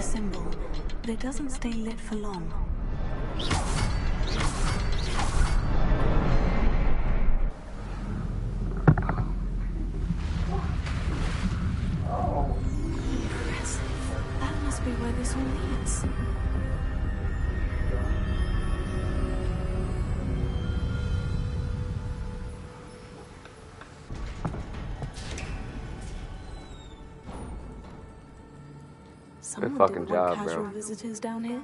symbol, but it doesn't stay lit for long. Impressive. That must be where this all leads. Good fucking job, bro. Casual visitors down here.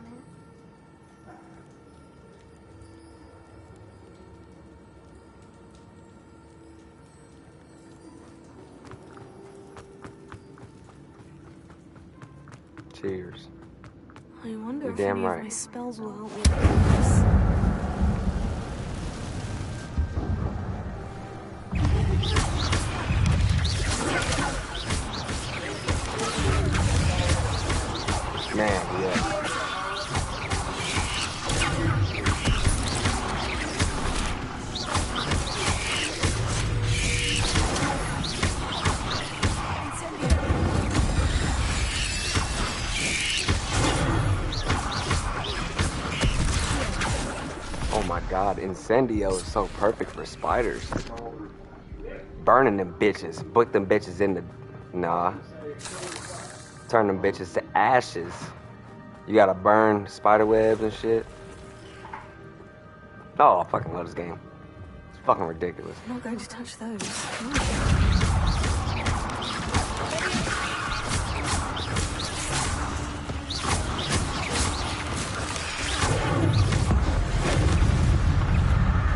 Cheers. I wonder if damn any right. of my spells will help with this. Man, yeah. Oh my god, Incendio is so perfect for spiders. Burning them bitches. Put them bitches in the... Nah. Turn them bitches to ashes. You gotta burn spider webs and shit. Oh, I fucking love this game. It's fucking ridiculous. I'm not going to touch those.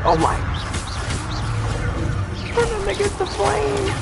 Oh my. Turn them niggas to flame.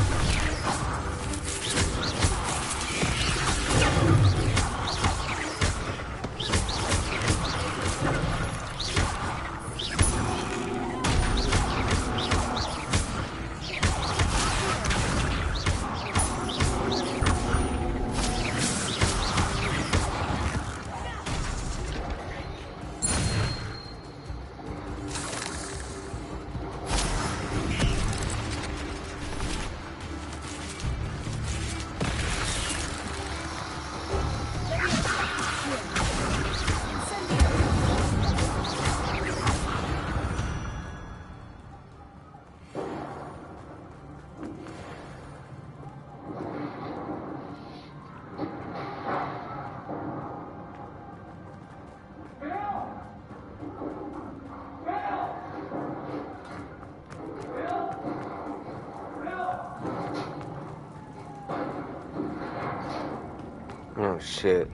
Oh shit.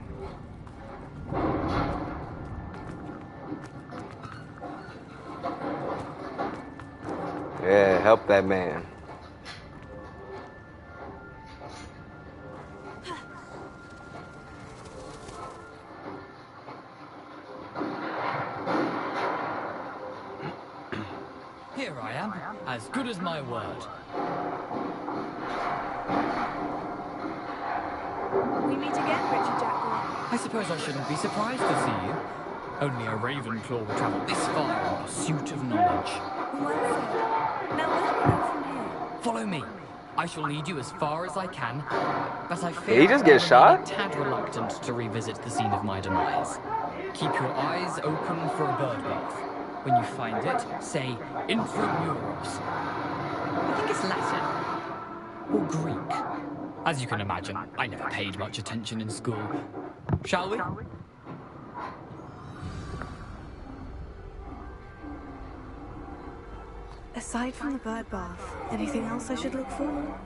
Yeah, help that man. Here I am, as good as my word. We meet again, Richard Jackal. I suppose I shouldn't be surprised to see you. Only a Ravenclaw would travel this far in pursuit of knowledge. Well said. Now where do we go from here? Follow me. I shall lead you as far as I can, but I Did fear he just I get remain shot? a tad reluctant to revisit the scene of my demise. Keep your eyes open for a bird bath. When you find it, say Intramuros. I think it's Latin. Or Greek. As you can imagine, I never paid much attention in school. Shall we? Aside from the bird bath, anything else I should look for?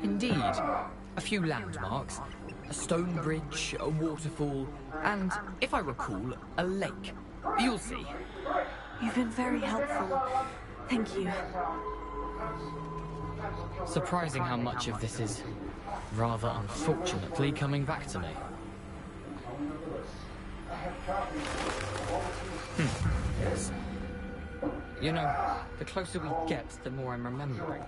Indeed. A few landmarks. A stone bridge, a waterfall, and, if I recall, a lake. You'll see. You've been very helpful. Thank you. Surprising how much of this is, rather unfortunately, coming back to me. Yes. You know, the closer we get, the more I'm remembering.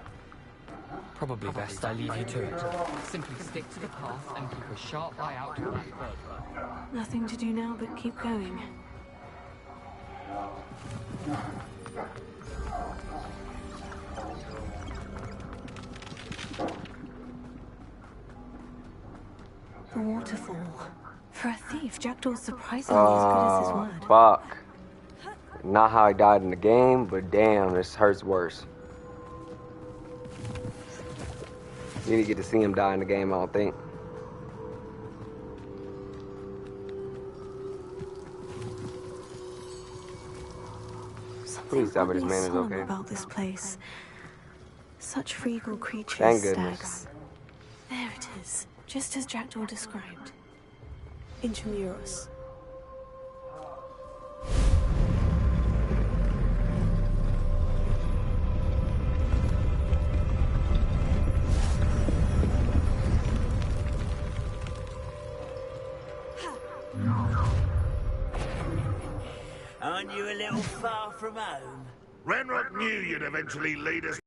Probably best I leave you to it. Simply stick to the path and keep a sharp eye out for that bird. Nothing to do now but keep going. The waterfall. For a thief, Jackdaw's surprisingly as good as his word. Fuck. Not how he died in the game, but damn, this hurts worse. You didn't get to see him die in the game, I don't think. Please tell me this man is okay. About this place. Such regal creatures, Thank goodness. stags. There it is, just as Jackdaw described. Intramuros. Aren't you a little far from home? Ranrock knew you'd eventually lead us.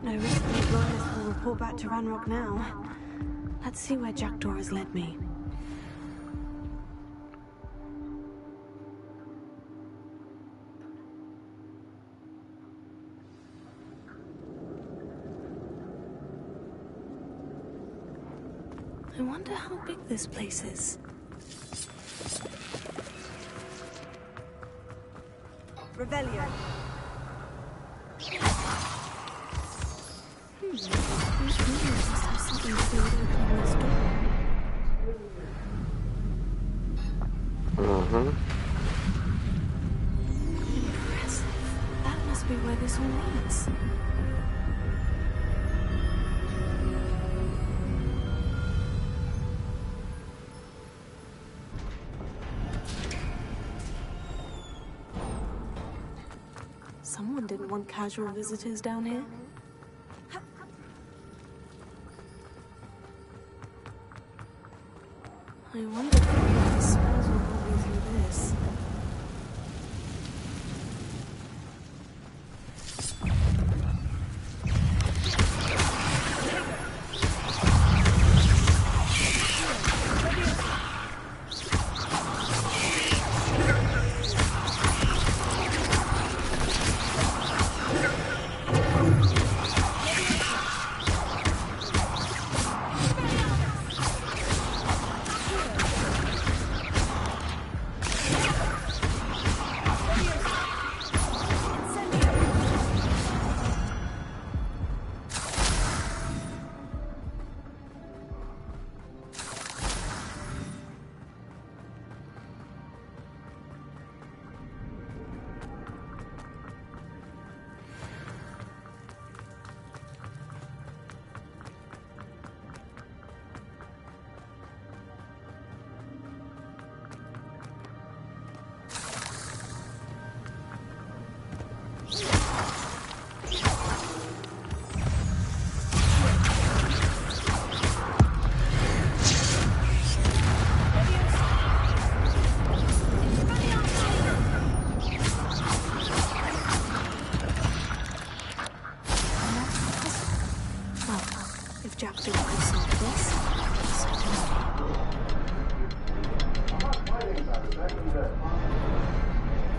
No risk of the lawyers will report back to Ranrock now. Let's see where Jackdaw has led me. I wonder how big this place is. Revelio. These windows must have something to do with opening this door. Impressive. That must be where this all leads. Someone didn't want casual visitors down here. I wonder if the spells will help me through this.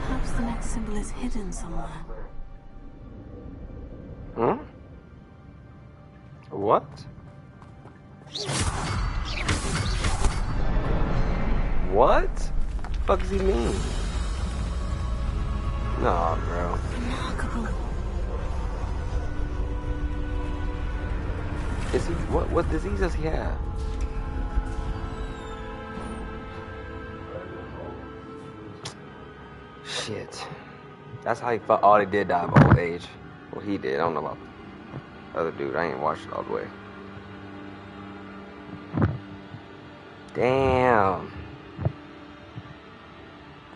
Perhaps the next symbol is hidden somewhere. Hmm? What? What? The fuck does he mean? Nah, bro. Remarkable. Is he what disease does he have? Shit. That's how he fought. Oh, they did die of old age. Well, he did. I don't know about the other dude. I ain't watched it all the way. Damn.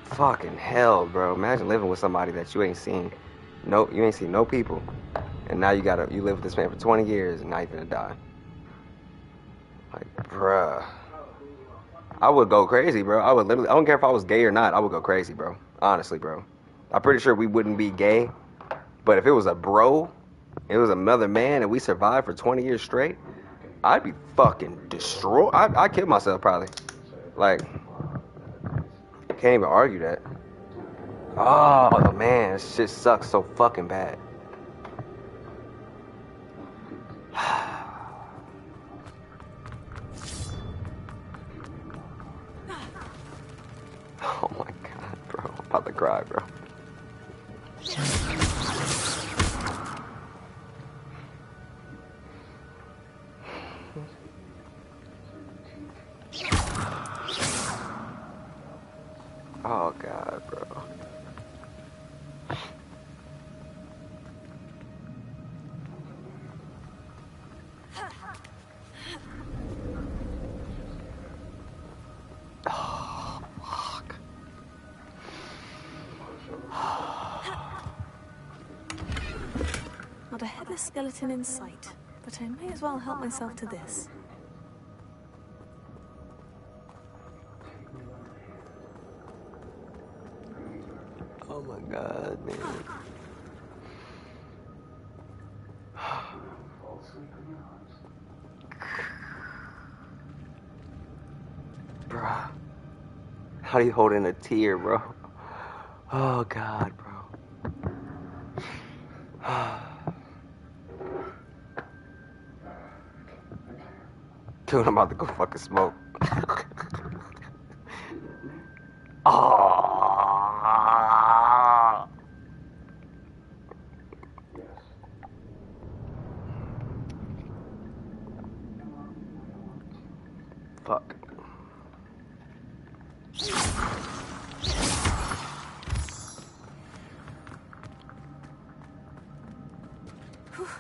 Fucking hell, bro. Imagine living with somebody that you ain't seen. Nope, you ain't seen no people. And now you live with this man for 20 years and now you're gonna die. Like, bruh. I would go crazy, bro. I would literally, I don't care if I was gay or not, I would go crazy, bro. Honestly, bro. I'm pretty sure we wouldn't be gay. But if it was a bro, it was another man, and we survived for 20 years straight, I'd be fucking destroyed. I'd kill myself probably. Like, can't even argue that. Oh man, this shit sucks so fucking bad. Oh my god, bro. I'm about to cry, bro. Oh god, bro. Oh, fuck. Not a headless skeleton in sight, but I may as well help myself to this. Oh my god, man. Bruh. How do you hold in a tear, bro? Oh god, bro. Dude, I'm about to go fucking smoke. Oh. Fuck.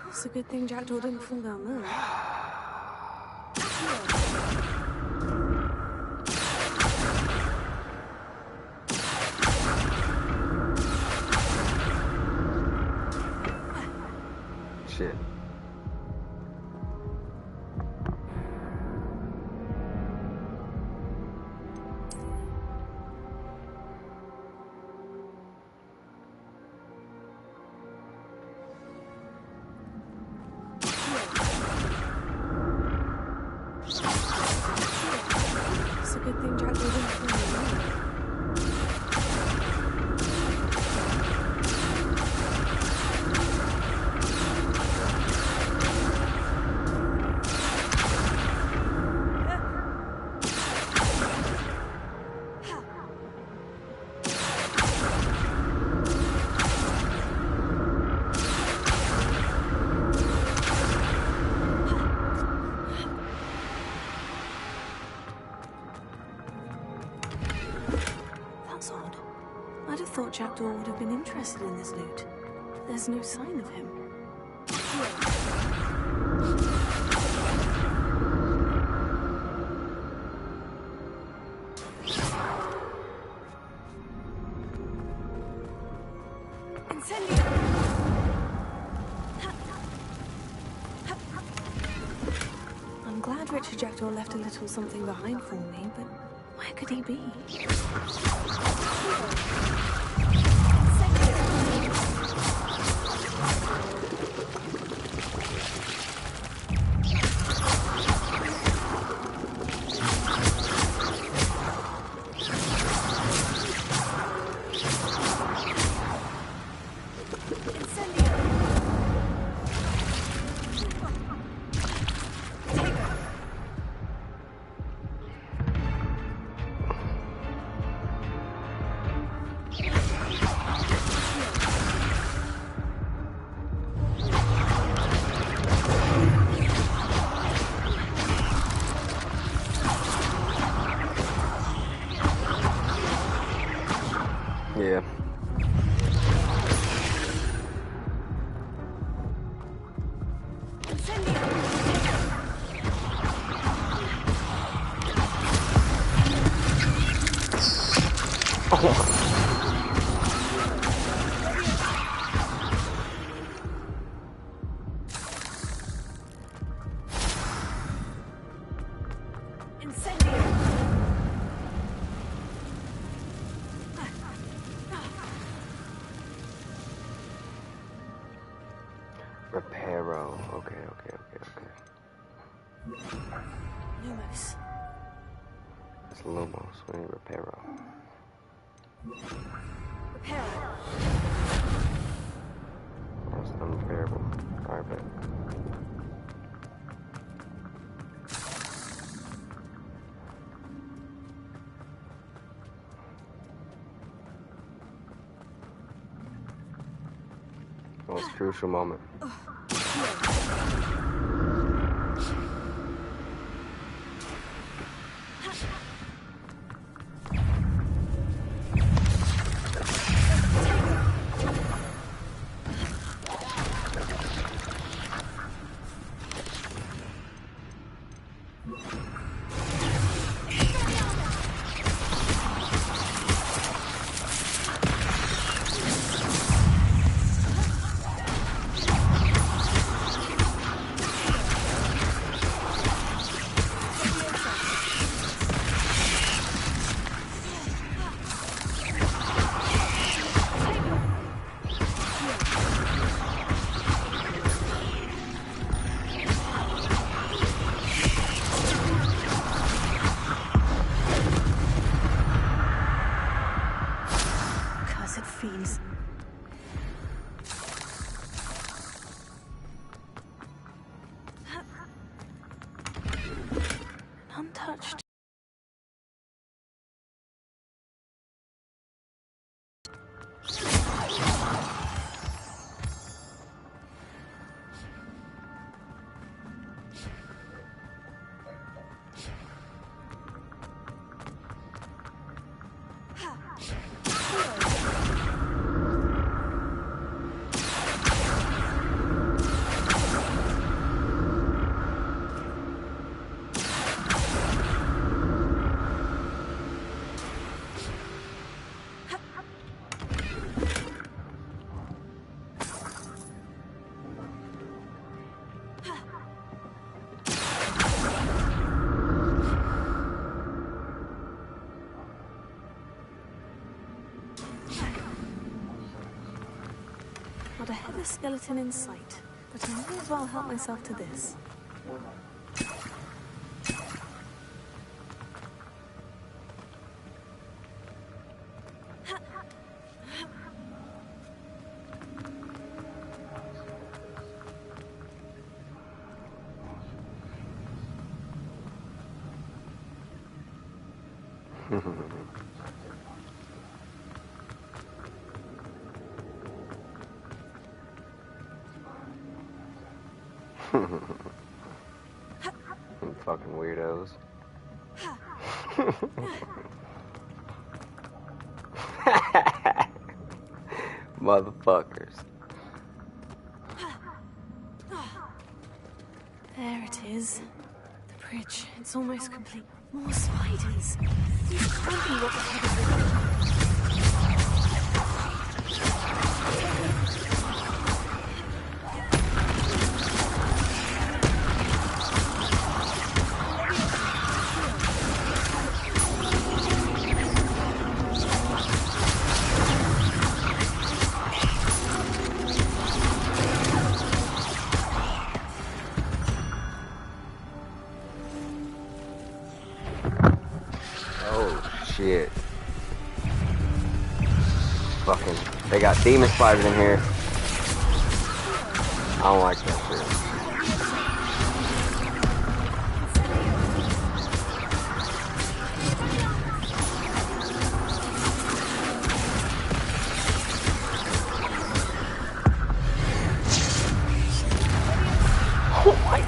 It's a good thing Jackdaw didn't fall down there. Shit. It's a good thing Jackdaw didn't fall down there. That's odd. I'd have thought Jackdaw would have been interested in this loot. There's no sign of him. I'm glad Richard Jackdaw left a little something behind for me, but where could he be? Yeah. Reparo. Okay. Lumos. It's Lumos. We need Reparo. Reparo. That's unrepairable. Alright, bet. Most crucial moment. Fiends. Untouched. Not a headless skeleton in sight, but I may as well help myself to this. Fucking weirdos. Motherfuckers. There it is. The bridge. It's almost complete. More spiders. These can't be what the heck is. Shit. Fucking, they got demon spiders in here. I don't like that shit. Oh my.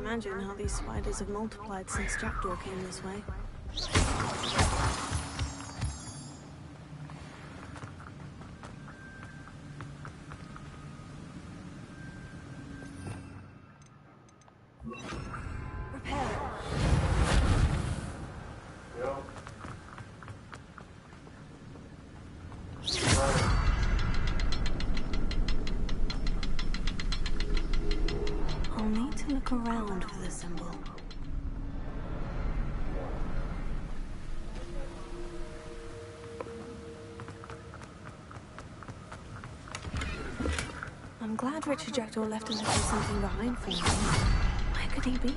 imagine how these spiders have multiplied since Jackdaw came this way. Look around for the symbol. I'm glad Richard Jackdaw left a little something behind for me. Where could he be?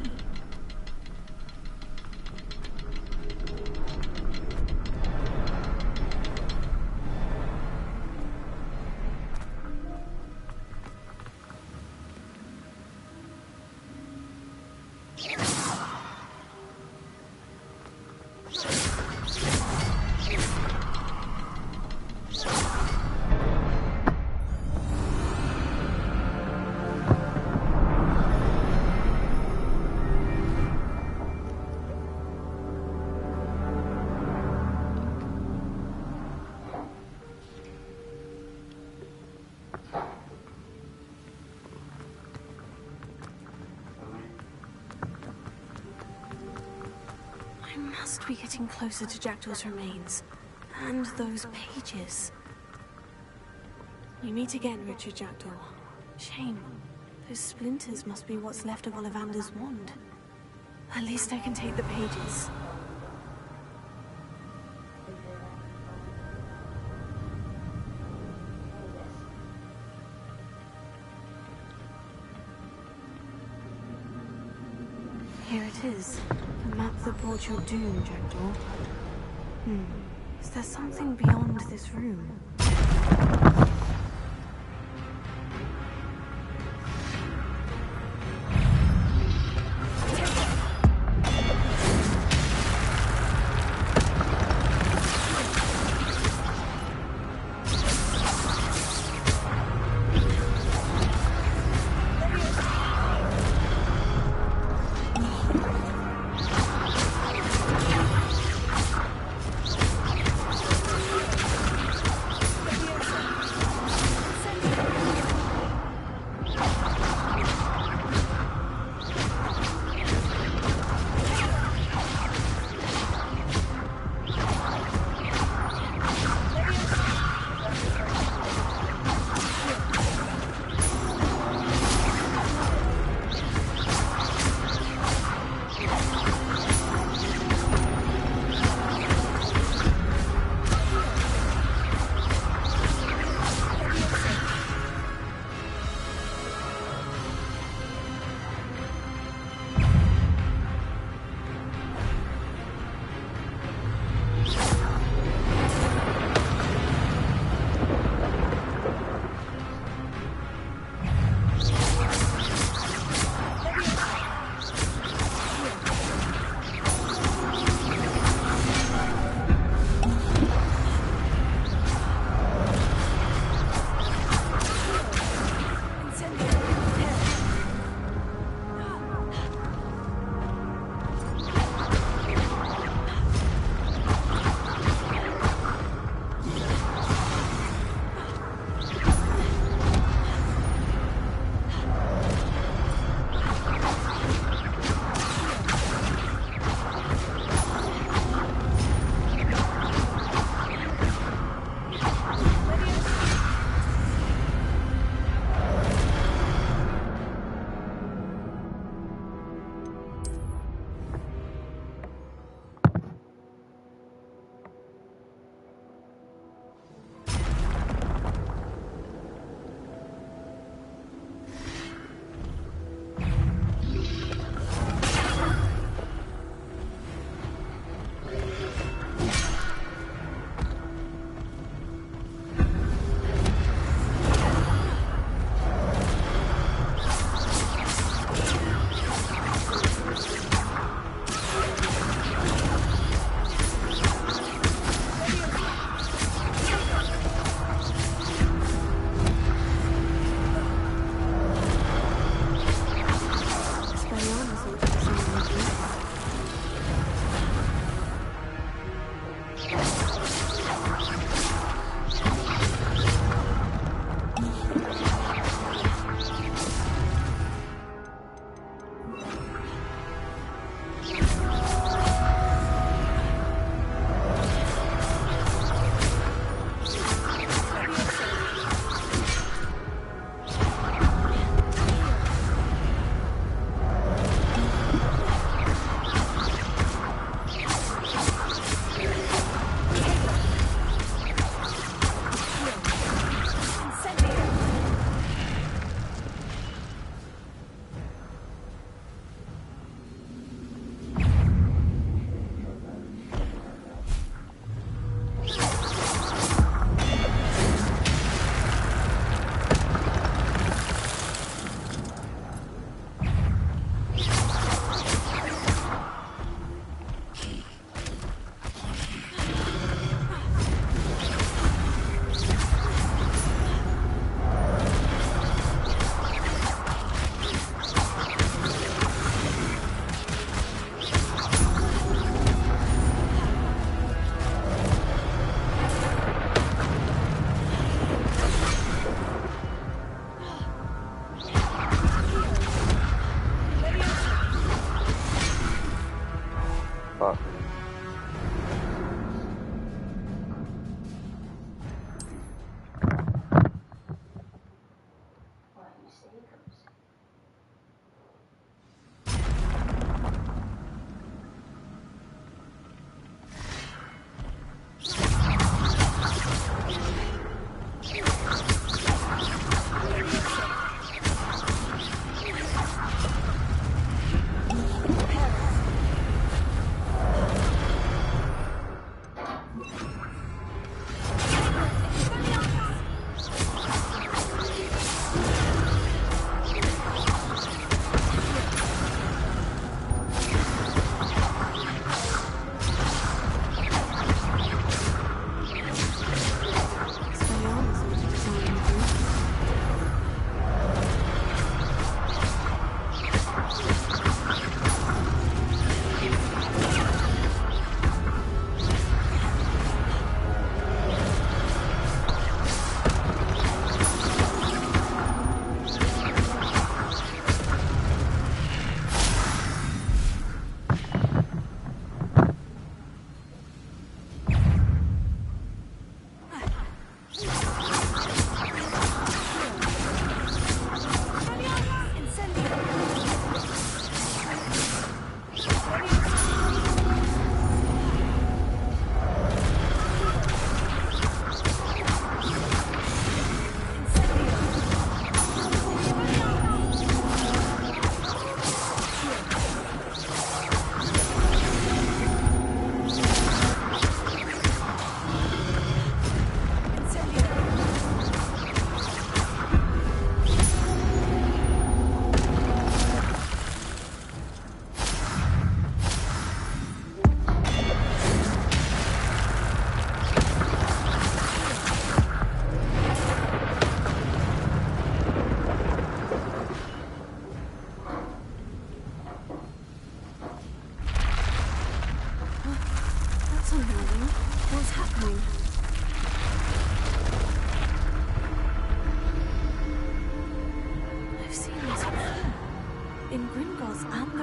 I must be getting closer to Jackdaw's remains. And those pages. You meet again, Richard Jackdaw. Shame. Those splinters must be what's left of Ollivander's wand. At least I can take the pages. Here it is. The map that brought your doom, Jackdaw. Is there something beyond this room?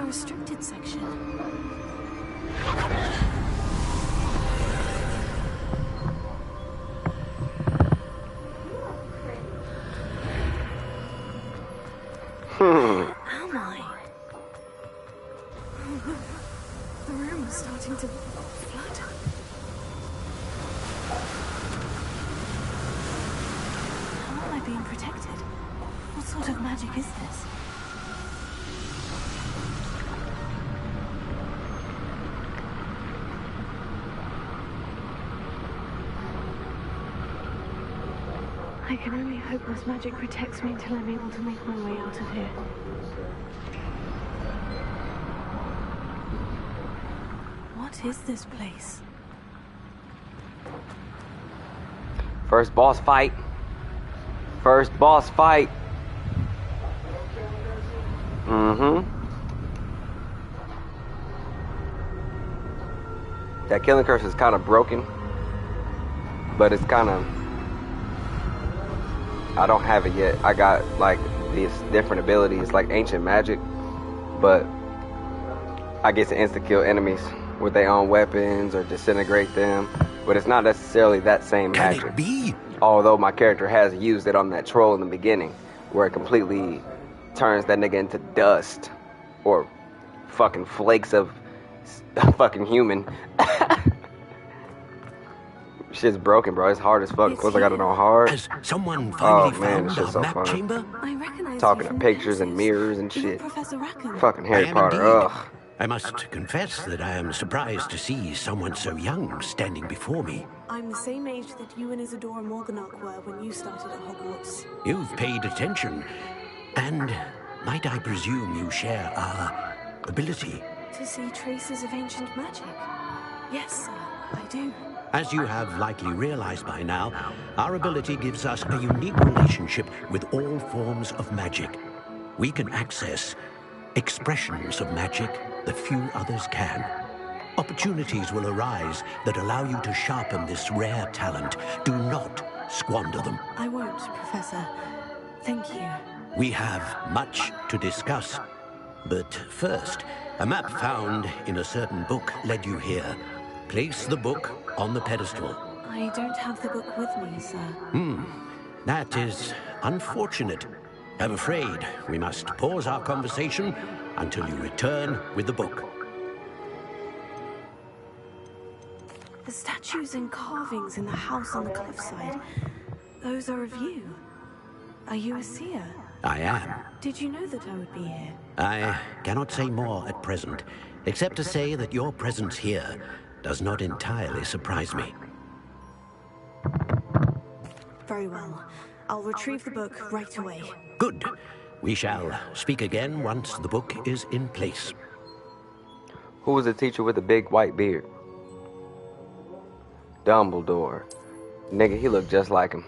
Restricted section. Where am I? The room is starting to flood. How am I being protected? What sort of magic is this? I can only hope this magic protects me until I'm able to make my way out of here. What is this place? First boss fight. First boss fight. That killing curse is kind of broken, but it's kind of... I don't have it yet. I got like these different abilities like ancient magic, but I get to insta-kill enemies with their own weapons or disintegrate them, but it's not necessarily that same magic. Can it be? Although my character has used it on that troll in the beginning, where it completely turns that nigga into dust or fucking flakes of fucking human. Shit's broken, bro. It's hard as fuck. Of course, I got it on hard. Has someone finally found this shit's our so map funny. chamber? I recognize Talking you to from pictures and Pegasus. mirrors and You're shit. Professor Rackham. Fucking I Harry am Potter. indeed. Ugh. I must confess that I am surprised to see someone so young standing before me. I'm the same age that you and Isadora Morganach were when you started at Hogwarts. You've paid attention, and might I presume you share our ability? To see traces of ancient magic. Yes, sir, I do. As you have likely realized by now, our ability gives us a unique relationship with all forms of magic. We can access expressions of magic that few others can. Opportunities will arise that allow you to sharpen this rare talent. Do not squander them. I won't, Professor. Thank you. We have much to discuss. But first, a map found in a certain book led you here. Place the book on the pedestal. I don't have the book with me, sir. That is unfortunate. I'm afraid we must pause our conversation until you return with the book. The statues and carvings in the house on the cliffside, those are of you. Are you a seer? I am. Did you know that I would be here? I cannot say more at present, except to say that your presence here does not entirely surprise me. Very well. I'll retrieve the book right away. Good. We shall speak again once the book is in place. Who was the teacher with the big white beard? Dumbledore. Nigga, he looked just like him.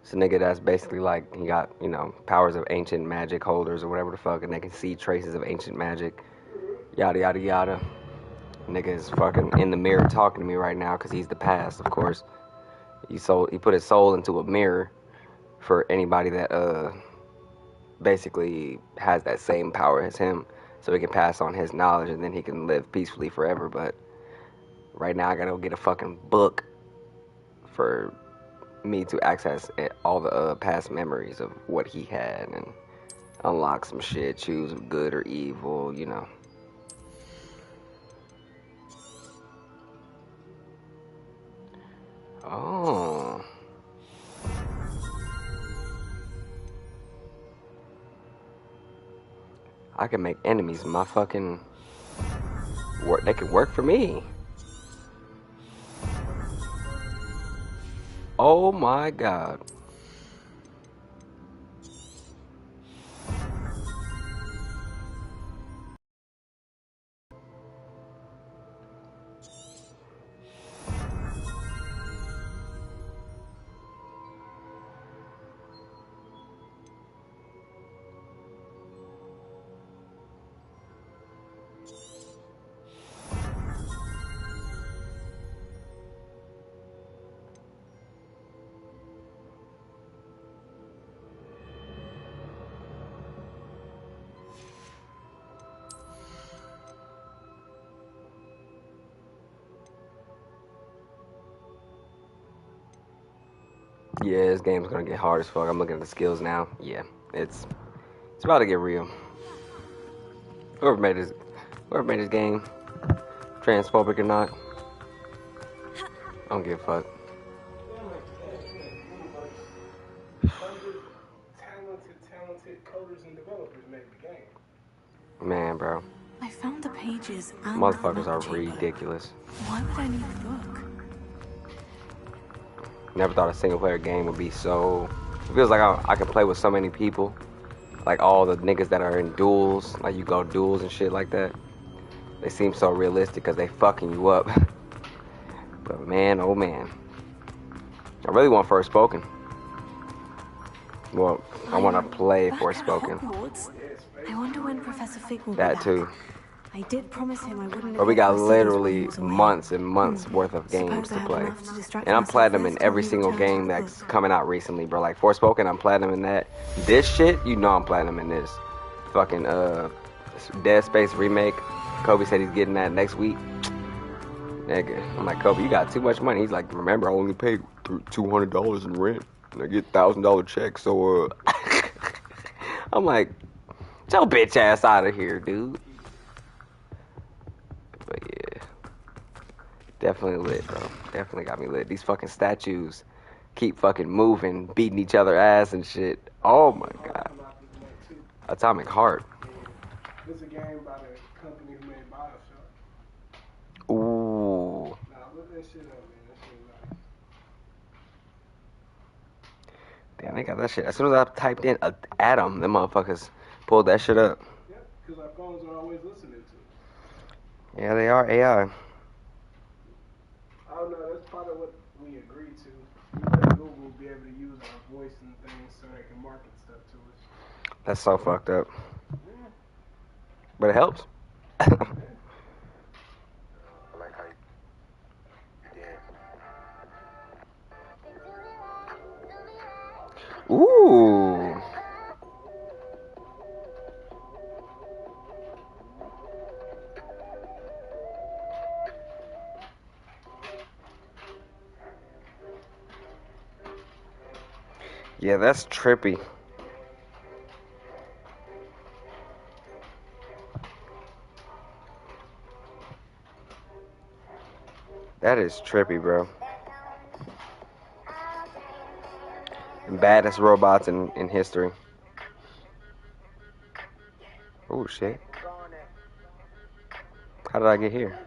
It's a nigga that's basically like, he got, you know, powers of ancient magic holders or whatever the fuck, and they can see traces of ancient magic. Yada, yada, yada. Nigga is fucking in the mirror talking to me right now because he's the past, of course. He put his soul into a mirror for anybody that basically has that same power as him, so he can pass on his knowledge and then he can live peacefully forever. But right now I gotta go get a fucking book for me to access all the past memories of what he had and unlock some shit, choose good or evil, you know. Oh. I can make enemies in my fucking work. They can work for me. Oh my God. Yeah, this game's gonna get hard as fuck. I'm looking at the skills now. Yeah, it's about to get real. Whoever made this game, transphobic or not, I don't give a fuck. Talented coders and developers made the game. Man, bro, I found the pages and motherfuckers the are map chamber. ridiculous. Why would I need the book? Never thought a single player game would be so. It feels like I can play with so many people. Like all the niggas that are in duels, like you go duels and shit like that. They seem so realistic because they fucking you up. But man, oh man. I really want Forspoken. Well, I want to play Back at Forspoken. Hogwarts? I wonder when Professor Fig will be That back. too. I did promise him I wouldn't. But we got neglect my studies while he literally was away. months and months worth of games Suppose to I had play. enough to distract And I'm myself platinum with in till every we single return to game the that's book. coming out recently, bro. Like Forspoken, I'm platinum in that. This shit, you know I'm platinum in this. Fucking Dead Space remake. Kobe said he's getting that next week. Nigga, I'm like, Kobe, you got too much money. He's like, remember, I only paid $200 in rent. And I get $1,000 checks, so I'm like, get your bitch ass out of here, dude. But yeah, definitely lit, bro. Definitely got me lit. These fucking statues keep fucking moving, beating each other ass and shit. Oh my God. Atomic Heart. This is a game by the company who made Bioshock. Ooh. Nah, look that shit up, man. That shit nice. Damn, they got that shit. As soon as I typed in Atom, them motherfuckers pulled that shit up. Yep, because our phones are always listening to it. Yeah, they are AI. I don't know, that's part of what we agreed to. We let Google be able to use our voice and things so they can market stuff to us. That's so fucked up. Yeah. But it helps. I like how you Ooh. Yeah, that's trippy. That is trippy, bro. Baddest robots in history. Oh, shit. How did I get here?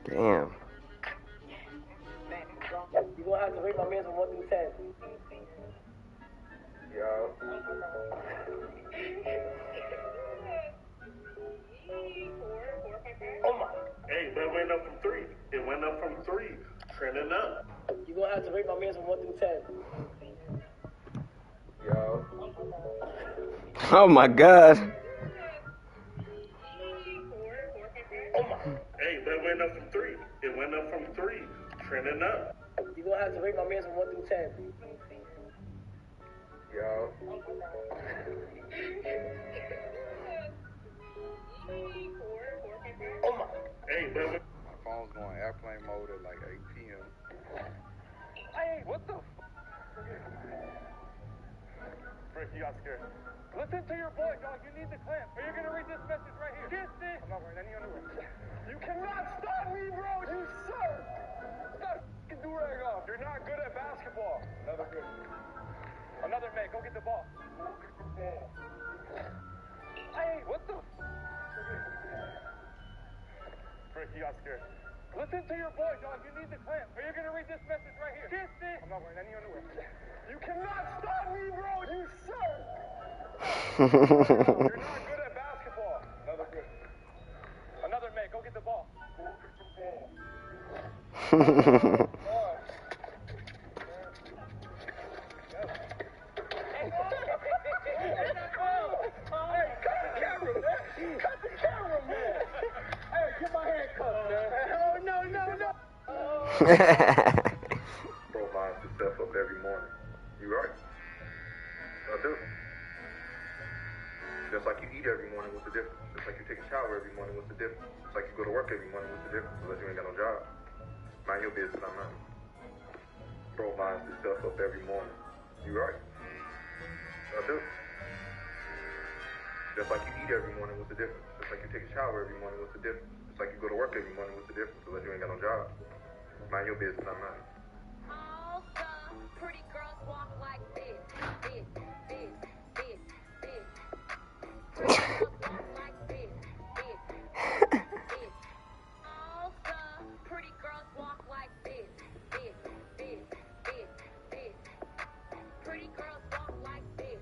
Damn. You gonna have to rate my man's from 1 through 10. Yo. Oh my. Hey, that went up from 3. It went up from 3. Trending up. You gonna have to rate my man's from 1 through 10. Yo. Oh my god. Hey, that went up from 3. It went up from 3. Trending up. You gonna have to rate my man's from 1 through 10. Yo. Oh my. Hey, that went. My phone's going airplane mode at like 8 p.m. Hey, what the Rick, you got scared. Listen to your boy, dog. You need the clamp. Are you gonna read this message right here? Kiss it. I'm not wearing any underwear. You cannot stop me, bro. You suck. Stop f***ing do-rag off. You're not good at basketball. Another good. Another man. Go get the ball. Hey, what the Rick, you got scared. Listen to your boy, dog. You need the clamp. Are you gonna read this message right here? Kiss it. I'm not wearing any underwear. You cannot stop me, bro. You suck. You're not good at basketball. Another good. Another man. Go get the ball. Cut the camera, man. Hey, get my hand cut, man. Oh, no. Bro lines himself up every morning. You right? I do. Just like you eat every morning, what's the difference? Just like you take a shower every morning, what's the difference? Just like you go to work every morning, what's the difference? Unless you ain't got no job. Mind your business, not mine. Bro lines himself up every morning. You right? I do. Just like you eat every morning, what's the difference? Just like you take a shower every morning, what's the difference? Just like you go to work every morning, what's the difference? Unless you ain't got no job. Mind your business, not mine. All the pretty girls walk like this. Pretty girls walk like this. All the pretty girls walk like this. Pretty girls walk like this.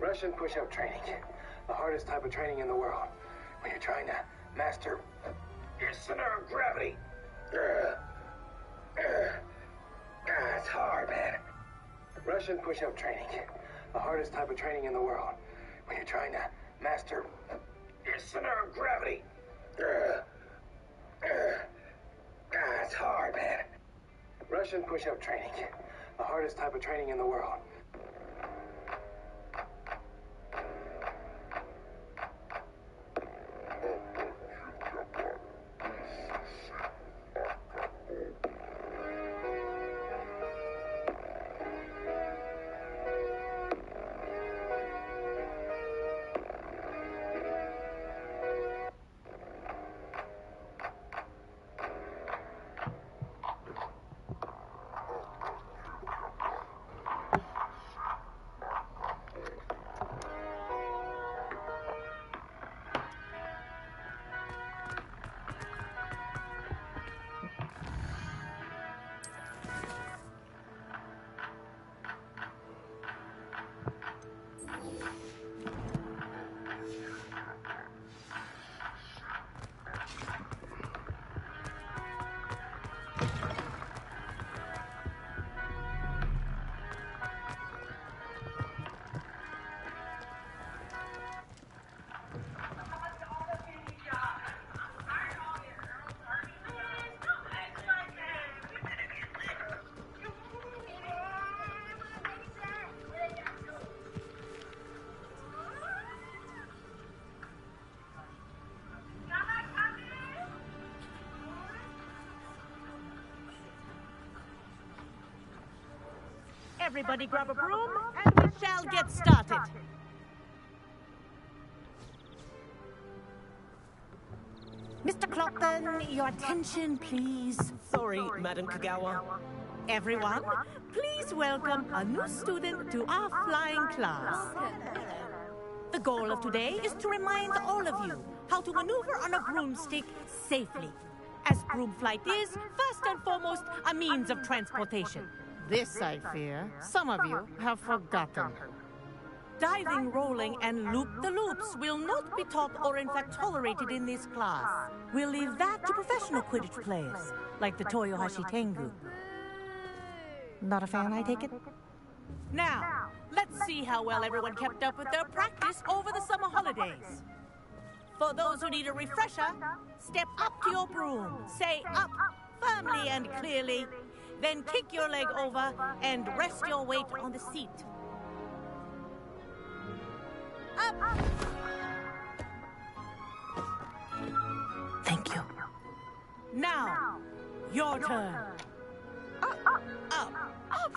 Russian push-up training. The hardest type of training in the world. When you're trying to master your center of gravity. It's hard, man. Russian push-up training. The hardest type of training in the world. When you're trying to master your center of gravity. It's hard, man. Russian push-up training. The hardest type of training in the world. Everybody grab a broom, and we shall get started. Mr. Clopton, your attention, please. Sorry, Madam Kagawa. Everyone, please welcome a new student to our flying class. The goal of today is to remind all of you how to maneuver on a broomstick safely, as broom flight is, first and foremost, a means of transportation. This, I fear, some of you have forgotten. Diving, rolling, and loop-the-loops will not be taught or in fact tolerated in this class. We'll leave that to professional Quidditch players, like the Toyohashi Tengu. Not a fan, I take it? Now, let's see how well everyone kept up with their practice over the summer holidays. For those who need a refresher, step up to your broom, say up, firmly and clearly, then kick your leg over and rest your weight on the seat. Up! Thank you. Now, your turn. Up,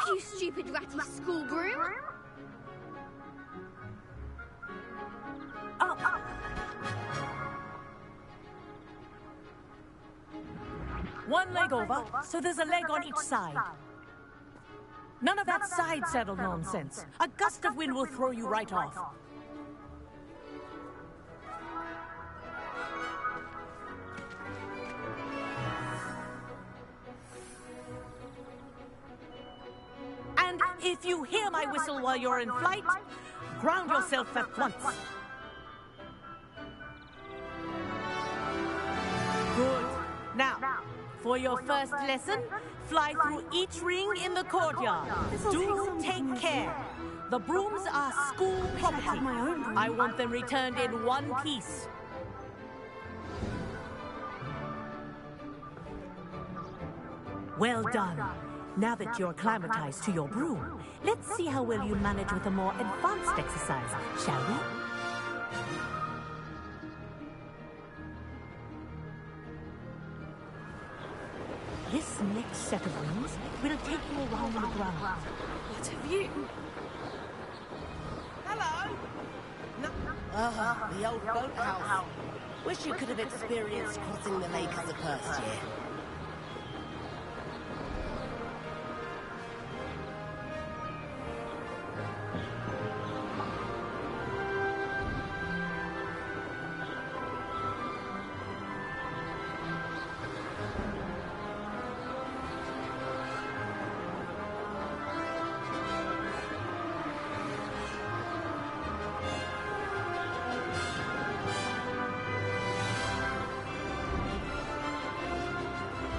you stupid ratty school broom. Up. One leg over, so there's a leg on each side. None of that side saddle nonsense. A gust of wind will throw you right off. And if you hear my whistle while you're in flight, ground yourself at once. Good. Now, for your first lesson, fly through each ring in the courtyard. Do take care. The brooms are school property. I want them returned in one piece. Well done. Now that you're acclimatized to your broom, let's see how well you manage with a more advanced exercise, shall we? This next set of rings will take you around the ground. What have you? Hello! The old boathouse. Wish you could have experienced crossing the lake as a first year.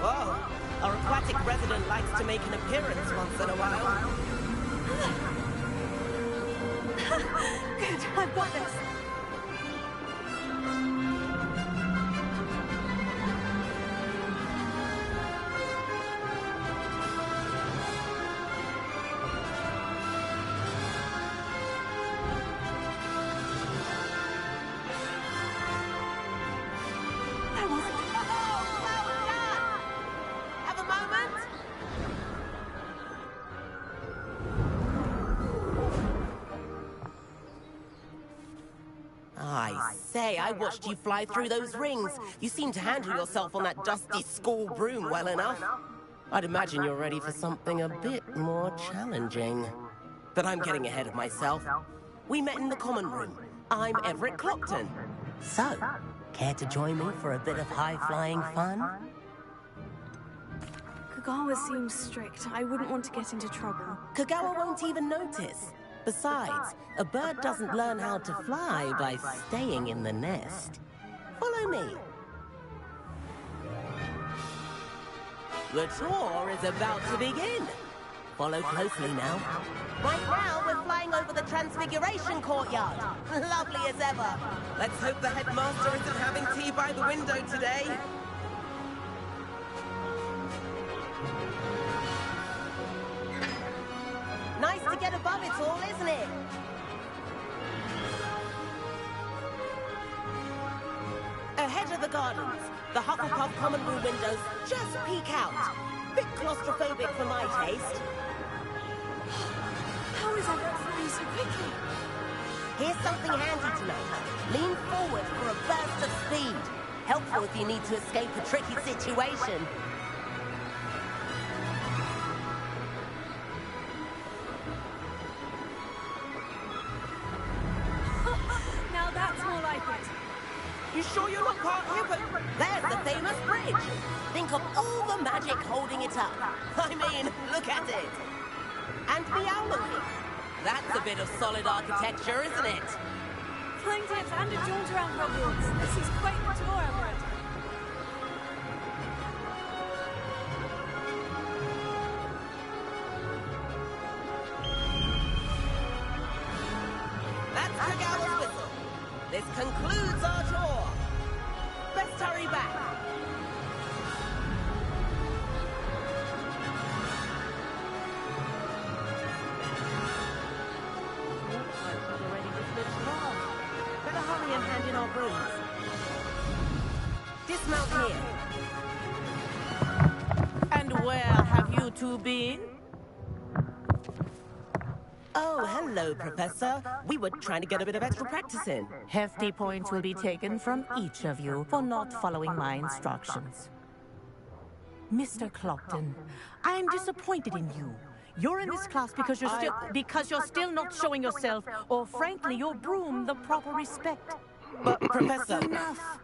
Whoa! Our aquatic resident likes to make an appearance once in a while. Good, I've got this. I watched you fly through those rings. You seem to handle yourself on that dusty school broom well enough. I'd imagine you're ready for something a bit more challenging. But I'm getting ahead of myself. We met in the common room. I'm Everett Clopton. So, care to join me for a bit of high-flying fun? Kagawa seems strict. I wouldn't want to get into trouble. Kagawa won't even notice. Besides, a bird doesn't learn how to fly by staying in the nest. Follow me. The tour is about to begin. Follow closely now. Right now, we're flying over the Transfiguration Courtyard. Lovely as ever. Let's hope the headmaster isn't having tea by the window today. Nice to get above it all, isn't it? Ahead of the gardens, the Hufflepuff common room windows just peek out. Bit claustrophobic for my taste. How is everyone moving so quickly? Here's something handy to know. Lean forward for a burst of speed. Helpful if you need to escape a tricky situation. Now that's more like it. You sure you're not part here? But there's the famous bridge. Think of all the magic holding it up. I mean, look at it. And the owlery. That's a bit of solid architecture, isn't it? Flying tips and a jaunt around Hogwarts. This is quite the tour, Everett. That's Kagawa's whistle. This concludes our tour. Let's hurry back. Looks like we've already dismissed class. Better hurry and hand in our brooms. Dismount here. And where have you two been? Oh, hello, Professor. We were trying to get a bit of extra practice in. Hefty points will be taken from each of you for not following my instructions. Mr. Clopton, I am disappointed in you. You're in this class because you're still not showing yourself, or frankly, your broom the proper respect. But, Professor... Enough!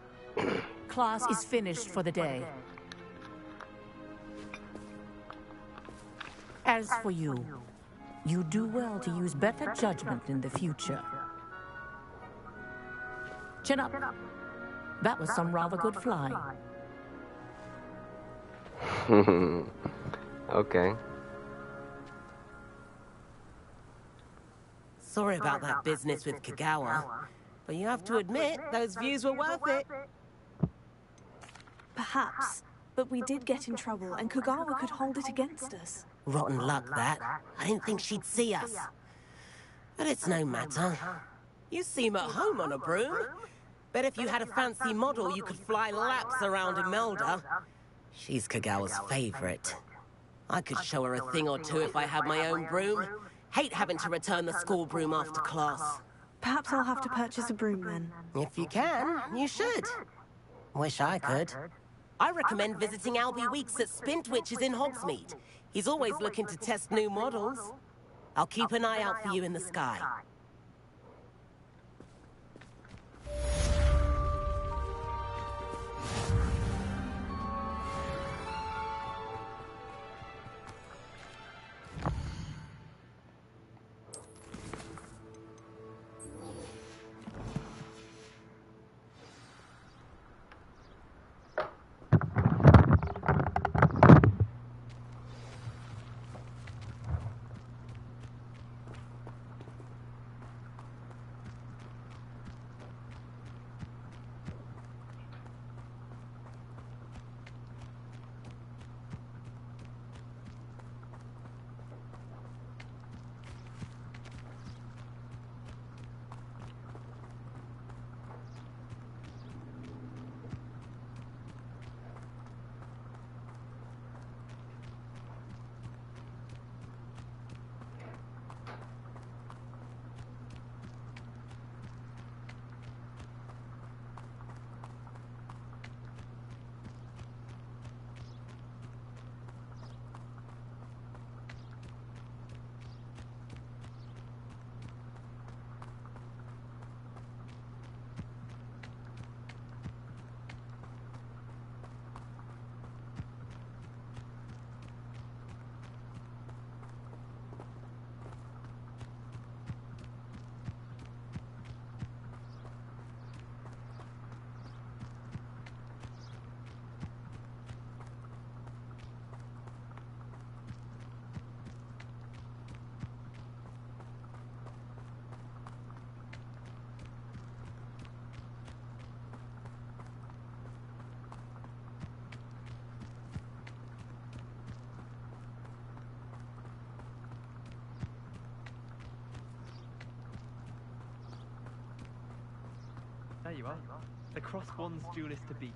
Class is finished for the day. As for you, you do well to use better judgment in the future. Chin up. That was some rather good flying. Okay. Sorry about that business with Kagawa, but you have to admit, those views were worth it. Perhaps. But we did get in trouble, and Kagawa could hold it against us. Rotten luck, that. I didn't think she'd see us. But it's no matter. You seem at home on a broom. Bet if you had a fancy model, you could fly laps around Imelda. She's Kagawa's favorite. I could show her a thing or two if I had my own broom. Hate having to return the school broom after class. Perhaps I'll have to purchase a broom then. If you can, you should. Wish I could. I recommend visiting Albie Weeks at Spintwitches in Hogsmeade. He's always looking to test new models. I'll keep an eye out for you in the sky. There you are. The cross-one's duelist to beat.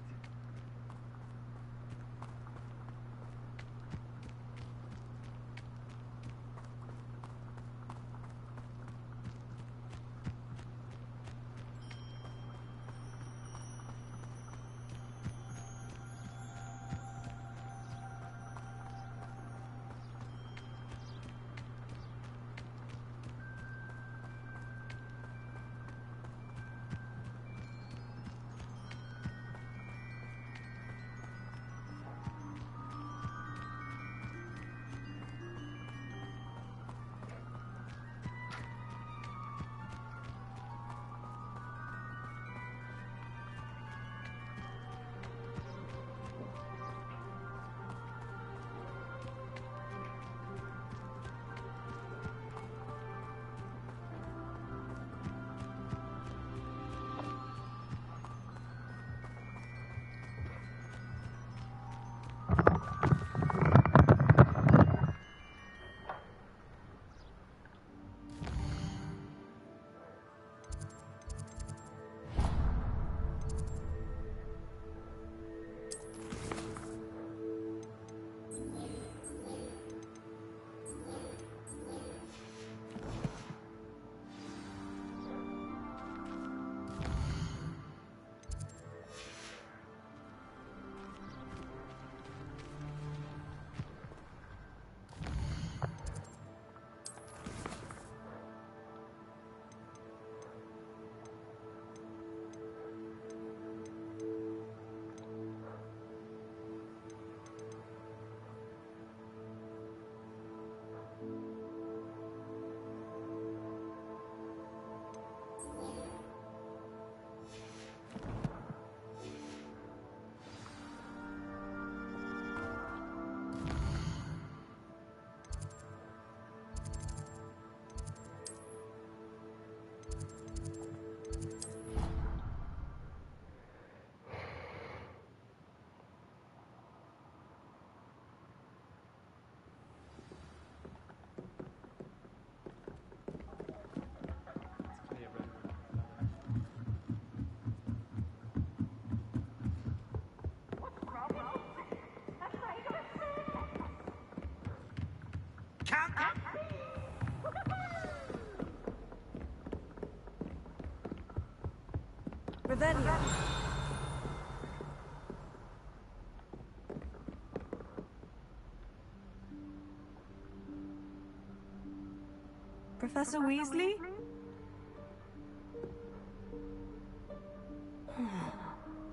Professor Weasley?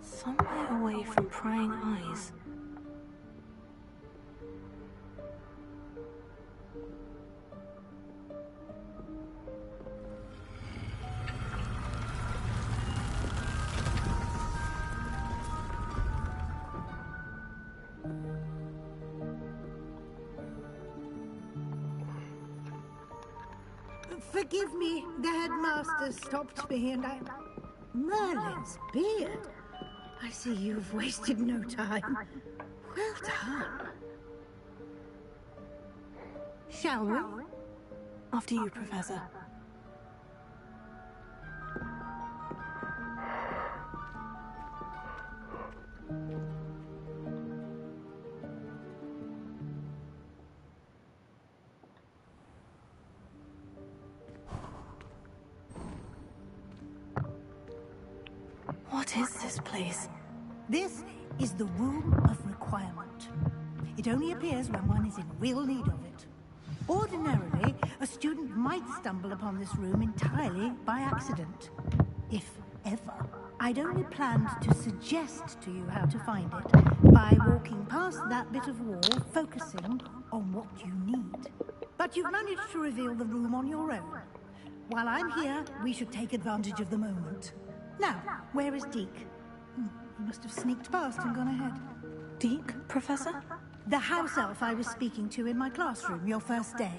Somewhere away from prying eyes. Forgive me, the headmaster stopped me and I... Merlin's beard. I see you've wasted no time. Well done. Shall we? After you, Professor. What is this place? This is the Room of Requirement. It only appears when one is in real need of it. Ordinarily, a student might stumble upon this room entirely by accident. If ever. I'd only planned to suggest to you how to find it by walking past that bit of wall, focusing on what you need. But you've managed to reveal the room on your own. While I'm here, we should take advantage of the moment. Now, where is Deke? He must have sneaked past and gone ahead. Deke, Professor? The house elf I was speaking to in my classroom your first day.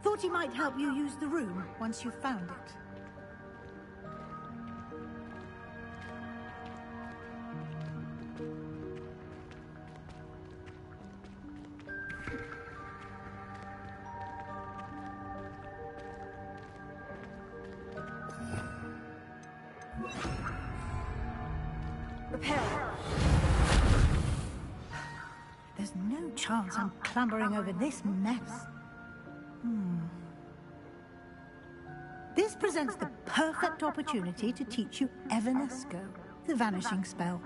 Thought he might help you use the room once you've found it. There's no chance I'm clambering over this mess. This presents the perfect opportunity to teach you Evanesco, the vanishing spell.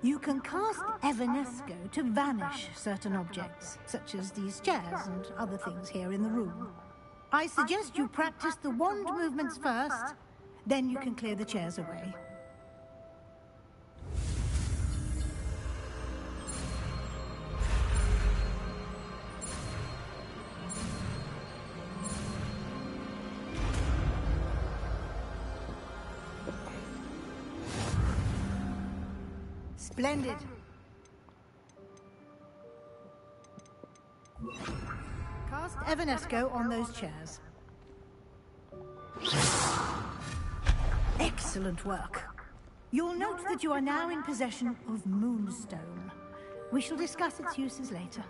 You can cast Evanesco to vanish certain objects, such as these chairs and other things here in the room. I suggest you practice the wand movements first, then you can clear the chairs away. Splendid. Cast Evanesco on those chairs. Excellent work. You'll note that you are now in possession of Moonstone. We shall discuss its uses later.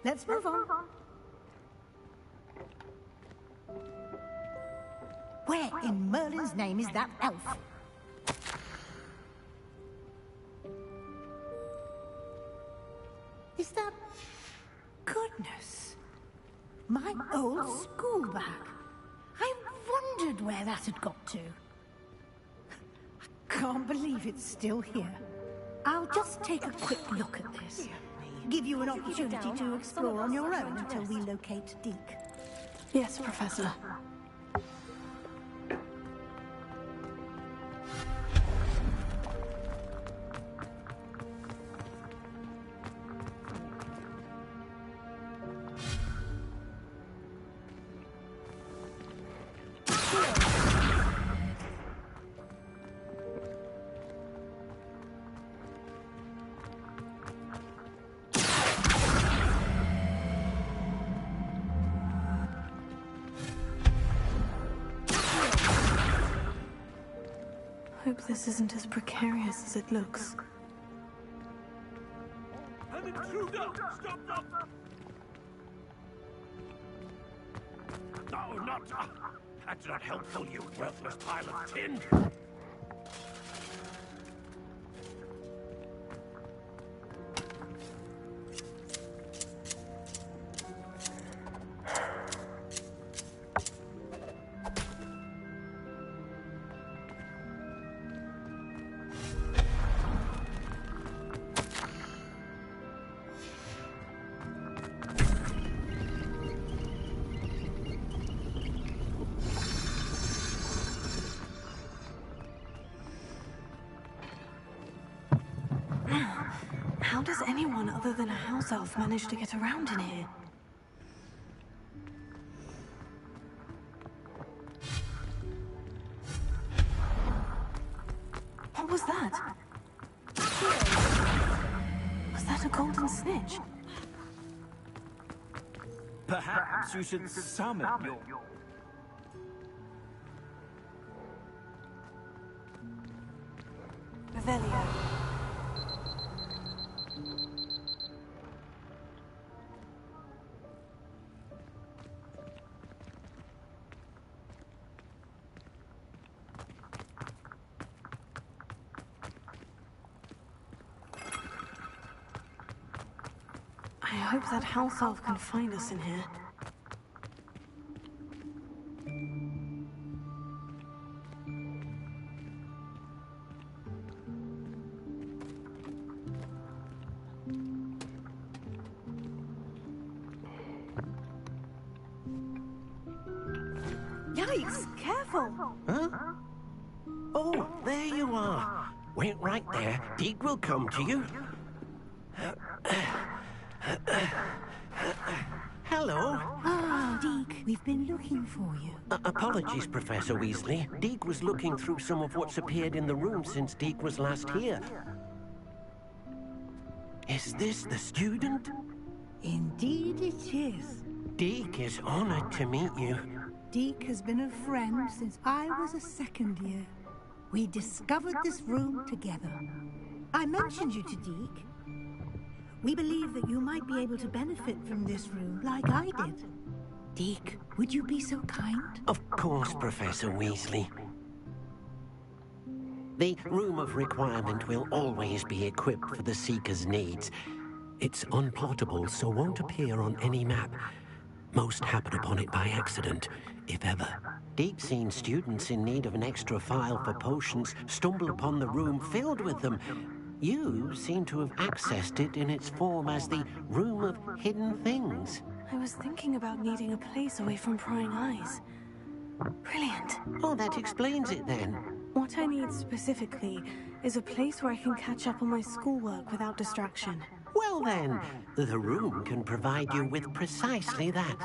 Let's move on. Where in Merlin's name is that elf? Is that... Goodness. My old school bag. I wondered where that had got to. I can't believe it's still here. I'll just take a quick look at this. Give you an opportunity to explore on your own until we locate Deke. Yes, Professor. Hope this isn't as precarious as it looks. An intruder! Stop them! No, not... That's not helpful, you worthless pile of tin! does anyone other than a house elf manage to get around in here? What was that? Was that a golden snitch? Perhaps you should summon your... Revelio. I hope that house elf can find us in here. Yikes! Careful! Huh? Oh, there you are. Wait right there. Deke will come to you. Hello. Ah, Deke, we've been looking for you. Apologies, Professor Weasley. Deke was looking through some of what's appeared in the room since Deke was last here. Is this the student? Indeed it is. Deke is honored to meet you. Deke has been a friend since I was a second year. We discovered this room together. I mentioned you to Deke. We believe that you might be able to benefit from this room like I did. Deke, would you be so kind? Of course, Professor Weasley. The Room of Requirement will always be equipped for the Seeker's needs. It's unplottable, so won't appear on any map. Most happen upon it by accident, if ever. Deep-seen students in need of an extra file for potions stumble upon the room filled with them. You seem to have accessed it in its form as the Room of Hidden Things. I was thinking about needing a place away from prying eyes. Brilliant. Oh, that explains it then. What I need specifically is a place where I can catch up on my schoolwork without distraction. Well then, the room can provide you with precisely that.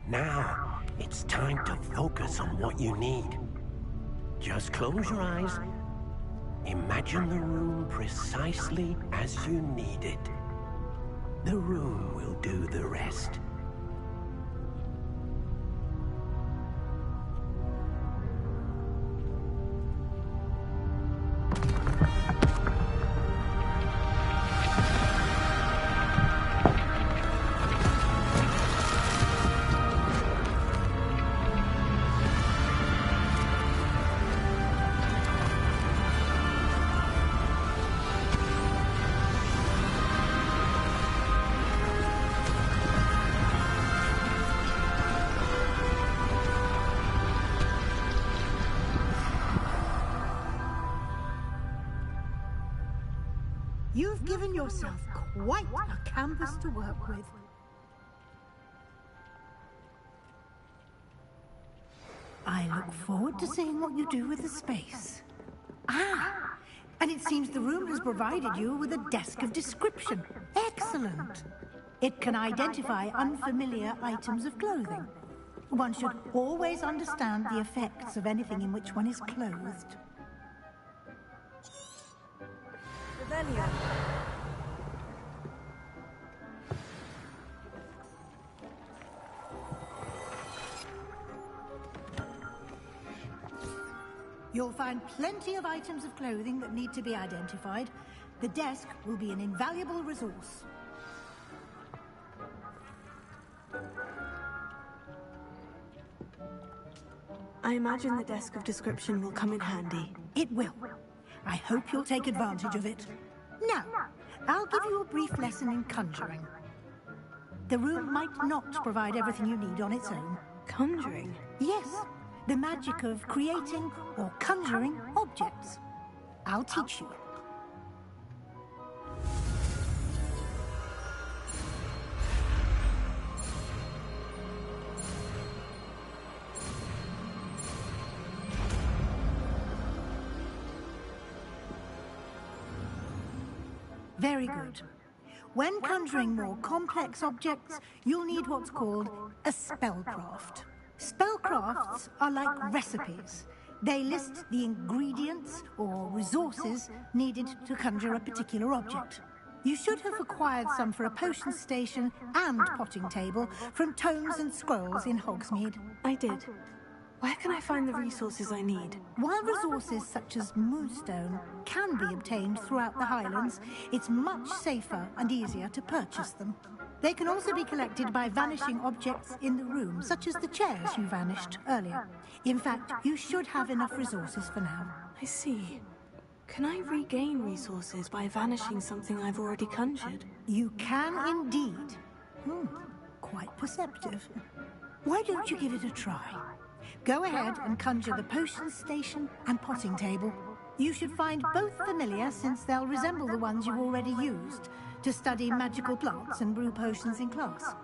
Now, it's time to focus on what you need. Just close your eyes. Imagine the room precisely as you need it. The room will do the rest. You've given yourself quite a canvas to work with. I look forward to seeing what you do with the space. Ah, and it seems the room has provided you with a desk of description. Excellent. It can identify unfamiliar items of clothing. One should always understand the effects of anything in which one is clothed. Revelio. You'll find plenty of items of clothing that need to be identified. The desk will be an invaluable resource. I imagine the desk of description will come in handy. It will. I hope you'll take advantage of it. Now, I'll give you a brief lesson in conjuring. The room might not provide everything you need on its own. Conjuring? Yes, the magic of creating or conjuring objects. I'll teach you. Very good. When conjuring more complex objects, you'll need what's called a spellcraft. Spellcrafts are like recipes. They list the ingredients or resources needed to conjure a particular object. You should have acquired some for a potion station and potting table from tomes and scrolls in Hogsmeade. I did. Where can I find the resources I need? While resources such as moonstone can be obtained throughout the Highlands, it's much safer and easier to purchase them. They can also be collected by vanishing objects in the room, such as the chairs you vanished earlier. In fact, you should have enough resources for now. I see. Can I regain resources by vanishing something I've already conjured? You can indeed. Quite perceptive. Why don't you give it a try? Go ahead and conjure the potion station and potting table. You should find both familiar, since they'll resemble the ones you've already used to study magical plants and brew potions in class.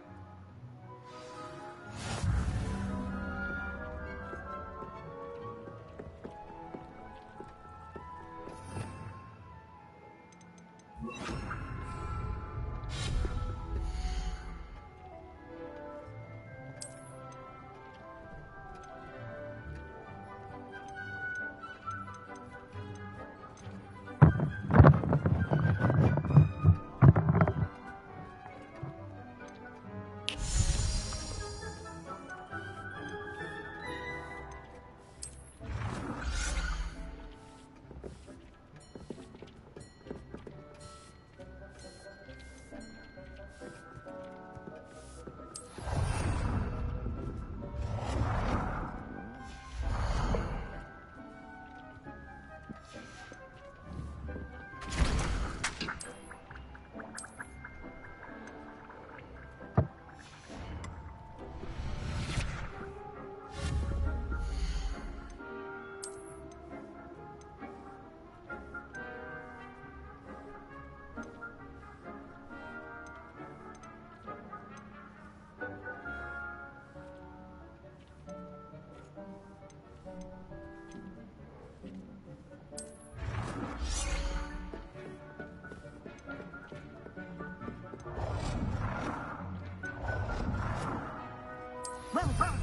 Well done.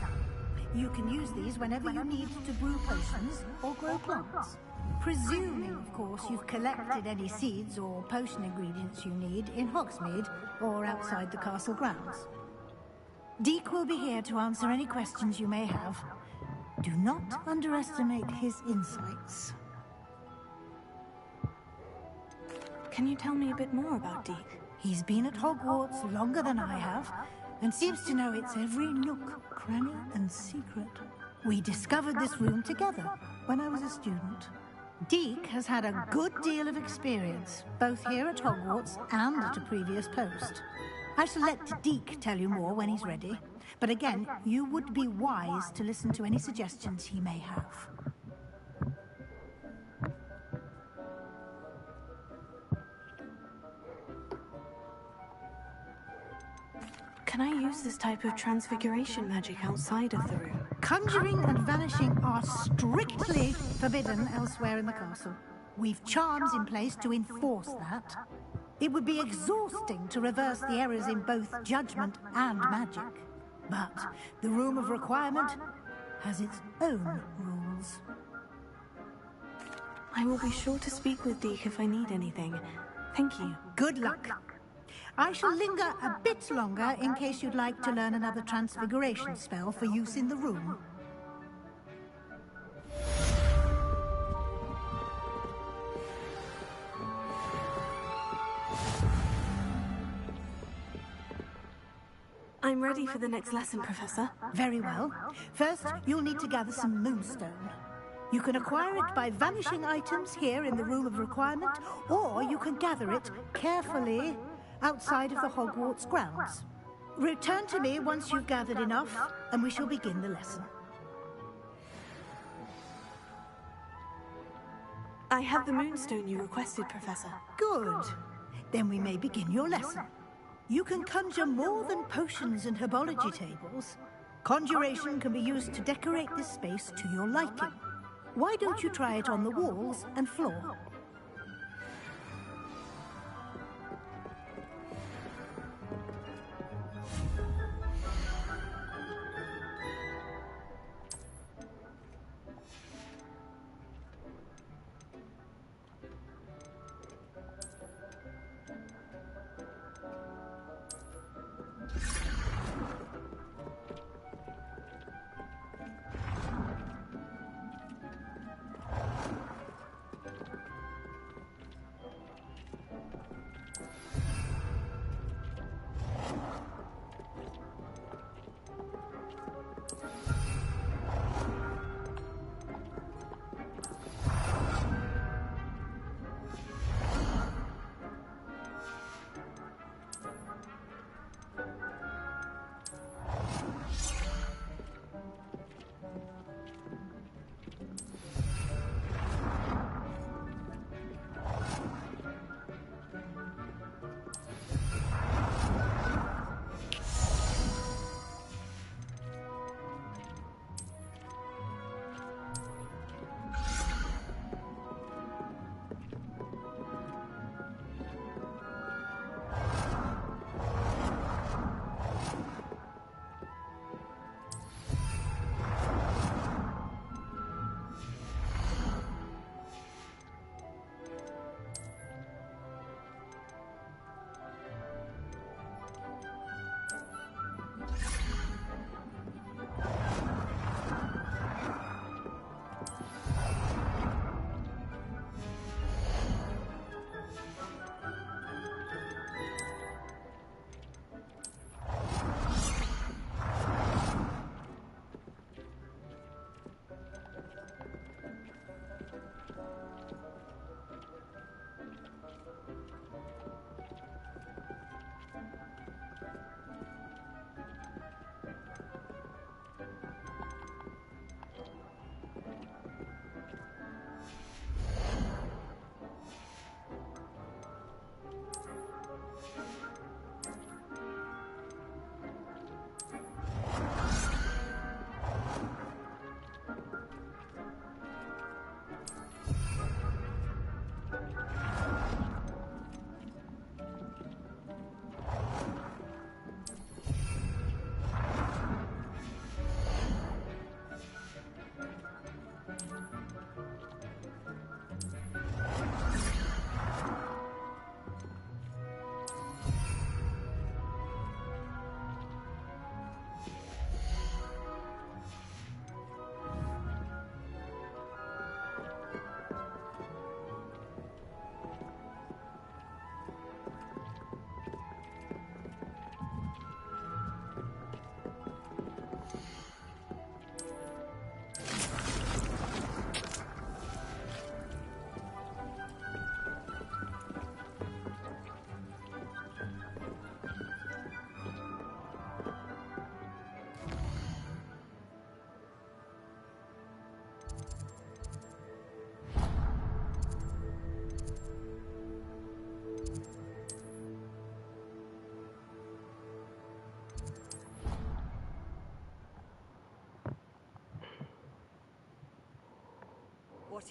You can use these whenever you need to brew potions or grow plants. Presuming, of course, you've collected any seeds or potion ingredients you need in Hogsmeade or outside the castle grounds. Deek will be here to answer any questions you may have. Do not underestimate his insights. Can you tell me a bit more about Deek? He's been at Hogwarts longer than I have, and seems to know its every nook, cranny, and secret. We discovered this room together when I was a student. Deek has had a good deal of experience, both here at Hogwarts and at a previous post. I shall let Deek tell you more when he's ready, but again, you would be wise to listen to any suggestions he may have. Can I use this type of transfiguration magic outside of the room? Conjuring and vanishing are strictly forbidden elsewhere in the castle. We've charms in place to enforce that. It would be exhausting to reverse the errors in both judgment and magic. But the Room of Requirement has its own rules. I will be sure to speak with Deek if I need anything. Thank you. Good luck. I shall linger a bit longer in case you'd like to learn another transfiguration spell for use in the room. I'm ready for the next lesson, Professor. Very well. First, you'll need to gather some moonstone. You can acquire it by vanishing items here in the Room of Requirement, or you can gather it carefully outside of the Hogwarts grounds. Return to me once you've gathered enough, and we shall begin the lesson. I have the moonstone you requested, Professor. Good. Then we may begin your lesson. You can conjure more than potions and herbology tables. Conjuration can be used to decorate this space to your liking. Why don't you try it on the walls and floor?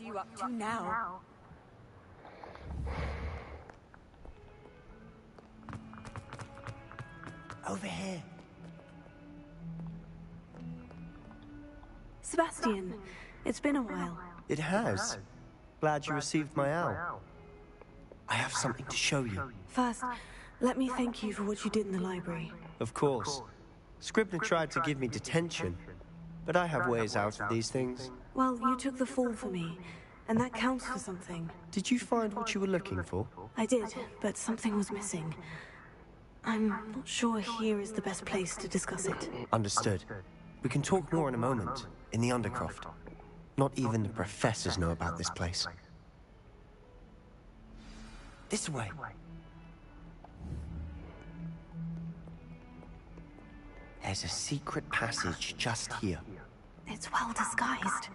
are you up to now? Over here. Sebastian, it's been a while. It has. Glad you received my owl. I have something to show you. First, let me thank you for what you did in the library. Of course. Scribner tried to give me detention, but I have ways out of these things. Well, you took the fall for me, and that counts for something. Did you find what you were looking for? I did, but something was missing. I'm not sure here is the best place to discuss it. Understood. We can talk more in a moment, in the Undercroft. Not even the professors know about this place. This way. There's a secret passage just here. It's well disguised.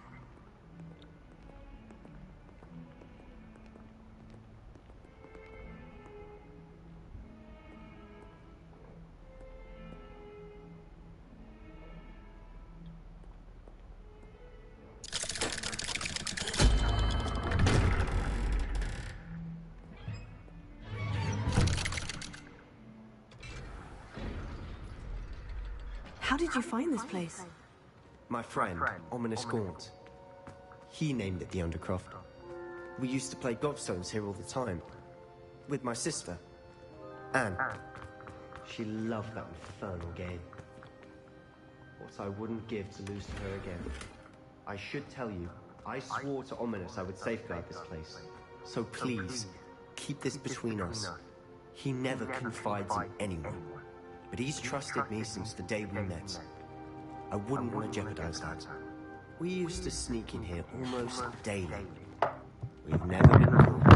How did you find this place? My friend, Ominous Gaunt. He named it the Undercroft. We used to play gobstones here all the time. With my sister, Anne. She loved that infernal game. What I wouldn't give to lose to her again. I should tell you, I swore to Ominous I would safeguard this place. So please, keep this between us. He never confides in anyone. But he's trusted me since the day we met. I wouldn't want to jeopardize that. We used to sneak in here almost daily. We've never been caught.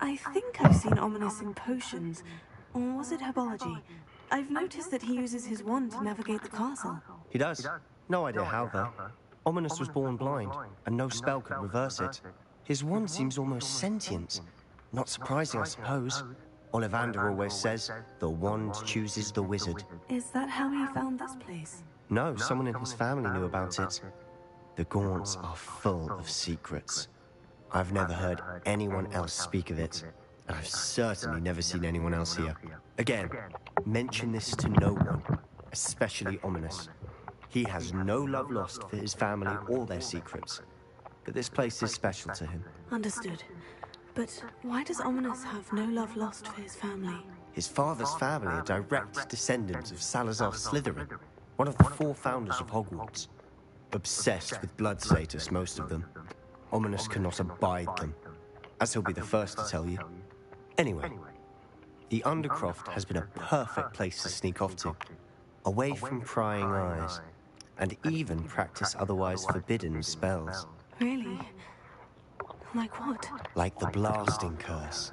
I think I've seen Ominous in potions. Or was it herbology? I've noticed that he uses his wand to navigate the castle. He does. No idea how, though. Ominous was born blind, and no spell could reverse it. His wand seems almost sentient. Not surprising, I suppose. Ollivander always says, the wand chooses the wizard. Is that how he found this place? No, someone in his family knew about it. The Gaunts are full of secrets. I've never heard anyone else speak of it, and I've certainly never seen anyone else here. Again, mention this to no one, especially Ominous. He has no love lost for his family or their secrets, but this place is special to him. Understood. But why does Ominous have no love lost for his family? His father's family are direct descendants of Salazar Slytherin, one of the 4 founders of Hogwarts. Obsessed with blood status, most of them. Ominous cannot abide them, as he'll be the first to tell you. Anyway, the Undercroft has been a perfect place to sneak off to, away from prying eyes, and even practice otherwise forbidden spells. Really? Like what? Like the blasting curse.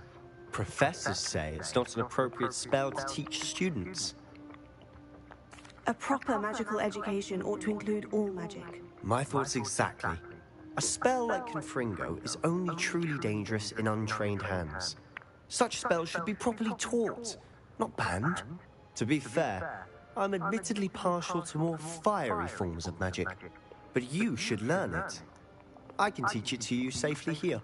Professors say it's not an appropriate spell to teach students. A proper magical education ought to include all magic. My thoughts exactly. A spell like Confringo is only truly dangerous in untrained hands. Such spells should be properly taught, not banned. To be fair, I'm admittedly partial to more fiery forms of magic, but you should learn it. I can teach it to you safely here.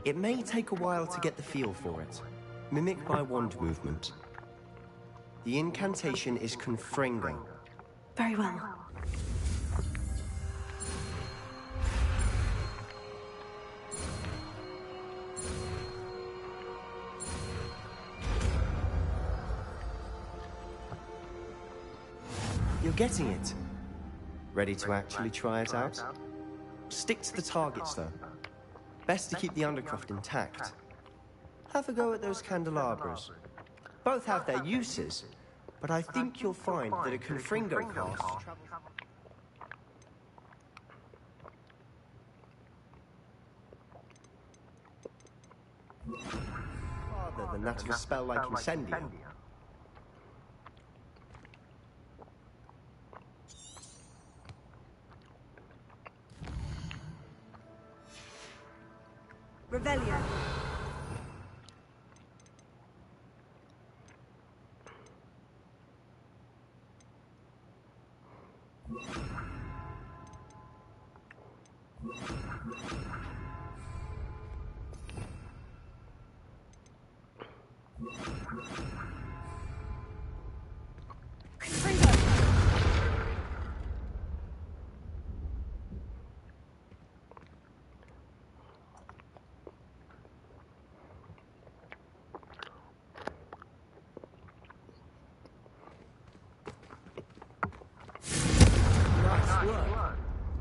It may take a while to get the feel for it. Mimic my wand movement. The incantation is Confringo. Very well. You're getting it. Ready to actually try it out? Stick to the targets, though. Best to keep the Undercroft intact. Have a go at those candelabras. Both have their uses, but I think you'll find that a Confringo cast farther than that of a spell like Incendio. Revelio.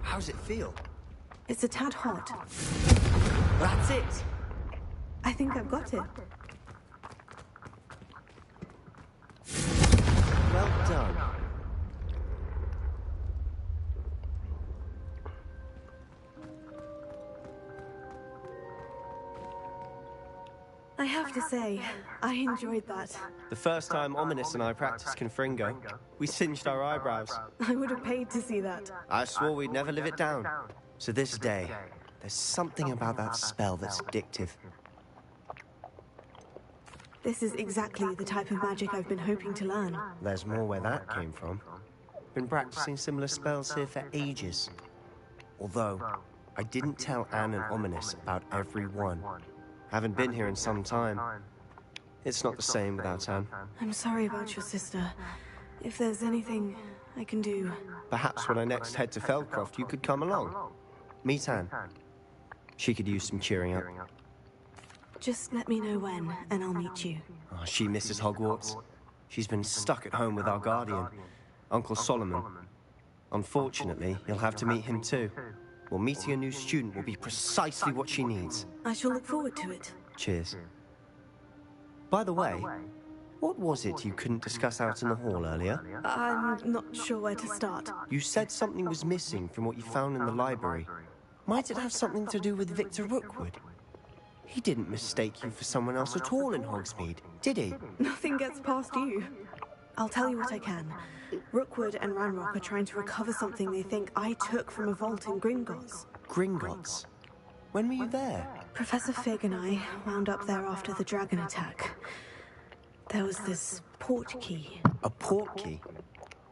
How's it feel? It's a tad hot. That's it! I think I've got it. Well done. I have to say, I enjoyed that. The first time Ominous and I practiced Confringo, we singed our eyebrows. I would have paid to see that. I swore we'd never live it down. To this day, there's something about that spell that's addictive. This is exactly the type of magic I've been hoping to learn. There's more where that came from. Been practicing similar spells here for ages. Although, I didn't tell Anne and Ominous about every one. Haven't been here in some time. It's not the same without Anne. I'm sorry about your sister. If there's anything I can do... Perhaps when I next head to Feldcroft, you could come along. Meet Anne. She could use some cheering up. Just let me know when, and I'll meet you. Oh, she misses Hogwarts. She's been stuck at home with our guardian, Uncle Solomon. Unfortunately, you'll have to meet him too. Well, meeting a new student will be precisely what she needs. I shall look forward to it. Cheers. By the way, what was it you couldn't discuss out in the hall earlier? I'm not sure where to start. You said something was missing from what you found in the library. Might it have something to do with Victor Rookwood? He didn't mistake you for someone else at all in Hogsmeade, did he? Nothing gets past you. I'll tell you what I can. Rookwood and Ranrock are trying to recover something they think I took from a vault in Gringotts. Gringotts? When were you there? Professor Fig and I wound up there after the dragon attack. There was this port key. A port key?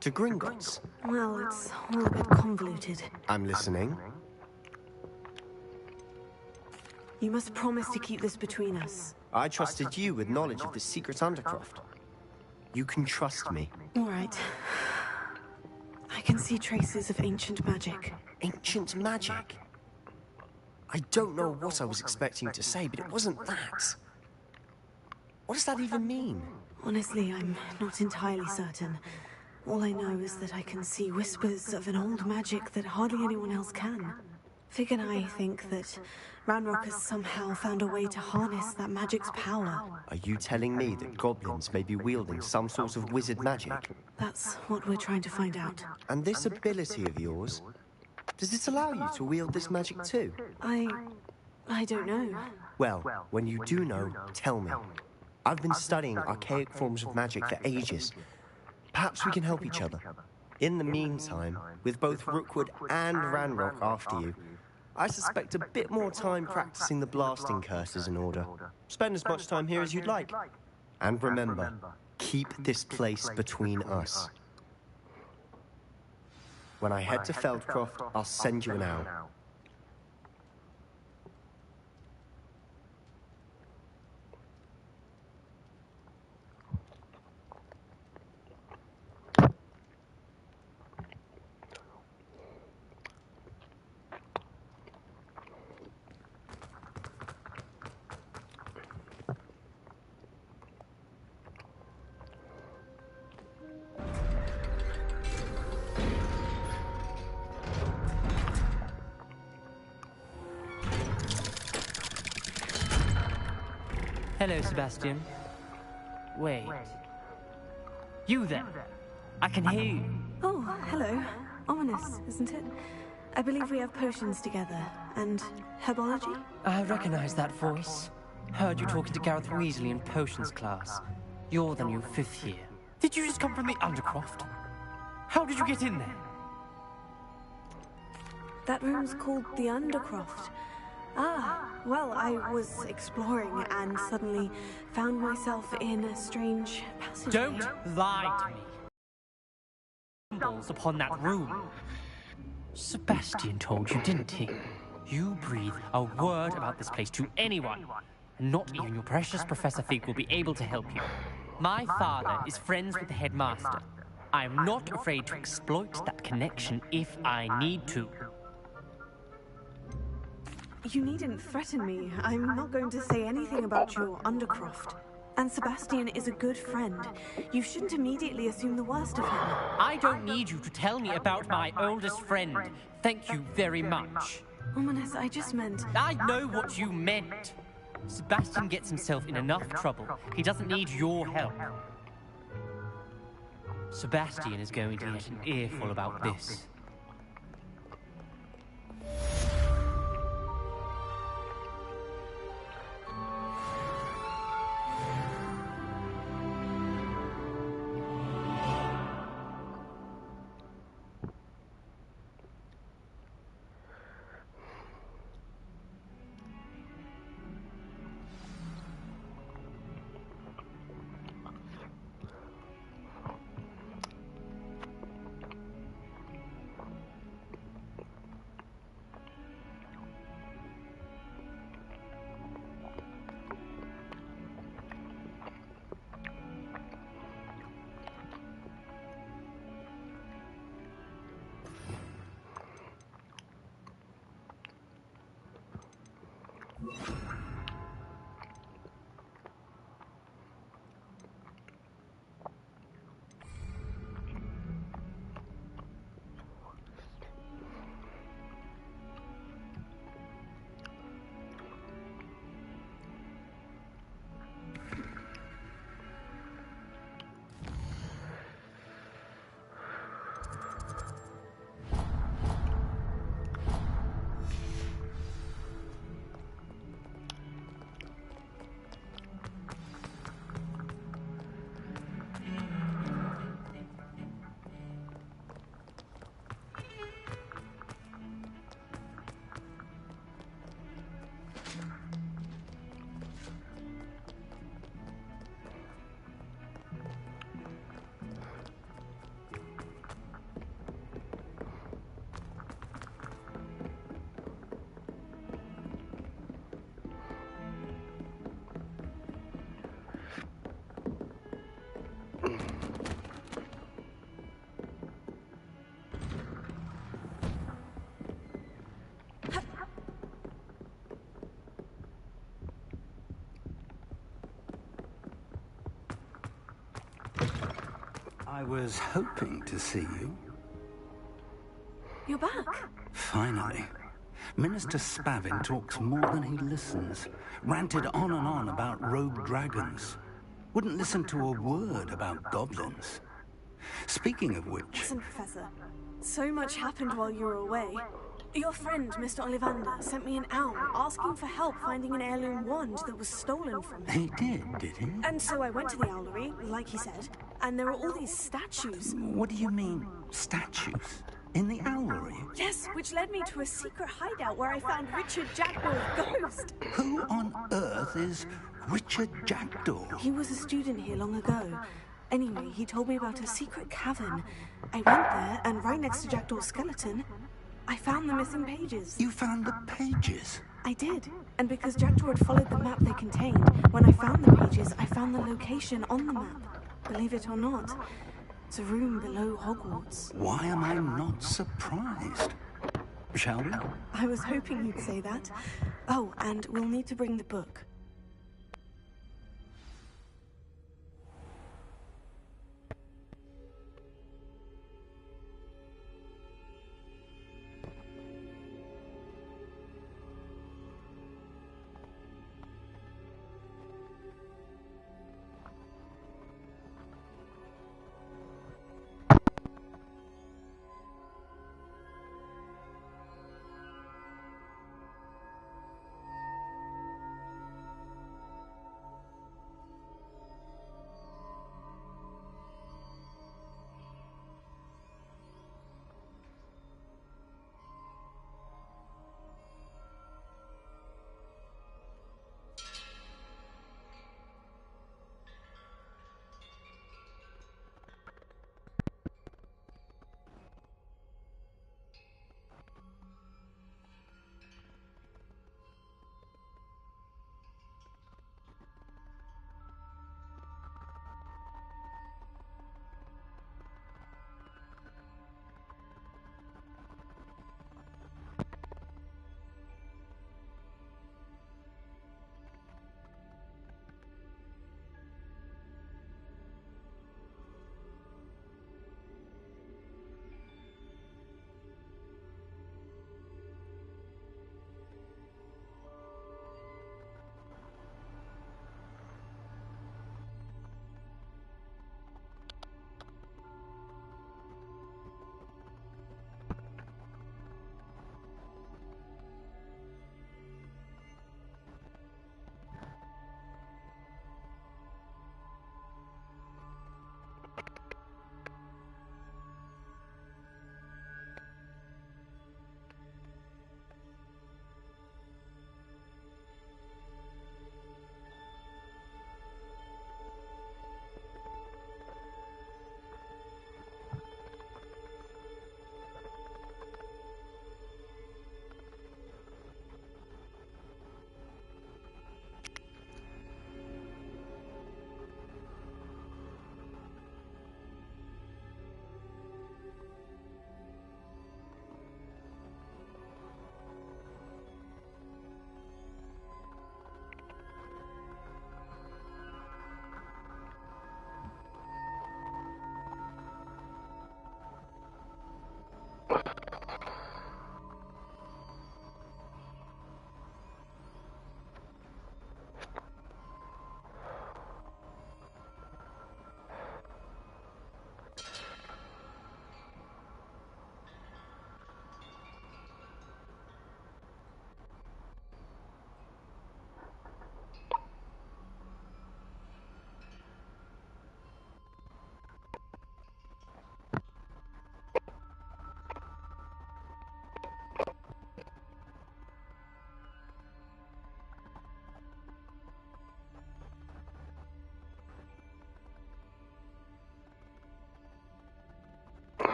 To Gringotts? Well, it's all a bit convoluted. I'm listening. You must promise to keep this between us. I trusted you with knowledge of the secret Undercroft. You can trust me. All right. I can see traces of ancient magic. Ancient magic? I don't know what I was expecting to say, but it wasn't that. What does that even mean? Honestly, I'm not entirely certain. All I know is that I can see whispers of an old magic that hardly anyone else can. Fig and I think that Ranrock has somehow found a way to harness that magic's power. Are you telling me that goblins may be wielding some sort of wizard magic? That's what we're trying to find out. And this ability of yours, does it allow you to wield this magic too? I don't know. Well, when you do know, tell me. I've been studying archaic forms of magic for ages. Perhaps we can help each other. In the meantime, with both Rookwood and Ranrock after you, I suspect a bit more time practicing the blasting curse is in order. Spend as much time here as you'd like. And remember, keep this place between us. When I head to Feldcroft, I'll send you an owl. Hello, Sebastian. Wait. You there? I can hear you. Oh, hello. Ominous, isn't it? I believe we have potions together. And herbology? I recognize that voice. Heard you talking to Gareth Weasley in potions class. You're the new 5th year. Did you just come from the Undercroft? How did you get in there? That room's called the Undercroft. Ah, well, I was exploring and suddenly found myself in a strange passage. Don't lie to me. Stumbles upon that room. Sebastian told you, didn't he? You breathe a word about this place to anyone, and not even your precious Professor Fig will be able to help you. My father is friends with the headmaster. I am not afraid to exploit that connection if I need to. You needn't threaten me. I'm not going to say anything about your Undercroft. And Sebastian is a good friend. You shouldn't immediately assume the worst of him. I don't need you to tell me about my oldest friend. Thank you very much. Ominous, I just meant... I know what you meant. Sebastian gets himself in enough trouble. He doesn't need your help. Sebastian is going to get an earful about this. I was hoping to see you. You're back. Finally. Minister Spavin talks more than he listens. Ranted on and on about rogue dragons. Wouldn't listen to a word about goblins. Speaking of which... Listen, Professor. So much happened while you were away. Your friend, Mr. Ollivander, sent me an owl asking for help finding an heirloom wand that was stolen from him. He did he? And so I went to the owlery, like he said, and there were all these statues. What do you mean, statues? In the owlery? Yes, which led me to a secret hideout where I found Richard Jackdaw's ghost. Who on earth is Richard Jackdaw? He was a student here long ago. Anyway, he told me about a secret cavern. I went there, and right next to Jackdaw's skeleton, I found the missing pages. You found the pages? I did. And because Jackdaw had followed the map they contained, when I found the pages, I found the location on the map. Believe it or not, it's a room below Hogwarts. Why am I not surprised? Shall we? I was hoping you'd say that. Oh, and we'll need to bring the book.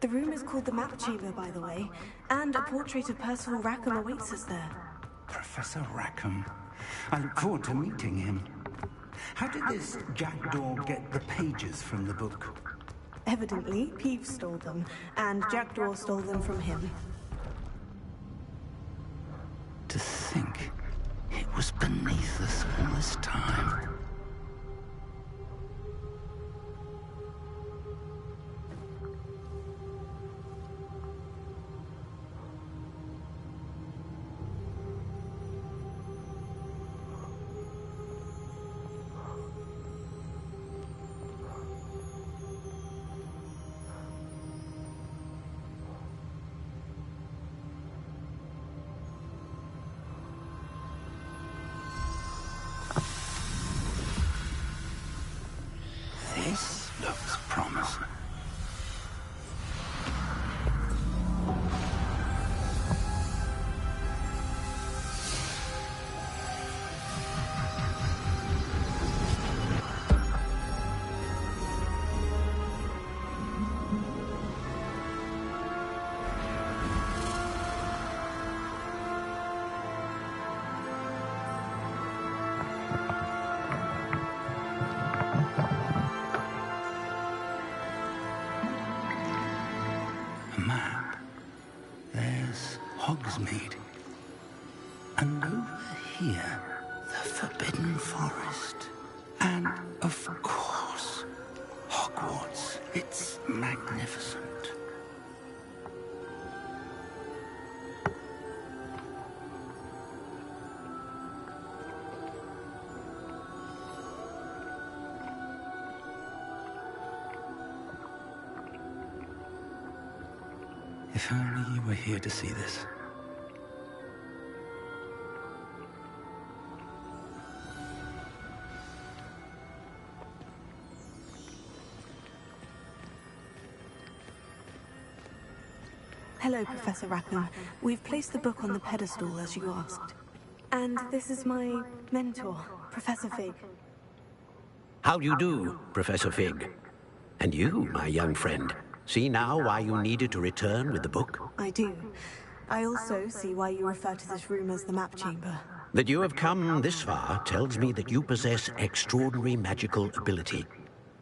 The room is called the Map Chamber, by the way, and a portrait of Percival Rackham awaits us there. Professor Rackham. I look forward to meeting him. How did this jackdaw get the pages from the book? Evidently, Peeves stole them, and Jackdaw stole them from him. To think it was beneath us all this time. This looks promising. Map. There's Hogsmeade. And over here, the Forbidden Forest. And, of course, Hogwarts. It's magnificent. If only you were here to see this. Hello, Professor Rackham. We've placed the book on the pedestal as you asked. And this is my mentor, Professor Fig. How do you do, Professor Fig? And you, my young friend, see now why you needed to return with the book? I do. I also see why you refer to this room as the Map Chamber. That you have come this far tells me that you possess extraordinary magical ability,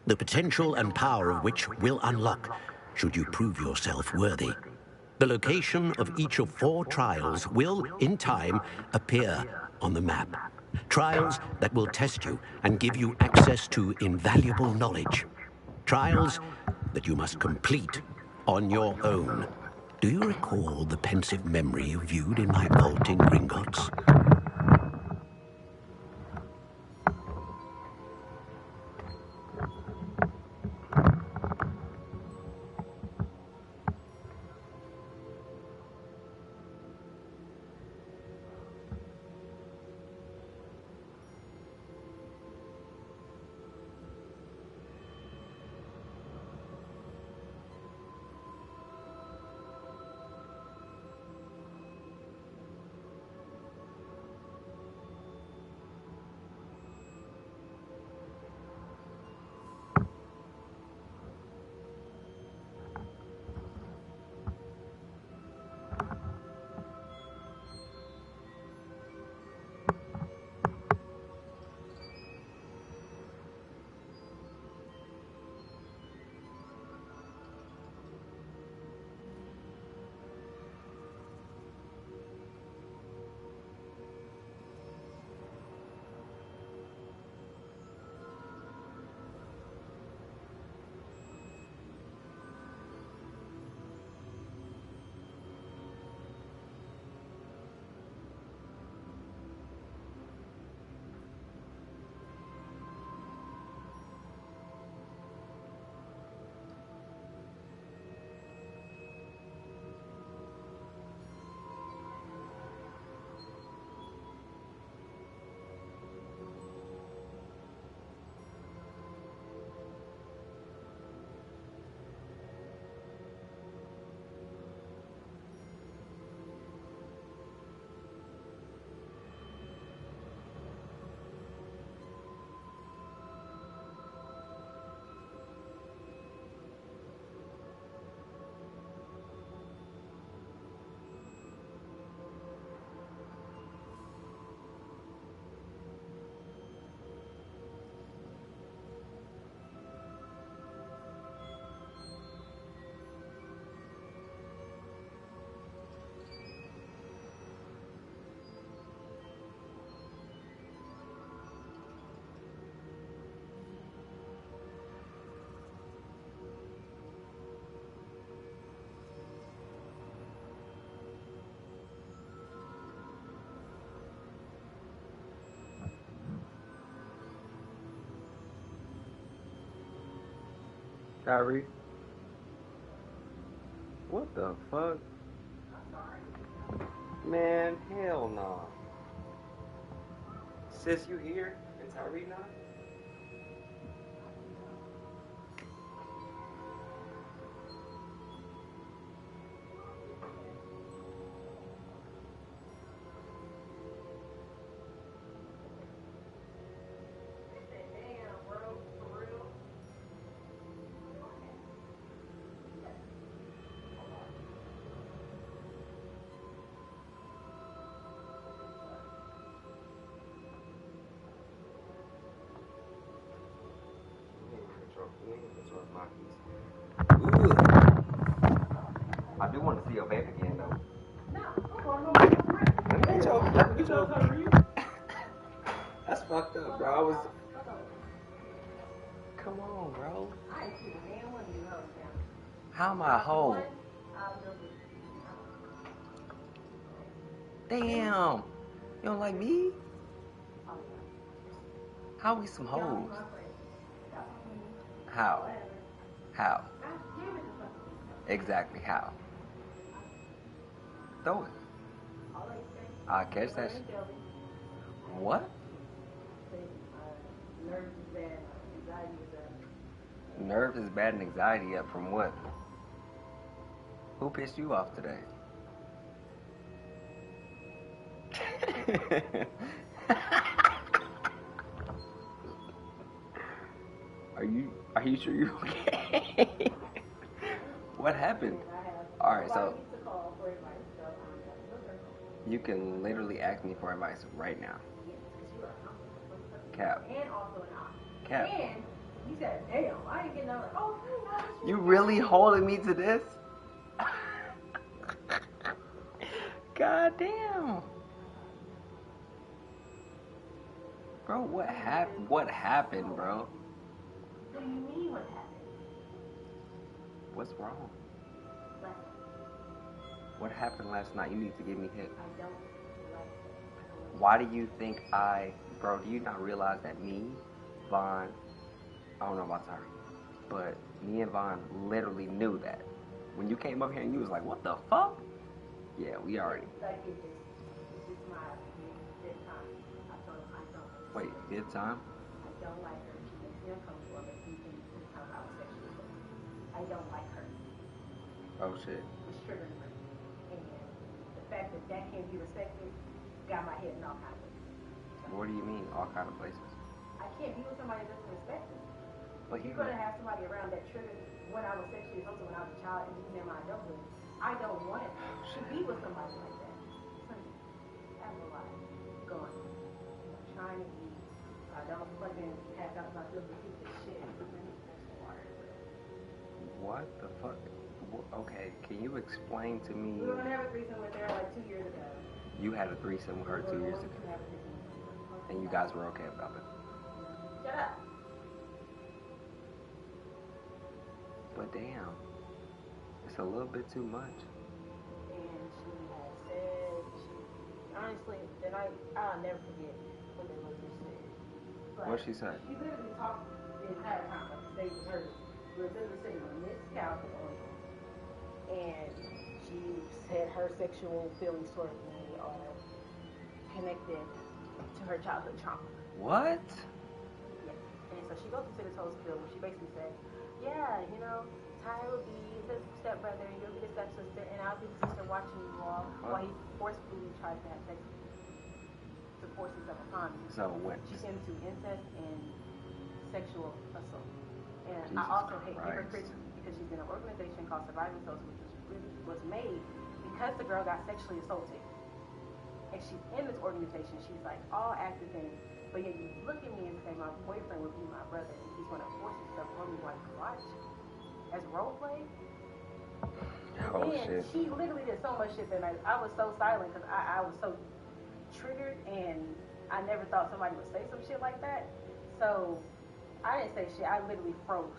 the potential and power of which will unlock should you prove yourself worthy. The location of each of 4 trials will, in time, appear on the map. Trials that will test you and give you access to invaluable knowledge. Trials that you must complete on your own. Do you recall the pensive memory you viewed in my vault in Gringotts? Kyrie? What the fuck? Man, hell no. Sis, you here? And Tyree not? Ooh. I do want to see your baby again, though. Let me get your. That's fucked up, bro. I was. Come on, bro. How am I a hoe? Damn. You don't like me? How we some hoes? How? How? Exactly how? Throw it. I'll catch that shit. What? Nerves is bad and anxiety up from what? Who pissed you off today? Are you sure you're okay? What happened? Alright, so you can literally ask me for advice right now. Cap. Cap. You said, damn, I ain't getting no, oh, you really holding me to this? God damn. Bro, what happened, bro? What do you mean what happened? What's wrong? What happened last night? You need to give me hit. I don't like it. Why do you think bro, do you not realize that me, Vaughn, I don't know about her, but me and Vaughn literally knew that. When you came up here and you was like, what the fuck? Yeah, we already. Like it's just my fifth time. I told him I don't. Wait, fifth time? I don't like her. She makes me uncomfortable. Makes me think sometimes I was sexually assaulted. I don't like her. Oh shit. It's triggering me. And the fact that that can't be respected got my head in all kinds of places. What do you mean, all kind of places? I can't be with somebody that doesn't respect me. But you're going to have somebody around that triggered when I was sexually assaulted when I was a child and even in my adulthood. I don't want to be with somebody like that. I have a lot going on. I'm trying to eat. I don't fucking pass out my food and keep this shit. What the fuck? Okay, can you explain to me? We were going to have a threesome with her like 2 years ago. You had a threesome with her 2 years ago. And you guys were okay about it. Shut up. But damn, it's a little bit too much. And she had said, honestly, that I'll never forget what they looked at said. What'd she say? She literally talked the entire time, like the stage was hers. We were literally sitting on this couch, and she said her sexual feelings toward me are connected to her childhood trauma. What? Yeah. And so she goes into this whole spiel where she basically said, yeah, you know, Ty will be the stepbrother, and you'll be the stepsister, and I'll be the sister watching you all while he forcefully tries to have sex with you, to force himself upon me. So when? She's into incest and sexual assault. And Jesus I also hate Christ. hypocrites because she's in an organization called Surviving Souls, which was made because the girl got sexually assaulted. And she's in this organization, she's like all active in it, but yet you look at me and say my boyfriend would be my brother and he's going to force himself on me while you watch as role play. Oh And shit. she literally did so much shit that night. I was so silent because I was so triggered and I never thought somebody would say some shit like that. So I didn't say shit, I literally froze.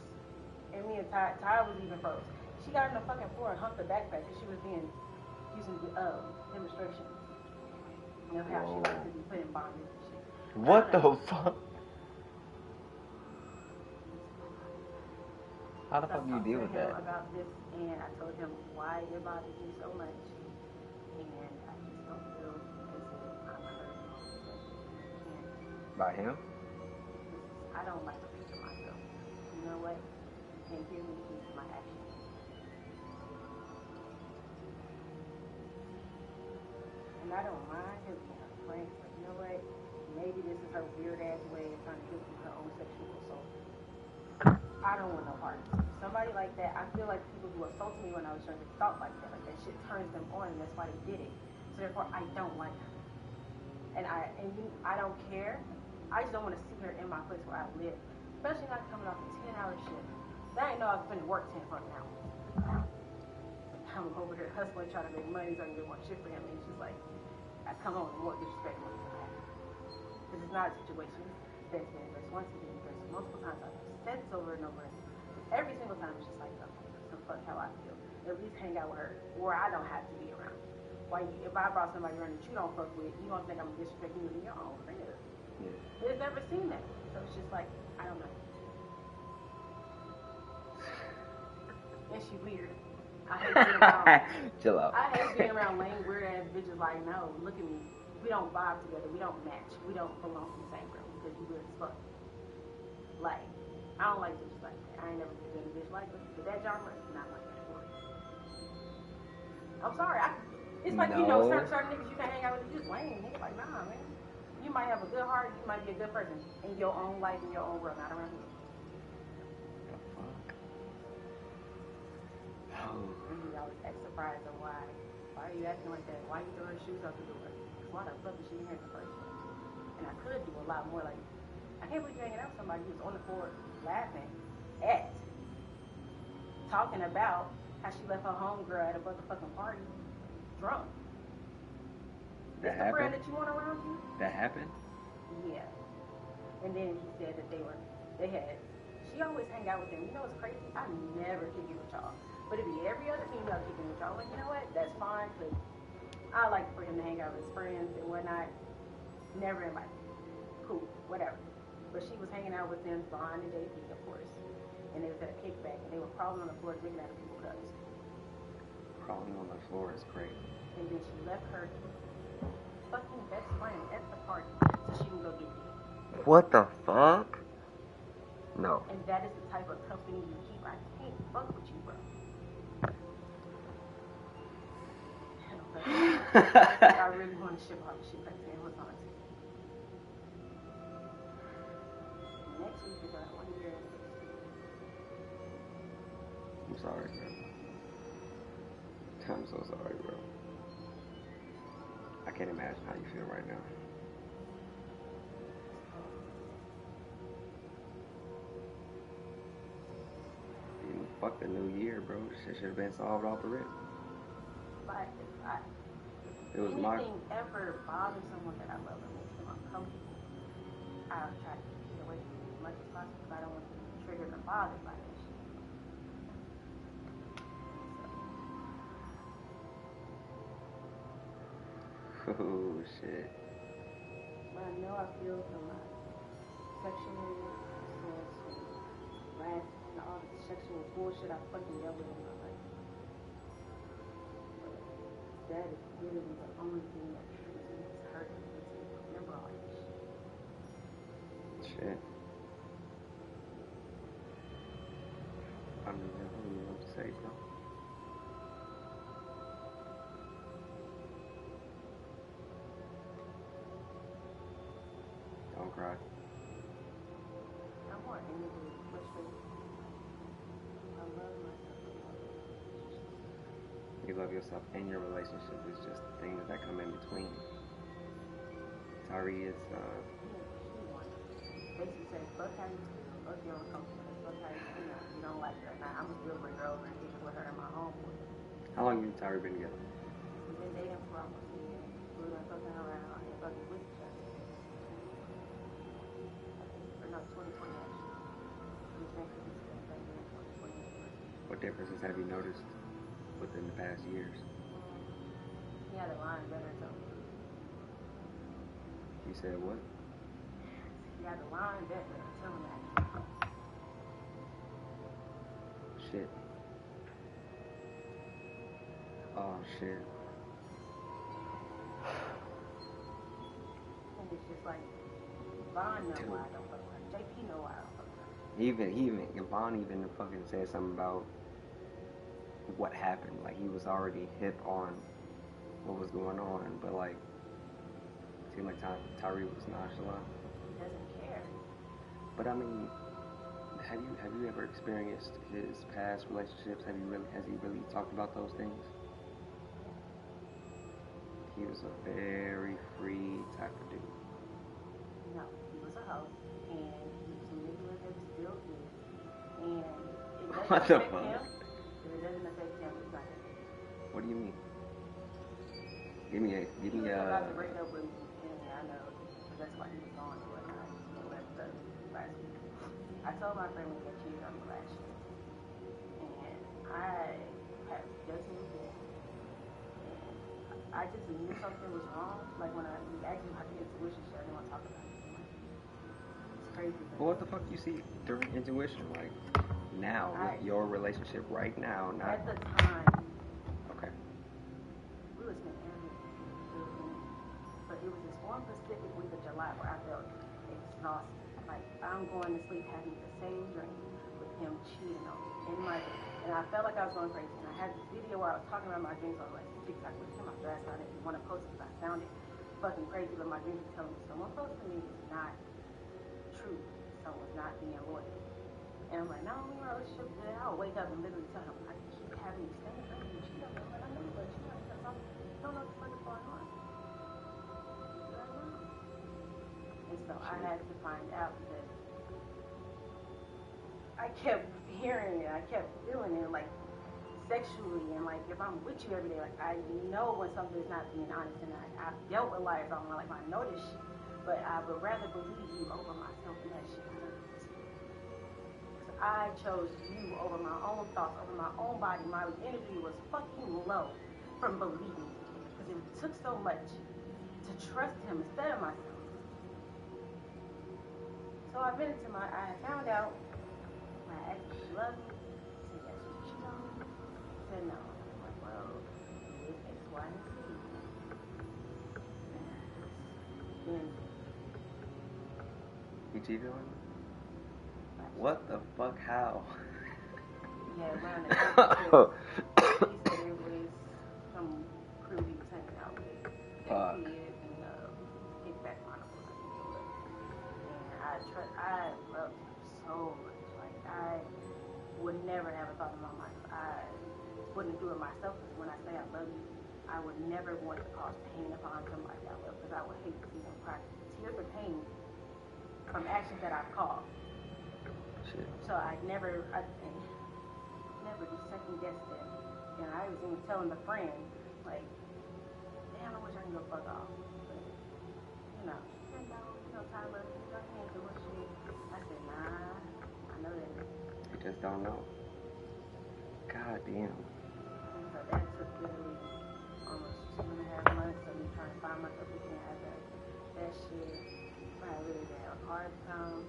And me and Ty was even froze. She got on the fucking floor and humped her backpack because she was using demonstrations. You know how she likes to be put in bondage and shit. What the fuck? How the fuck do you deal with that? About this, and I told him why it bothers me so much, and I just don't feel as if I'm hurt. By him? I don't like to picture myself. You know what? You can't hear me use my actions. And I don't mind him being a friend, but you know what? Maybe this is her weird ass way of trying to get through her own sexual assault. I don't want no part. Somebody like that, I feel like people who assaulted me when I was younger thought like that. Like that shit turns them on, and that's why they did it. So therefore, I don't like her. And I don't care. I just don't want to see her in my place where I live. Especially not coming off a 10-hour shift. That ain't know I was finna work 10 fucking hours. I'm over here hustling, trying to make money so I can get one shift for him. And it's just like, I come home with more disrespect than what I have. This is not a situation that's been addressed once, it's been addressed multiple times. I've said this over and over. Every single time it's just like, okay, so fuck how I feel. At least hang out with her where I don't have to be around. If I brought somebody around that you don't fuck with, you don't think I'm disrespecting you in your own crib. Yeah. They've never seen that. So it's just like, I don't know. And she weird. I hate being around. Chill out. I hate being around lame, weird ass bitches like, no, look at me. We don't vibe together. We don't match. We don't belong in the same room because you weird as fuck. Like, I don't like bitches like that. I ain't never been a bitch like her. But that genre is not like that for me. I'm sorry. It's like, you know, certain niggas you can't hang out with, you just lame. Nigga, like, nah, man. You might have a good heart. You might be a good person in your own life, in your own world, not around me. You always act surprised on why are you acting like that? Why you throwing her shoes out the door? Why the fuck is she here in the first place? And I could do a lot more. Like, I can't believe you hanging out with somebody who's on the floor laughing at, talking about how she left her homegirl at a motherfucking party drunk. That That's the friend that you want around you? That happened? Yeah. And then he said that she always hang out with them. You know what's crazy? I never kick it with y'all. But it'd be every other female kicking with y'all. Like, you know what? That's fine, because I like for him to hang out with his friends and whatnot. Never in life. Cool, whatever. But she was hanging out with them, Vaughn and JP, of course. And they was at a kickback, and they were crawling on the floor, drinking out of people's cups. Crawling on the floor is crazy. And then she left her fucking best friend at the party so she can go get me. What the fuck? No. And that is the type of company you keep. I can't fuck with you, bro. I really want to ship all the shit back to him. What's on it? Next week is our 1 year anniversary. I'm sorry, bro. I'm so sorry, bro. I can't imagine how you feel right now. Fuck the new year, bro. Shit should have been solved off the rip. But It was anything ever bothers someone that I love and makes them uncomfortable, I'll try to get away from it as much as possible because I don't want to be triggered or bothered by that shit. Oh, shit. But I know I feel from my sexual assaults and harassment and all the sexual bullshit I fucking dealt with in my life. But that is literally the only thing that triggers me. It's hurting me to remember all this shit. Shit. I don't even know what to say, bro. Don't cry. I'm more angry, frustrated. I love myself. You love yourself and your relationship. It's just things that come in between. Tari is, basically said, fuck how you feel, fuck your uncomfortable, fuck how you don't like her. Now, I'm just gonna bring her over and kick it with her and my homeboy. how long have you and Tari been together? We've been dating for almost a year. We've been fucking around and fucking with each other. Or no, 2020 actually. We've been consistent back in 2020. What differences have you noticed within the past years? He had a line better, so. You said what? He had a line better, tell him that. shit. Oh shit. And it's just like, Vaughn know why I don't fuck with her. JP know why I don't fuck with her. Vaughn even fucking said something about what happened. Like, he was already hip on what was going on, but like, it seemed like Tyree was nonchalant. He doesn't care. But I mean, have you ever experienced his past relationships? Has he really talked about those things? He was a very free type of dude. No, he was a hoe, and he was manipulative, still is. And it doesn't What the affect fuck? him. If it doesn't affect him, it's not gonna affect him. What do you mean? Give me He was about to break up with me, and I know, but that's why he was gone and whatnot. And left us last week. I told my friend we got cheated on me last year, and I have just moved in. I just knew something was wrong. Like when we asked me about the intuition shit, I didn't want to talk about it anymore. It's crazy. Well, what the fuck you see through intuition? Like, now, with your relationship right now, not... At the time, okay. we was in every but it was this one specific week of July where I felt exhausted. Like, I'm going to sleep having the same dream with him cheating on me in my dream. And I felt like I was going crazy. And I had this video where I was talking about my dreams on like TikTok with him. I dressed on it. I didn't want to post it because I sounded fucking crazy, but my dreams were telling me someone close to me is not true. Someone's not being loyal. And I'm like, no, we're in a relationship. Then I'll wake up and literally tell him, I keep having these same dreams. You cheat on me. I'm like, I know, but you know, because I don't know what the fuck is going on. And so I had to find out because I kept hearing it, I kept feeling it, like sexually, and like if I'm with you every day, like I know when something's not being honest, and I've dealt with liars all my life, I know this shit, but I would rather believe you over myself and that shit hurts. So I chose you over my own thoughts, over my own body. My energy was fucking low from believing because it took so much to trust him instead of myself. So I found out, when I asked if she loved me, she said yes, she cheated on me. She said no. I'm like, well, it's X, Y, and Z. Then He cheated on you? What the fuck? How? yeah, around the time, he said it was some crew he was hanging out with. Fuck. And kickback chronicles, I think it was. And I loved him so much. Like, I would never have a thought in my mind. I wouldn't do it myself, because when I say I love you, I would never want to cause pain upon somebody I love, because I would hate to see them cry tears of pain from actions that I've caused. Shit. So I never just second guessed it. And I was even telling the friend, like, damn, I wish I could go fuck off. But, you know, Tyler, you can't do shit. I said, nah, I know that. You just don't know. God damn. And so that took literally almost 2.5 months of me trying to find myself again after that shit. I really had a hard time.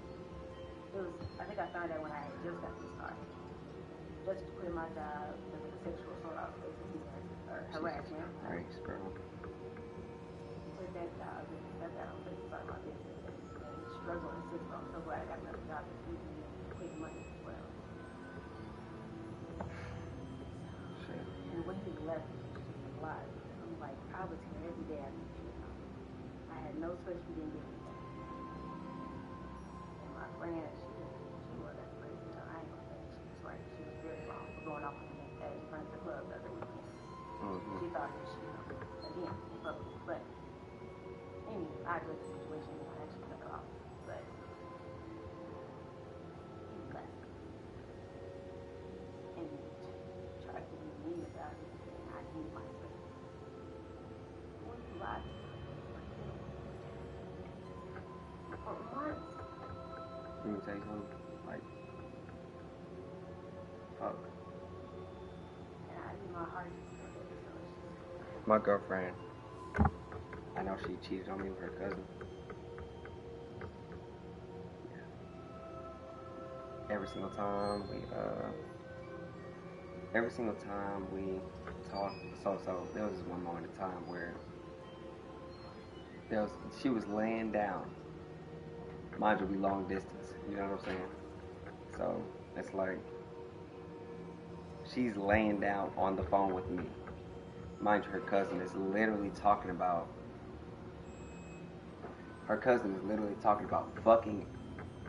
I think I found out when I had just got this started. Just to quit my job because of the sexual assault I was facing or harassment. Christ, bro. Quit that job and step out and start my business and struggle and system. I'm so glad I got another job that's easy and quick money as well. Shit. And when he left, it was just a lot. I'm like, I was here every day after you cheated on me. I had no choice, you didn't give me that. And my friend, she wasn't crazy. No, I ain't gonna say she was right. She was very wrong for going off on me in front of the club the other weekend. She thought that she, again, in public. But anyway, I addressed the situation and I actually cut her off. But he left. And tried to be mean about it, and I hated myself. When you lied to me for months. Let me tell you something. Like, fuck. And I did my hardest. My girlfriend, I know she cheated on me with her cousin. Yeah. Every single time we every single time we talked, so there was this one moment in time where she was laying down. Mind you, we long distance, you know what I'm saying? So it's like she's laying down on the phone with me. Mind you, her cousin is literally talking about fucking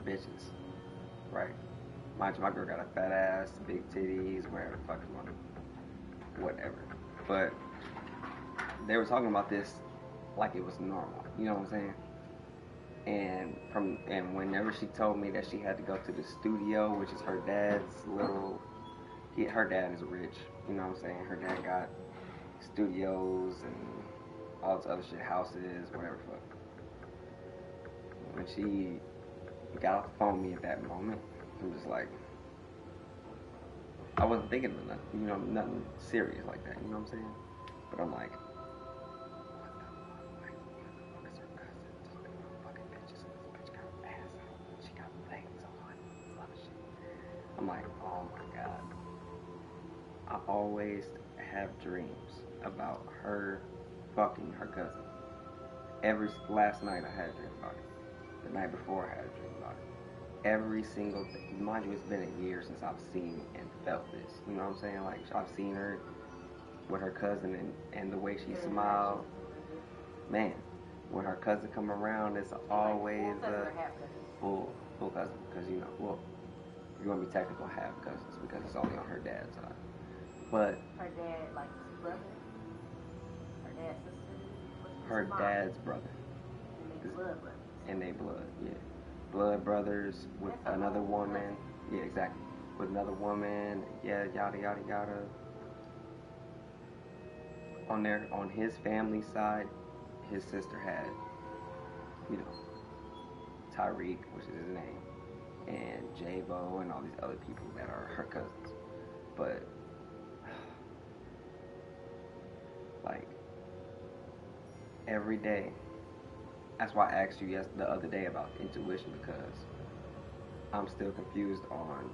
bitches, right? Mind you, my girl got a fat ass, big titties, whatever the fuck you want, whatever. But they were talking about this like it was normal, you know what I'm saying? And whenever she told me that she had to go to the studio, which is her dad's her dad is rich, you know what I'm saying? Her dad got studios and all this other shit, houses, whatever the fuck. When she got off the phone with me at that moment, I'm just like, I wasn't thinking of nothing, you know, nothing serious like that, you know what I'm saying? But I'm like, I'm like, oh my God. I always have dreams about her fucking her cousin. Last night I had a dream about it. The night before I had a dream about it. Every single day. Mind you, it's been a year since I've seen and felt this. You know what I'm saying? Like, I've seen her with her cousin and the way she smiled. Man, when her cousin come around, it's always a full cousin. Because, you know, well, if you want to be technical, half cousins, because it's only on her dad's side. But her dad, like his brother? Her dad's sister? Her dad's brother. And they blood brothers. And they blood, yeah. Blood brothers with another woman. Yeah, exactly. With another woman, yeah, yada, yada, yada. On his family side, his sister had, you know, Tyreek, which is his name, and J-Bo and all these other people that are her cousins. But, like, every day, that's why I asked you the other day about intuition, because I'm still confused on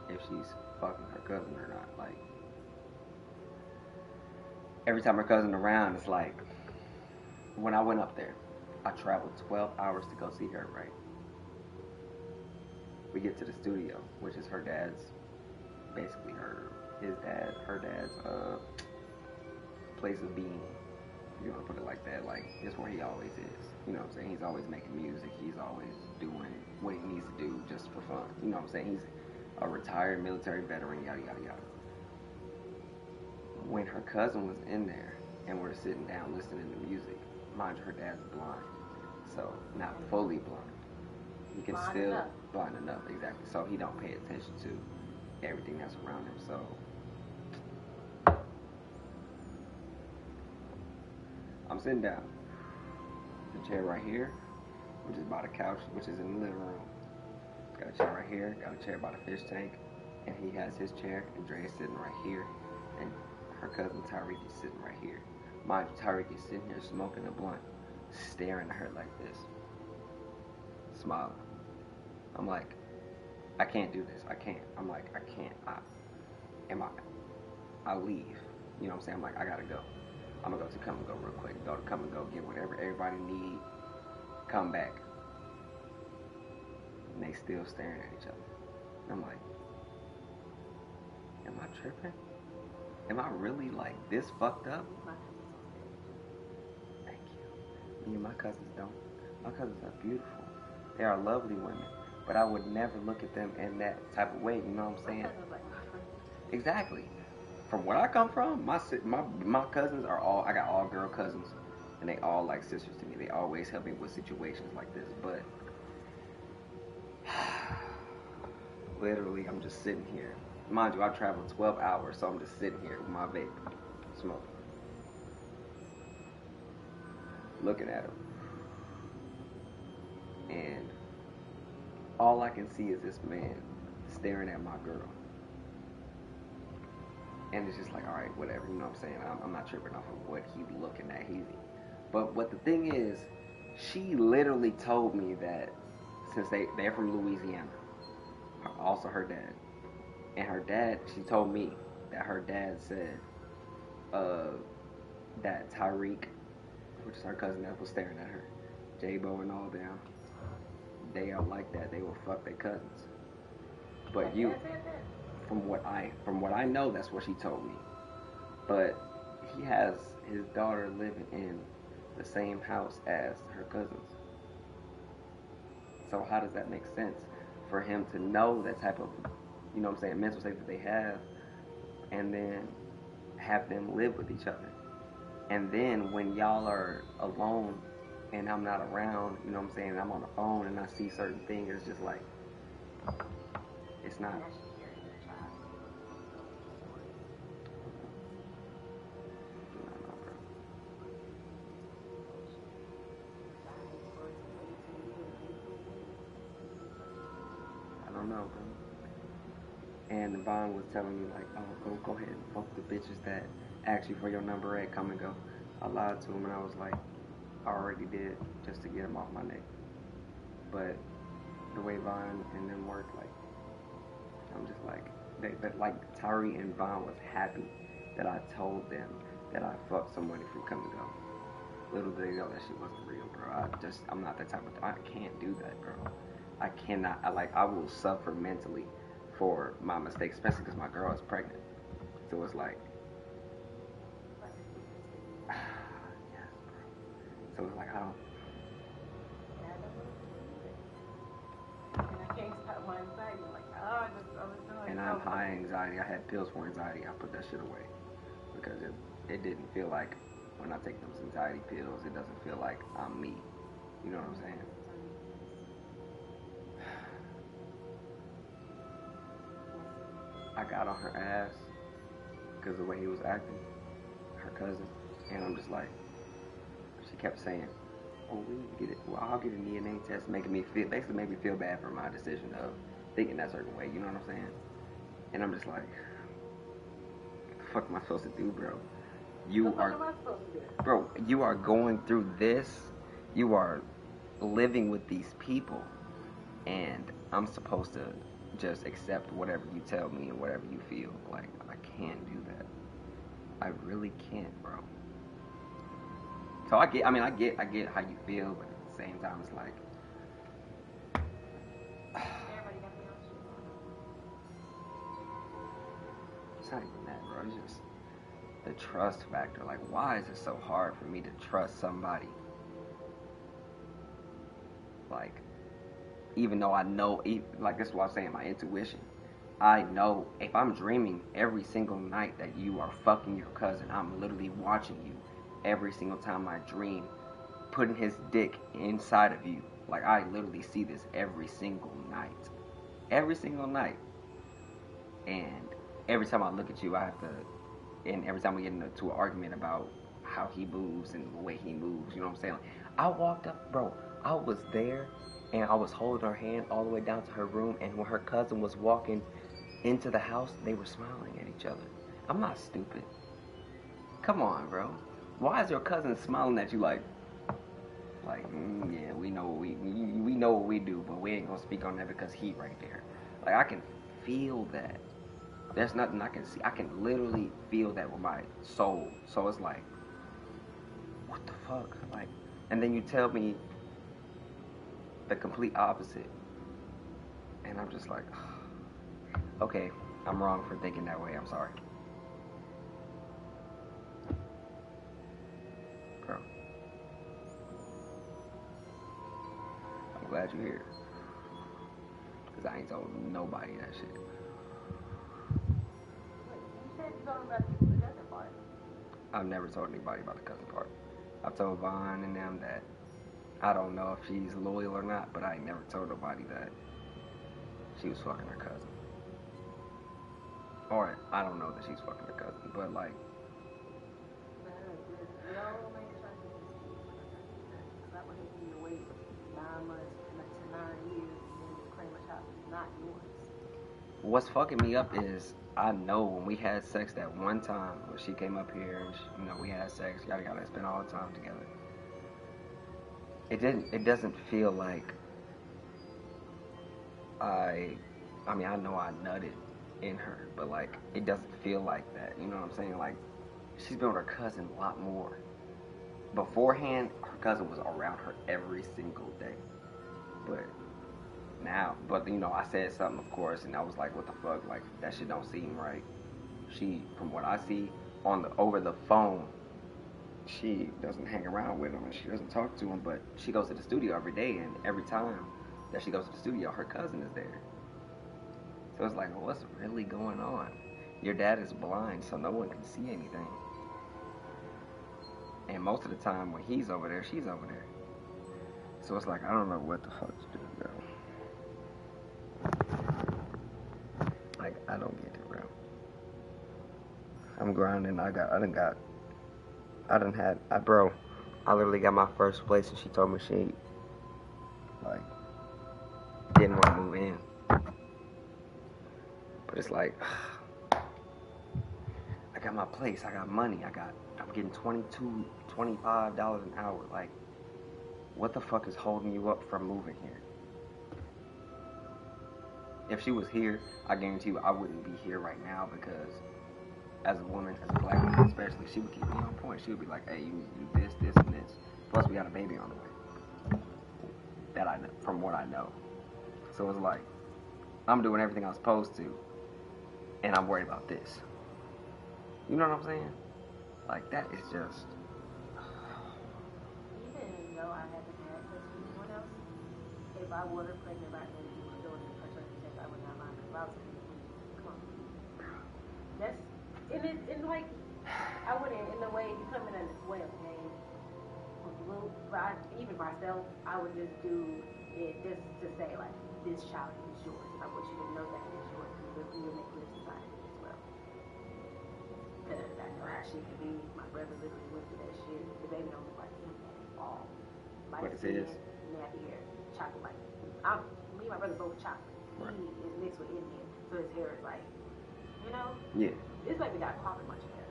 if she's fucking her cousin or not. Like, every time her cousin around, it's like, when I went up there, I traveled 12 hours to go see her, right? We get to the studio, which is her dad's, basically her dad's place of being. If you want to put it like that, like, it's where he always is. You know what I'm saying? He's always making music. He's always doing what he needs to do just for fun. You know what I'm saying? He's a retired military veteran, yada, yada, yada. When her cousin was in there and we're sitting down listening to music, mind you, her dad's blind. So, not fully blind. He can still, blind enough, exactly. So he don't pay attention to everything that's around him. So, I'm sitting down. The chair right here, which is by the couch, which is in the living room. Got a chair right here, got a chair by the fish tank, and he has his chair, and Dre is sitting right here, and her cousin Tyreek is sitting right here. Mind you, Tyreek is sitting here smoking a blunt, staring at her like this, smiling. I'm like, I can't do this. I can't. I'm like, I can't. I'll leave. You know what I'm saying? I'm like, I gotta go. I'm gonna go to Come and Go real quick. Go to Come and Go, get whatever everybody need, come back. And they still staring at each other. And I'm like, am I tripping? Am I really like this fucked up? Thank you. Me and my cousins don't. My cousins are beautiful. They are lovely women. But I would never look at them in that type of way, you know what I'm saying? Exactly. From where I come from, my cousins are all, I got all girl cousins, and they all like sisters to me. They always help me with situations like this, but literally, I'm just sitting here. Mind you, I traveled 12 hours, so I'm just sitting here with my vape, smoking, looking at them. And all I can see is this man staring at my girl. And it's just like, all right, whatever, you know what I'm saying? I'm not tripping off of what he's looking at. But the thing is, she literally told me that since they're from Louisiana, also her dad, And her dad, she told me that her dad said that Tyreek, which is her cousin that was staring at her, J-Bo and all them, they are like that. They will fuck their cousins. But you, from what I know, that's what she told me. But he has his daughter living in the same house as her cousins. So how does that make sense for him to know that type of, you know what I'm saying, mental state that they have, and then have them live with each other? And then when y'all are alone and I'm not around, you know what I'm saying, and I'm on the phone and I see certain things, it's just like, it's not. I don't know, bro. And Vaughn was telling me like, oh, go ahead and fuck the bitches that ask you for your number at come and go. I lied to him and I was like, I already did, just to get him off my neck. But the way Vaughn and them work, like, I'm just like, like Tyree and Vaughn was happy that I told them that I fucked somebody from come and go. Little did they know that shit wasn't real, bro. I'm not that type of, I can't do that, bro. I cannot, I will suffer mentally for my mistakes, especially because my girl is pregnant. So it's like, yes, bro. So it's like, I don't. And I can't stop my anxiety. Like, oh, I was doing. And I'm high anxiety. I had pills for anxiety. I put that shit away because it didn't feel like when I take those anxiety pills, it doesn't feel like I'm me. You know what I'm saying? I got on her ass because of the way he was acting, her cousin, and I'm just like, she kept saying, oh, we need to get it, well, I'll get a DNA test, basically make me feel bad for my decision of thinking that certain way, you know what I'm saying? And I'm just like, what the fuck am I supposed to do, bro? Bro, you are going through this, you are living with these people, and I'm supposed to just accept whatever you tell me and whatever you feel. Like, I can't do that. I really can't, bro. So I get how you feel, but at the same time, it's like, it's not even that, bro. It's just the trust factor. Like, why is it so hard for me to trust somebody? Like, even though I know, like this is what I'm saying, my intuition. I know if I'm dreaming every single night that you are fucking your cousin, I'm literally watching you every single time I dream, putting his dick inside of you. Like, I literally see this every single night. Every single night. And every time I look at you, I have to, and every time we get into an argument about how he moves and the way he moves, you know what I'm saying? Like, I walked up, bro, I was there, and I was holding her hand all the way down to her room, and when her cousin was walking into the house, they were smiling at each other. I'm not stupid. Come on, bro. Why is your cousin smiling at you like yeah, we know what we do, but we ain't gonna speak on that because he right there. Like, I can feel that. There's nothing I can see. I can literally feel that with my soul. So it's like, what the fuck? Like, and then you tell me the complete opposite, and I'm just like, okay, I'm wrong for thinking that way. I'm sorry. Bro. I'm glad you're here. Because I ain't told nobody that shit. I've never told anybody about the cousin part. I've told Vaughn and them that I don't know if she's loyal or not, but I ain't never told nobody that she was fucking her cousin. Or I don't know that she's fucking her cousin, but like, what's fucking me up is I know when we had sex that one time when she came up here and we had sex, yada yada, spent all the time together. It doesn't feel like I mean, I know I nutted, in her, but like it doesn't feel like that. You know what I'm saying? Like she's been with her cousin a lot more. Beforehand, her cousin was around her every single day, but now, you know, I said something, of course, and I was like, what the fuck? Like that shit don't seem right. She, from what I see over the phone, she doesn't hang around with him and she doesn't talk to him, but she goes to the studio every day, and every time that she goes to the studio, her cousin is there. So it's like, well, what's really going on? Your dad is blind, so no one can see anything. And most of the time when he's over there, she's over there. So it's like, I don't know what the fuck to do, bro. Like, I don't get it, bro. I'm grinding. Bro, I literally got my first place and she told me she, like, didn't want to move in. But it's like, I got my place, I got money, I'm getting $22, $25 an hour. Like, what the fuck is holding you up from moving here? If she was here, I guarantee you I wouldn't be here right now, because as a woman, as a black woman especially, she would keep me on point. She would be like, hey, you do this, this, and this. Plus, we got a baby on the way. That I know, from what I know. So it's like, I'm doing everything I'm supposed to, and I'm worried about this. You know what I'm saying? Like, that is just... Even though I haven't had sex with anyone else, if I were pregnant right now and you were doing a paternity test, I would not mind. If I was come on. That's... And like, I wouldn't, in the way, you come in as well, okay? But even myself, I would just do it just to say, like, this child is yours. And I want you to know that it is yours, because we will make lives inside of it as well. Because I know how shit can be. My brother literally went through that shit. The baby don't look like him at all. Light skin, nappy hair, chocolate like. Me and my brother both chocolate. Right. He is mixed with Indian, so his hair is like, you know? Yeah. This baby got crawford bunch of hair.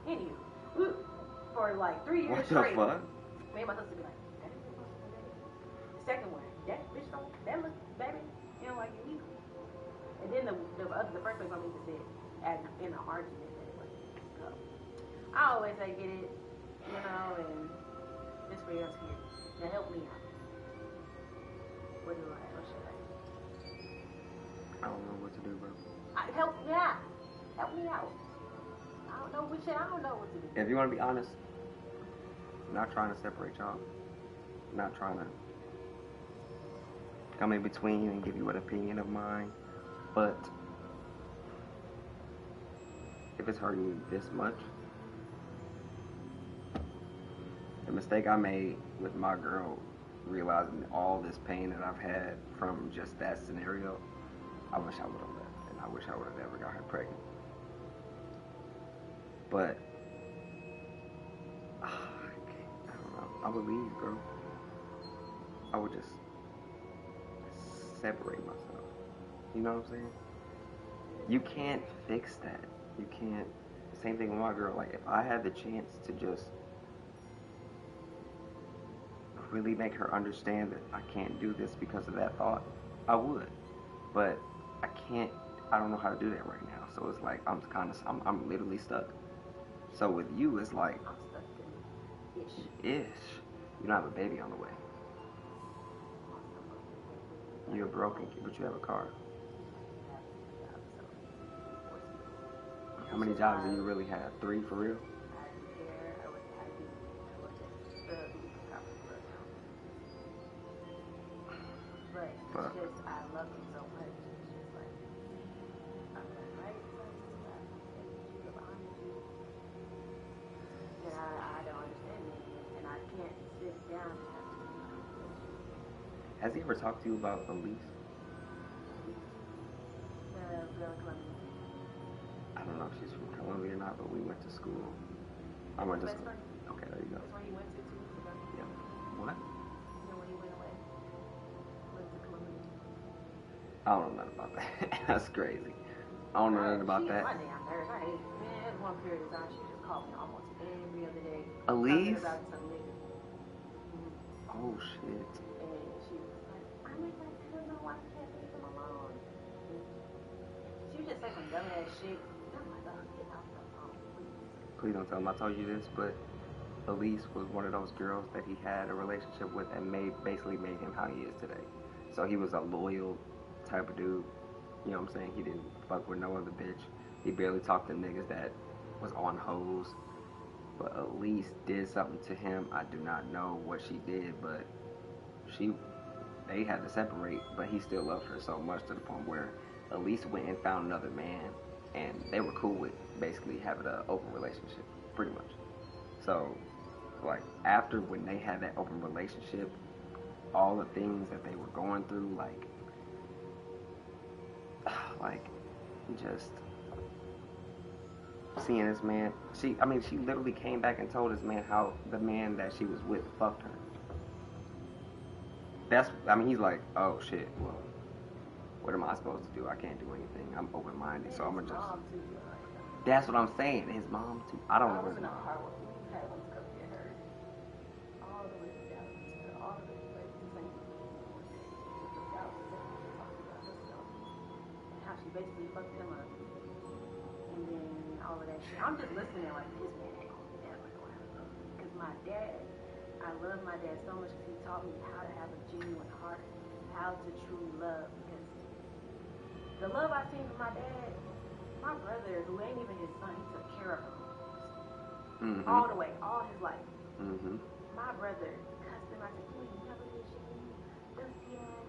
Anywho, for like 3 years what straight. What the fuck? Me and my sister be like, that is supposed to be baby. The second one, that bitch don't, that look, baby, you know, like you. And then the first place I even said, in an argument, anyway. So, I always say get it, you know, and just for your experience. Now help me out. What do I, what should I do? I don't know what to do, bro. Help me out. Help me out. I don't know what to do. If you want to be honest, I'm not trying to separate y'all. I'm not trying to come in between and give you an opinion of mine. But if it's hurting you this much, the mistake I made with my girl, realizing all this pain that I've had from just that scenario, I wish I would have left, and I wish I would have never got her pregnant. But I don't know. I would leave, bro. I would just separate myself. You know what I'm saying? You can't fix that. You can't. Same thing with my girl. Like, if I had the chance to just really make her understand that I can't do this because of that thought, I would. But I can't. I don't know how to do that right now. So it's like I'm literally stuck. So with you, it's like I'm stuck in ish. You don't have a baby on the way. You're broken, but you have a car. How many jobs do you really have? 3 for real? But it's just, I love him so much. It's just like, I'm like, right? And I don't understand it. And I can't sit down and have to. Has he ever talked to you about Elise? I don't know if she's from Colombia or not, but we went to school. I went to school. Okay, there you go. That's where he went to 2 weeks ago. Yeah. What? You know when he went away? Went to Colombia. I don't know nothing about that. That's crazy. I don't know nothing about that. My damn nerves. I hate it. Man, there's one period of time she just called me almost every other day. Elise? About some nigga. Oh shit. And she was like, I don't know why you can't leave him alone. She was just say some dumbass shit. I'm like, oh, get off the phone, please. Please don't tell him I told you this, but Elise was one of those girls that he had a relationship with and basically made him how he is today. So he was a loyal type of dude. You know what I'm saying? He didn't fuck with no other bitch. He barely talked to niggas that was on hoes. But Elise did something to him. I do not know what she did, but they had to separate, but he still loved her so much to the point where Elise went and found another man, and they were cool with basically having an open relationship, pretty much. So, like, after when they had that open relationship, all the things that they were going through, like just seeing this man, she literally came back and told this man how the man that she was with fucked her. He's like, oh shit, well, what am I supposed to do? I can't do anything. I'm open-minded, so I'm gonna just... That's what I'm saying. His mom, too. I don't know his mom. How she basically fucked him up. And then all of that shit. I'm just listening like, this man ain't gonna never go out of love. Because my dad, I love my dad so much because he taught me how to have a genuine heart, how to truly love. Because the love I seen from my dad, my brother, who ain't even his son, he took care of him. All the way, all his life. My brother cussed him. I said, you ain't never did shit. Dusty ass,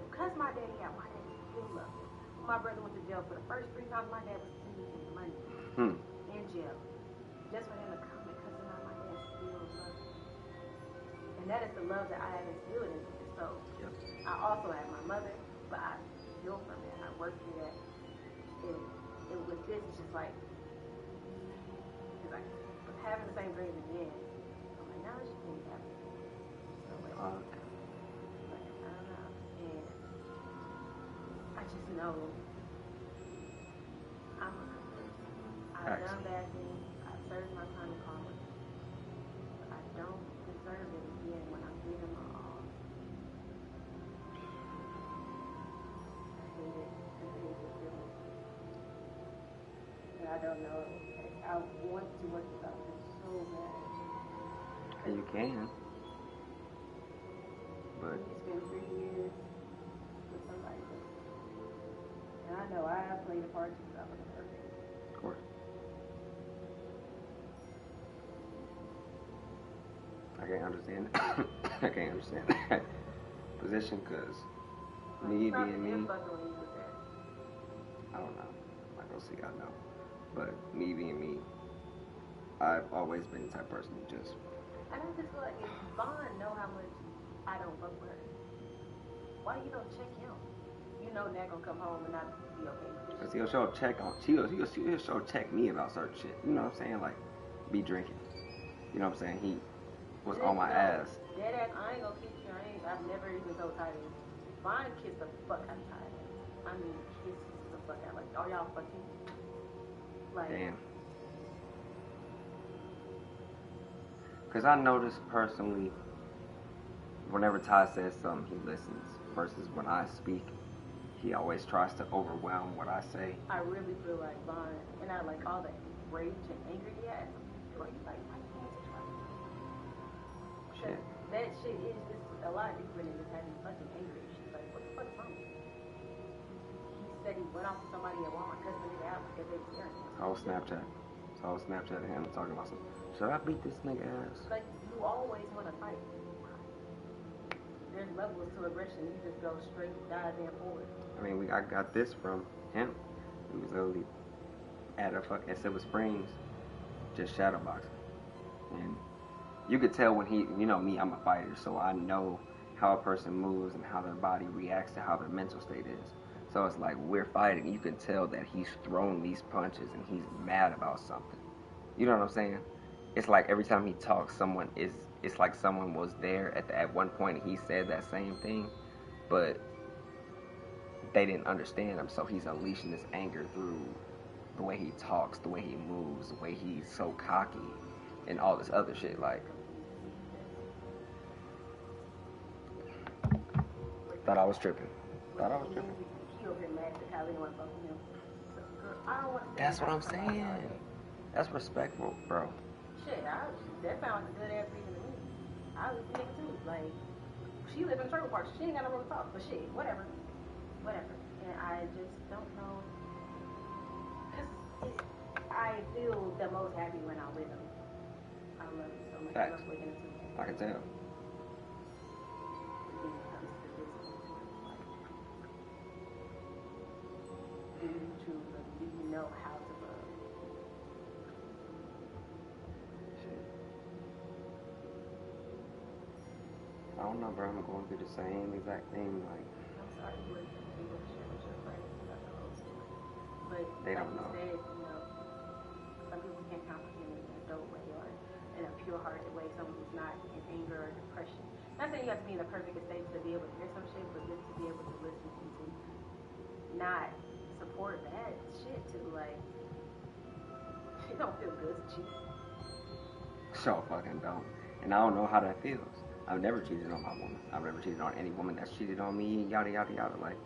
cuss my daddy out. My daddy still loved him. My brother went to jail for the first 3 times. My dad was sending him money in jail. Just for him to come and cuss him out, my dad still loved him. And that is the love that I have instilled into him. So I also have my mother, but I heal from it. I work through that. It with this, it's just like, cause I was having the same dreams again. I'm like, now it's just really happening. So like, I don't know. And I just know I'm a good person. I've done bad things. I've served my time in karma. But I don't deserve it again when I'm giving my all. I hate it. I hate the feeling. And I don't know. I want to work about this so bad. And you can. But it's been 3 years with somebody else. And I know I have played a part because I was perfect. Of course. I can't understand I can't understand that position because me being me, I don't know. I don't see, I know. But me being me, I've always been the type of person who just... And I just feel like if Vaughn know how much I don't fuck with her, why you don't check him? You know Nat gonna come home and not be okay with this. Because he'll show check me about certain shit. You know what I'm saying? Like, be drinking. You know what I'm saying? He was on my ass. Dead ass, I ain't gonna kiss you. I've never even told Titus. Vaughn kissed the fuck out of Titus. I mean, kissed the fuck out. Like, are y'all fucking? Like, damn. Because I noticed personally, whenever Ty says something, he listens. Versus when I speak, he always tries to overwhelm what I say. I really feel like Vaughn, and I like all the rage and anger he has. Like, why you can't touch my shit? That shit is just a lot deeper than just having fucking anger. She's like, what the fuck is wrong with you? He said he went off with somebody at Walmart, cussed the nigga out because they were staring at him. It's all Snapchat of him talking about something. Should I beat this nigga ass? Like, you always want to fight. There's levels to aggression. You just go straight goddamn forward. I mean, I got this from him. He was literally at Silver Springs, just shadowboxing. And you could tell when you know me, I'm a fighter, so I know how a person moves and how their body reacts to how their mental state is. So it's like, we're fighting. You can tell that he's throwing these punches and he's mad about something. You know what I'm saying? It's like every time he talks, it's like someone was there at one point and he said that same thing, but they didn't understand him, so he's unleashing this anger through the way he talks, the way he moves, the way he's so cocky, and all this other shit. Like, thought I was tripping. He over here mad that Kylie didn't want to fuck with him. So I don't want to. That's what I'm saying. That's respectful, bro. Shit, that sounds like a good ass reason to me. I was nigga too. Like, she live in trailer parks. She ain't got no room to talk. But shit, whatever. And I just don't know. Cause I feel the most happy when I'm with them. I love it so much. I love waking up to them. I can tell. Do you truly love? Do you know how to love? I don't know, bro. I'm going through the same exact thing. Like, I'm sorry you wouldn't be able to share with your friends about the whole story. But they like don't know. you said, some people can't comprehend it in an adult way or in a pure-hearted way. Someone who's not in anger or depression. Not saying you have to be in a perfect state to be able to hear some shit, but just to be able to listen and to not support bad shit too. Like, it don't feel good to cheat. So fucking don't. And I don't know how that feels. I've never cheated on my woman. I've never cheated on any woman that's cheated on me, yada, yada, yada. Like,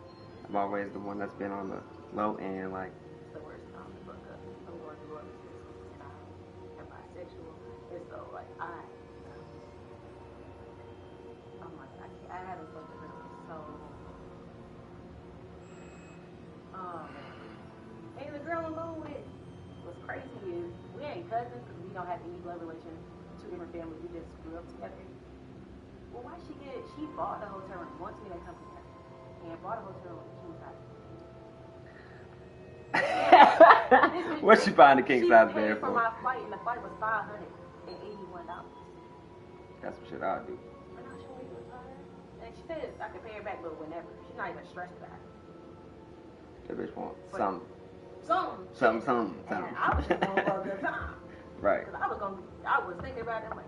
I'm always the one that's been on the low end, like. It's the worst time to fuck up. I'm going through all this and I'm bisexual. And so, like, oh my God, I haven't fucked a girl in so long. And the girl I'm going with, what's crazy is, we ain't cousins because we don't have any blood relation. Two different families, we just grew up together. Well, why she bought the hotel room, wants me to come together, and bought a hotel room, king size. What's she buying the king size bed for? for? My flight, and the flight was $581. That's some shit I'll do. I know she was tired. And she said I could pay her back, but whenever. She's not even stressed about it. That bitch want But something. Something. And I was just going for a good time. Right. Because I was thinking about it, I'm like,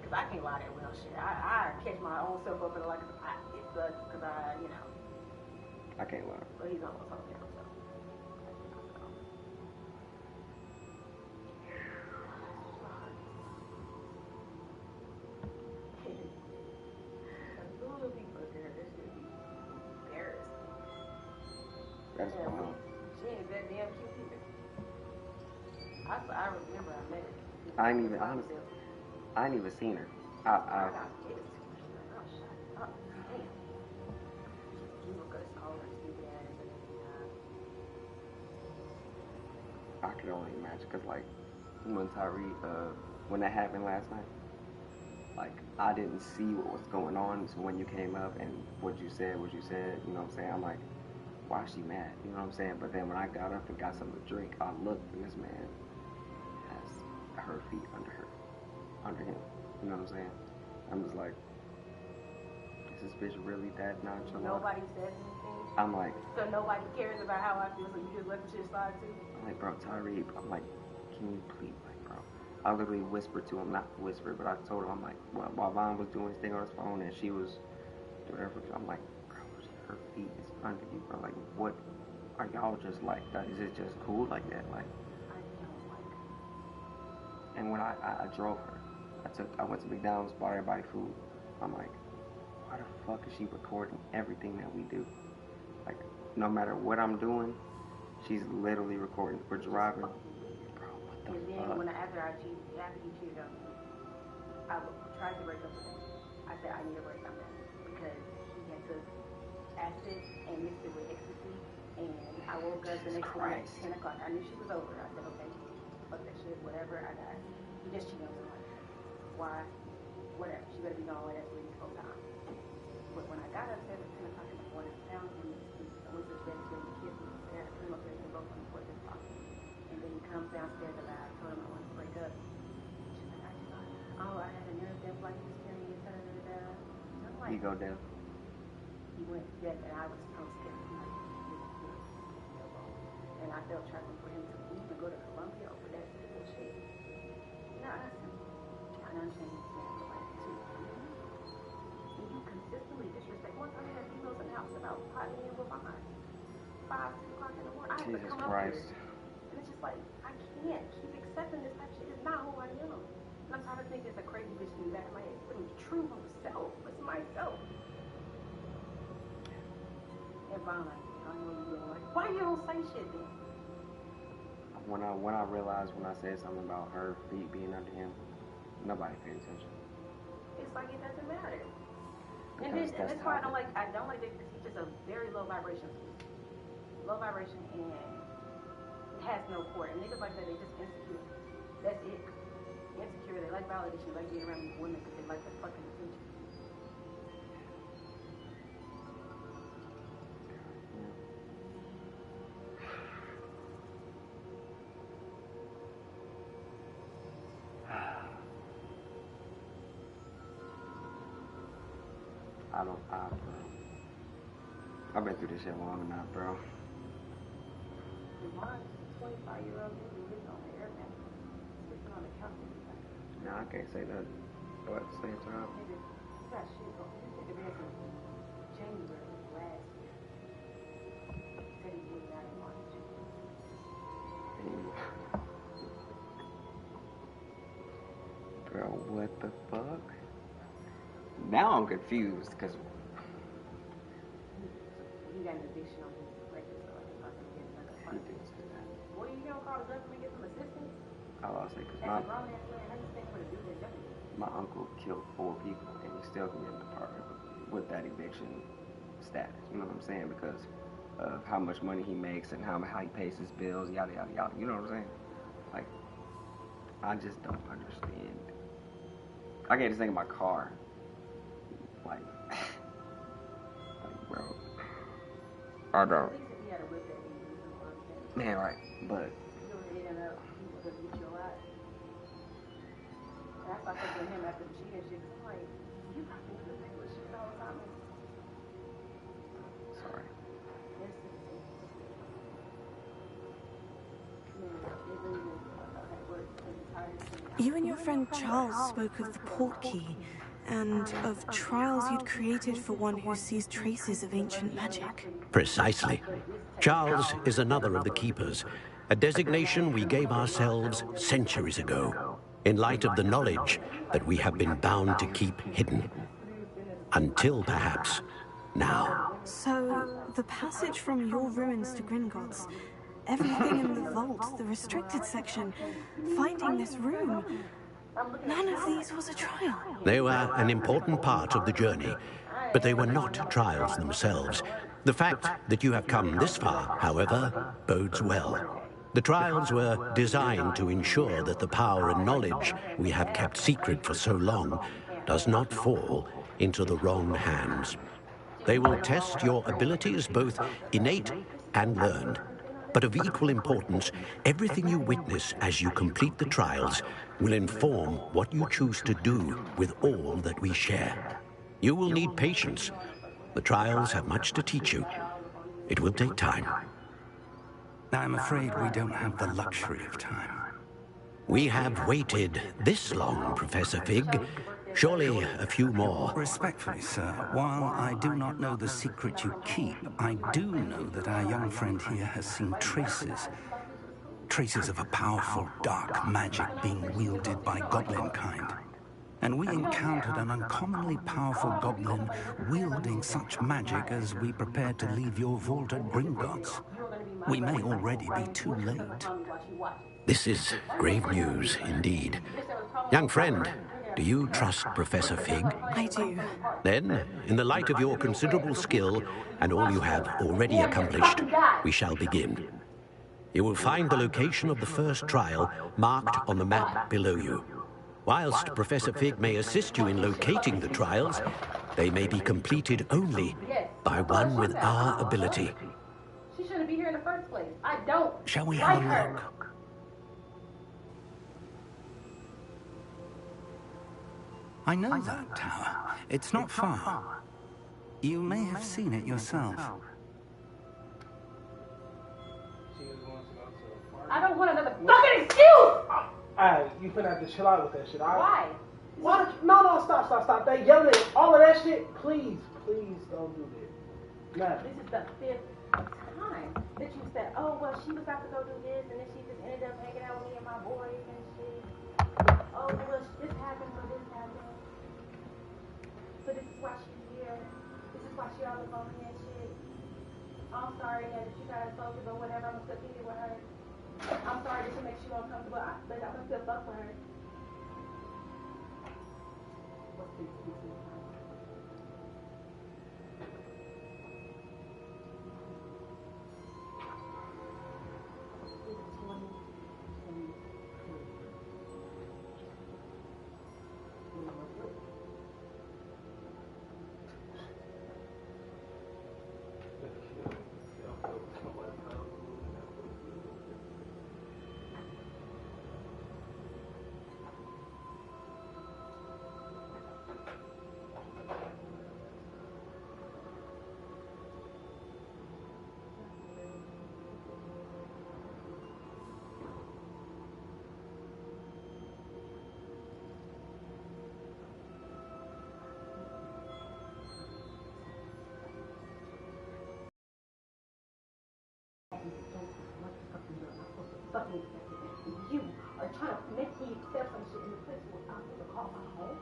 because I can't lie that real shit. I catch my own self up and like, it sucks because I can't lie. But he's almost home now, so. That's fine. She ain't that damn cute either. I remember I met her. I ain't even seen her. I could only imagine, cause like when when that happened last night, like I didn't see what was going on. So when you came up and what you said, you know what I'm saying? I'm like, why is she mad? You know what I'm saying? But then when I got up and got something to drink, I looked and this man has her feet under him. You know what I'm saying? I'm just like, is this bitch really that nonchalant? Nobody says anything. I'm like, so nobody cares about how I feel, so you just let the shit slide too? I'm like, bro, Tyree, I'm like, can you please, like, bro. I literally whispered to him, not whispered, but I told him, I'm like, while Vaughn was doing his thing on his phone and she was doing everything, I'm like, bro, her feet is under you, bro. Like, what are y'all just like that? Is it just cool like that? Like, I don't like it. And when I drove her, I went to McDonald's, bought everybody food. I'm like, why the fuck is she recording everything that we do? Like, no matter what I'm doing, she's literally recording. We're driving. Bro, what the and fuck? then after he cheated on me, I tried to break up with him. I said, I need to break up with him because he had took acid and mixed it with ecstasy. And I woke up the next morning at 10 o'clock. I knew she was over. I said, okay, fuck that shit, whatever. He just cheated on me. Why? Whatever. She better be gone like that for the whole time. But when I got upstairs at 10 o'clock in the morning, I found him I went to the bedroom to kiss him. I came upstairs and both of them before 10 o'clock. And then he comes downstairs and I told him I wanted to break up. She's like, I had a near-death-like experience. Da, da, da, da. And I'm like, You go down. He went deaf and I was scared. And I felt trapped for him to even go to Columbia over that bullshit. No, I understand he's mad for like 2 years. And you consistently disrespect. One time I had females in the house about potting in with mine. 5, 6 o'clock in the morning. I had to come up here. And it's just like, I can't keep accepting this type of shit. It's not who I am. And I'm tired of thinking it's a crazy bitch in the back of my head. But it's true himself. It's myself. And Vaughn, like, I know you don't like. Why you don't say shit then? when I realized when I said something about her feet being under him, nobody paid attention. It's like it doesn't matter. And Because that's why I don't like it because he's just a very low vibration. Low vibration and has no core. And niggas like that, they just insecure. That's it. Insecure, they like validation, they like being around these women because they like the fucking attention. I've been through this shit long enough, bro. Mine's 25-year-old nigga sitting on the air mattress, sleeping on the couch. No, I can't say that. But at the same time. Nigga, you got shit on. You took advance in January last year. Said he did that in March. Bro, what the fuck? Now I'm confused, because... You got an eviction on his record, so I think I'm going to get another fund. Boy, you don't call the government and get some assistance? I'll say, because As a grown ass man, how you think I'm going to do that? my uncle killed 4 people, and he still can get an apartment with that eviction status. You know what I'm saying? Because of how much money he makes and how he pays his bills, yada, yada, yada. You know what I'm saying? Like, I just don't understand. I can't just think of my car. Like bro. I don't. Man, right, but... That's why I said to him after the cheating shit, I'm like, you fucking do this with shit all the time. Sorry. You and your friend Charles spoke of the port key, and of trials you'd created for one who sees traces of ancient magic. Precisely. Charles is another of the Keepers, a designation we gave ourselves centuries ago, in light of the knowledge that we have been bound to keep hidden. Until, perhaps, now. So, the passage from your ruins to Gringotts, everything in the vault, the restricted section, finding this room, none of these was a trial. They were an important part of the journey, but they were not trials themselves. The fact that you have come this far, however, bodes well. The trials were designed to ensure that the power and knowledge we have kept secret for so long does not fall into the wrong hands. They will test your abilities, both innate and learned. But of equal importance, everything you witness as you complete the trials will inform what you choose to do with all that we share. You will need patience. The trials have much to teach you. It will take time. I'm afraid we don't have the luxury of time. We have waited this long, Professor Fig. Surely a few more. Respectfully, sir, while I do not know the secret you keep, I do know that our young friend here has seen traces. Traces of a powerful, dark magic being wielded by goblin kind. And we encountered an uncommonly powerful goblin wielding such magic as we prepared to leave your vault at Gringotts. We may already be too late. This is grave news, indeed. Young friend, do you trust Professor Fig? I do. Then, in the light of your considerable skill and all you have already accomplished, we shall begin. You will find the location of the first trial marked on the map below you. Whilst Professor Fig may assist you in locating the trials, they may be completed only by one with our ability. She shouldn't be here in the first place. I don't. Shall we have a look? I know that tower. It's not far. You may have seen it yourself. I don't want another fucking excuse! Alright, you finna have to chill out with that shit. Why? Why? No, stop. They yelling at all of that shit. Please don't do that. Nah. This is the 5th time that you said, oh, well, she was about to go do this, and then she just ended up hanging out with me and my boys and shit. Oh, well, this happened, or this happened. So this is why she's here. This is why she always on me and shit. I'm sorry that you guys focus or whatever. I'm still keeping with her. I'm sorry feel uncomfortable, but I'm gonna still fuck for her. What's this? Fucking you are trying to make me accept some shit in the place where I'm supposed to call my home.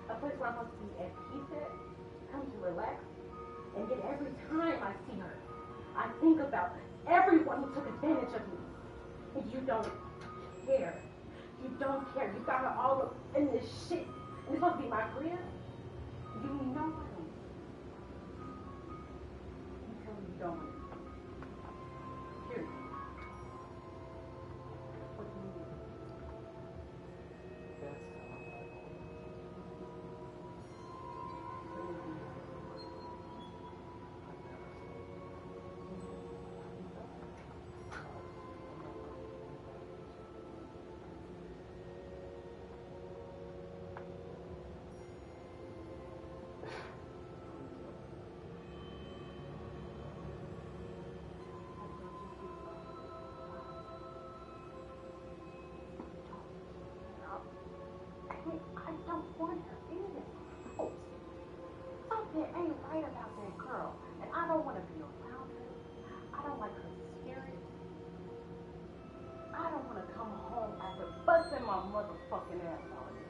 A place where I'm supposed to be at peace at, come to relax. And yet every time I see her, I think about everyone who took advantage of me. And you don't care. You don't care. You got her all up in this shit. And it's supposed to be my career. You know I don't. You tell me you don't. Period. I don't want her in this house. Something ain't right about that girl, and I don't want to be around her. I don't like her spirit. I don't want to come home after busting my motherfucking ass on it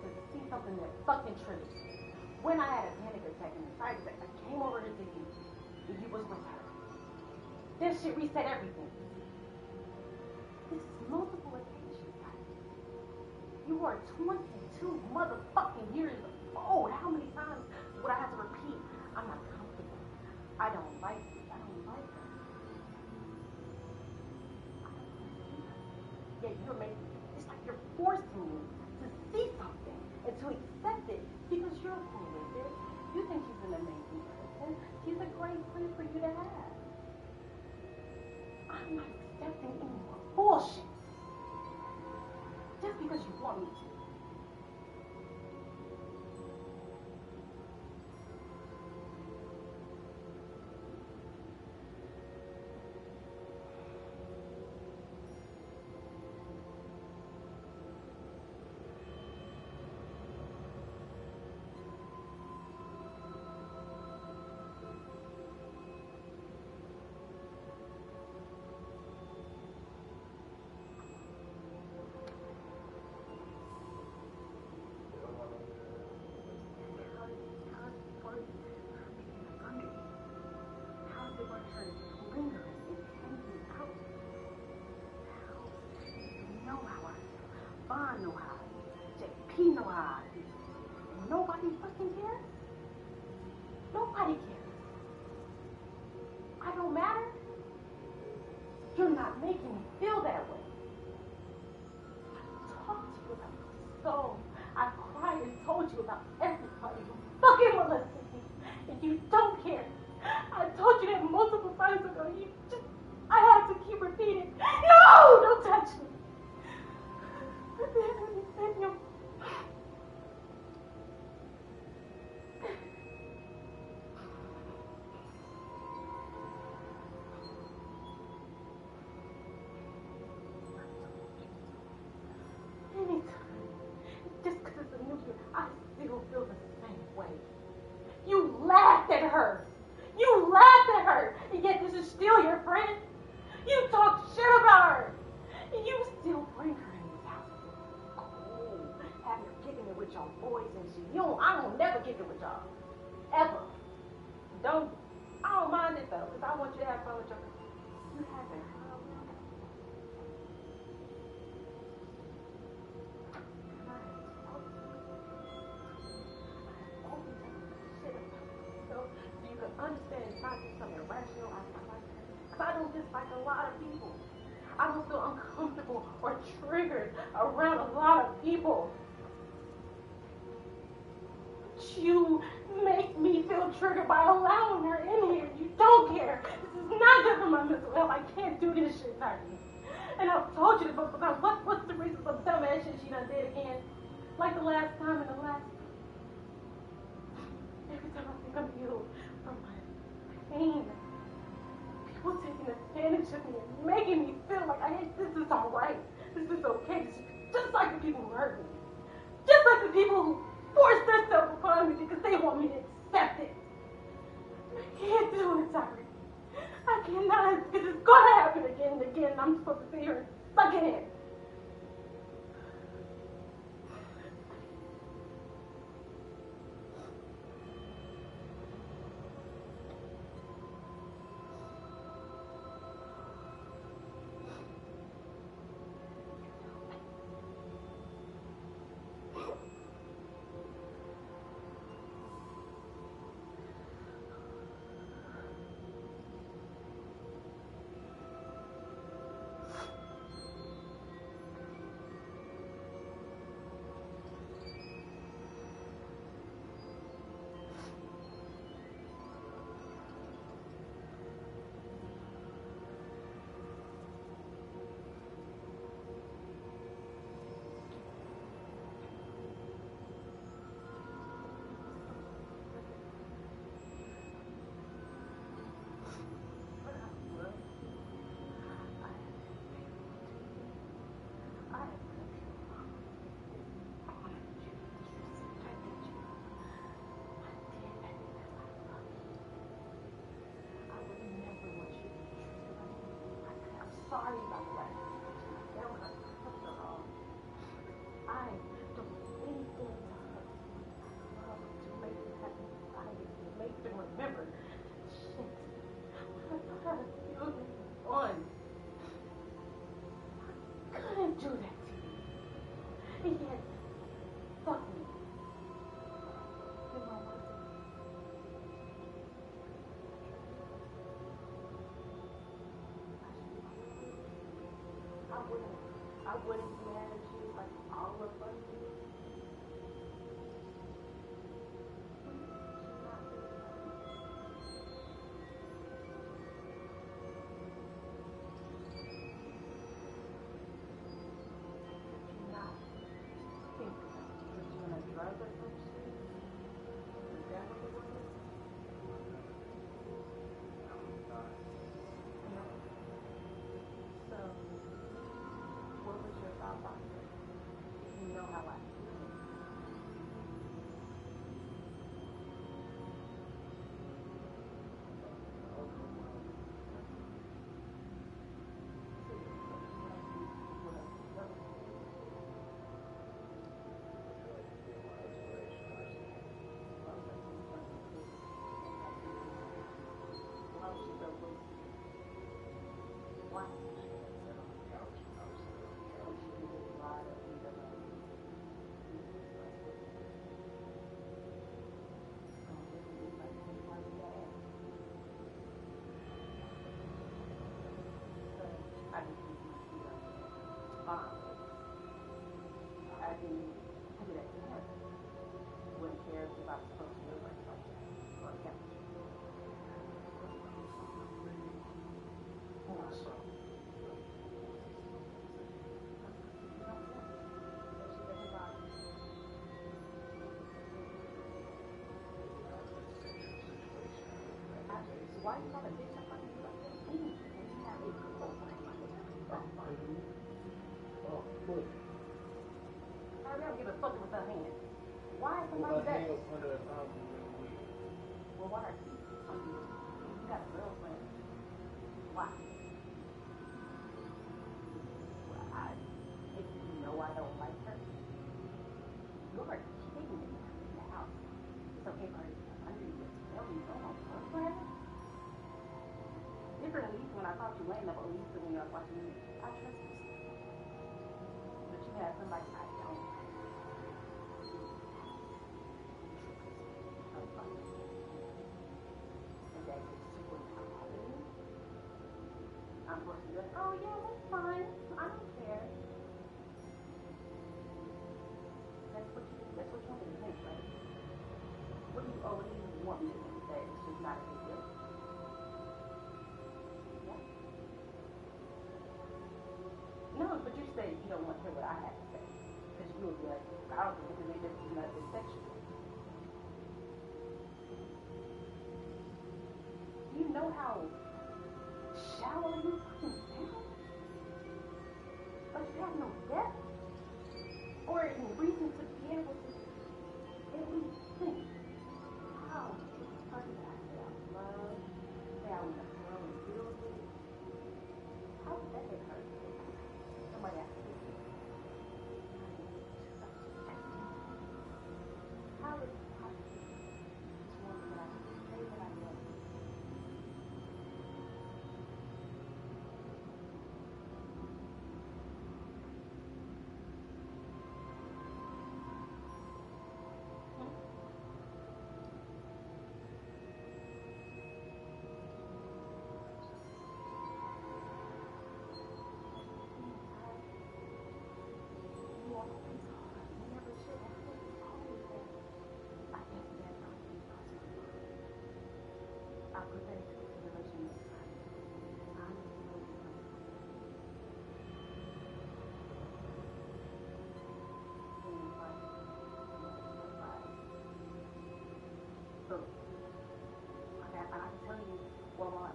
to see something that fucking triggers me. When I had a panic attack and anxiety attack, I came over to see you, and you was with her. This shit reset everything. This is multiple occasions. You are 22 motherfucking years old. How many times would I have to repeat? I'm not comfortable. I don't like you. I don't like her. Yet you're making, it's like you're forcing me to see something and to accept it because you're cool with it. You think she's an amazing person. She's a great friend for you to have. I'm not accepting any more bullshit. Just because you want me to. Bond know how. JP know how. Nobody fucking cares. Nobody cares. I don't matter. You're not making me feel that way. I talked to you about my soul. I cried and told you about everybody who fucking molested me. And you don't care. I told you that multiple times ago. I had to keep repeating. No! Don't touch me. Daniel. Anytime, just because it's a new year, I still feel the same way. You laughed at her. You laughed at her, and yet this is still your friend. You talk shit about her, and you still bring her in this house. Cool, have her kicking it with y'all boys and shit. I don't never kick it with y'all, ever. I don't mind it though, because I want you to have fun with your. You haven't. a lot of people. I don't feel uncomfortable or triggered around a lot of people. But you make me feel triggered by allowing her in here. You don't care. This is not good for my mental health. I can't do this shit, Tyree. And I've told you this before. What's the reason for some dumbass shit she done did again? Like the last time and the last. Every time I think I'm healed from my pain, people taking advantage of me and making me feel like this is alright. This is okay. This is just like the people who hurt me. Just like the people who force themselves upon me because they want me to accept it. I can't do it, Tyree. I cannot. This is gonna happen again and again. And I'm supposed to sit here and suck it in. Sorry about that. That was wrong. I don't do anything to hurt to make them happy. I make them remember. Shit. I thought I feel fun. I couldn't do that to you. And yet, fuck me. I wouldn't be mad at you like all of us. You know how I feel. I didn't do that to him. Wouldn't care if I was supposed to do it like that. Or him. Why you gotta do something like that? You have a I don't give a fuck with her hand. Why is somebody that? Well, why? You got a girlfriend. Why? Well, if you know I don't like her, you are kidding me in the house. It's okay for her to under you. Tell me you don't want her. Different at least when I thought you lame up, at least when I was watching you. I trust you. But you have somebody I don't. And that is super common. like, oh yeah, that's fine. I don't care. That's what you want me to think, right? What do you want me to think? That it's just not a big deal? Yeah. No, but you say you don't want to hear what I have to say. Because you would be like, I don't think there's any difference in that it's sexual. Do you know how shallow you fucking sound? But you have no depth or any reason to be able to at least think. How the fuck did I say I love, say I want to grow and build with? How did that get hurt? Somebody asked me. How did it possibly this woman that I say that I love?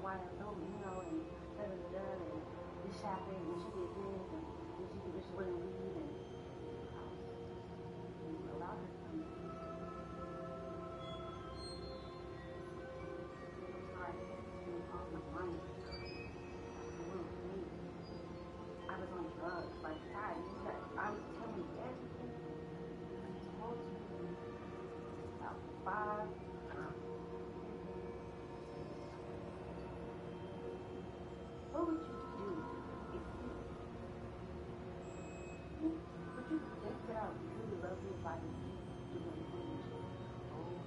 Why I told me, you know, and da-da-da-da, and this happened, and she did this, and she wouldn't leave, and you allowed her to come in. It was hard to get off my mind. I was on drugs, like, God, I was telling you everything. I told you about 5 times. What would you do if would you think that I would truly love you if I didn't do anything that you told me?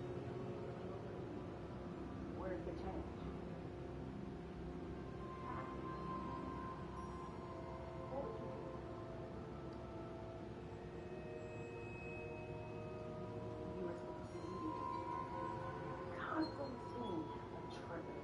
Words could change. What would you do? You were supposed to be constantly seeing a trigger.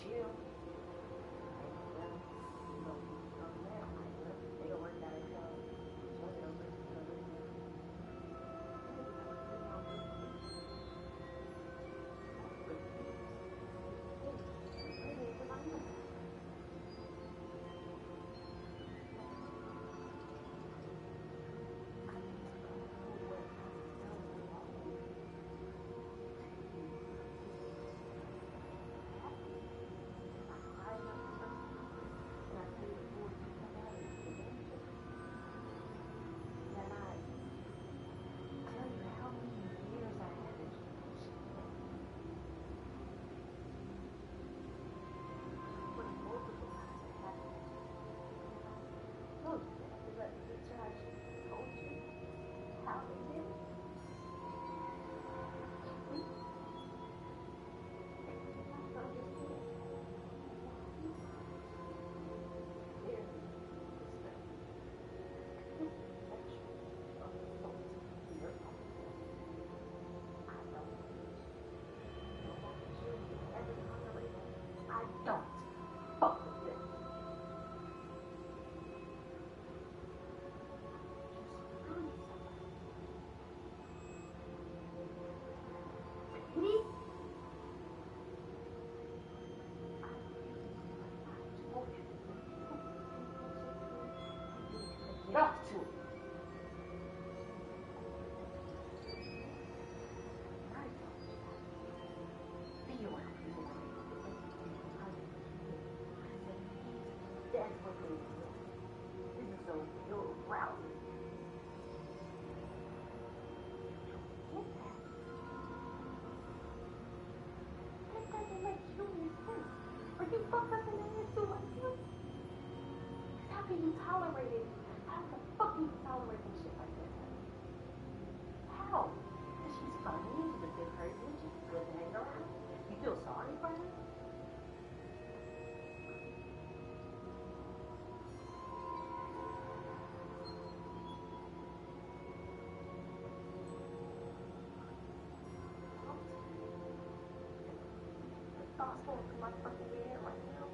chill. They gonna work it out themselves. Not to. That's what they do. This is so real rousing. Get that. That doesn't make human sense. Are you fucked up in the head too like this? How can you tolerate it? How the fuck can you tolerate some shit like that? How? Because she's funny, she's a good person, she's good to hang around. You feel sorry for her? Thoughts going through my fucking head right now.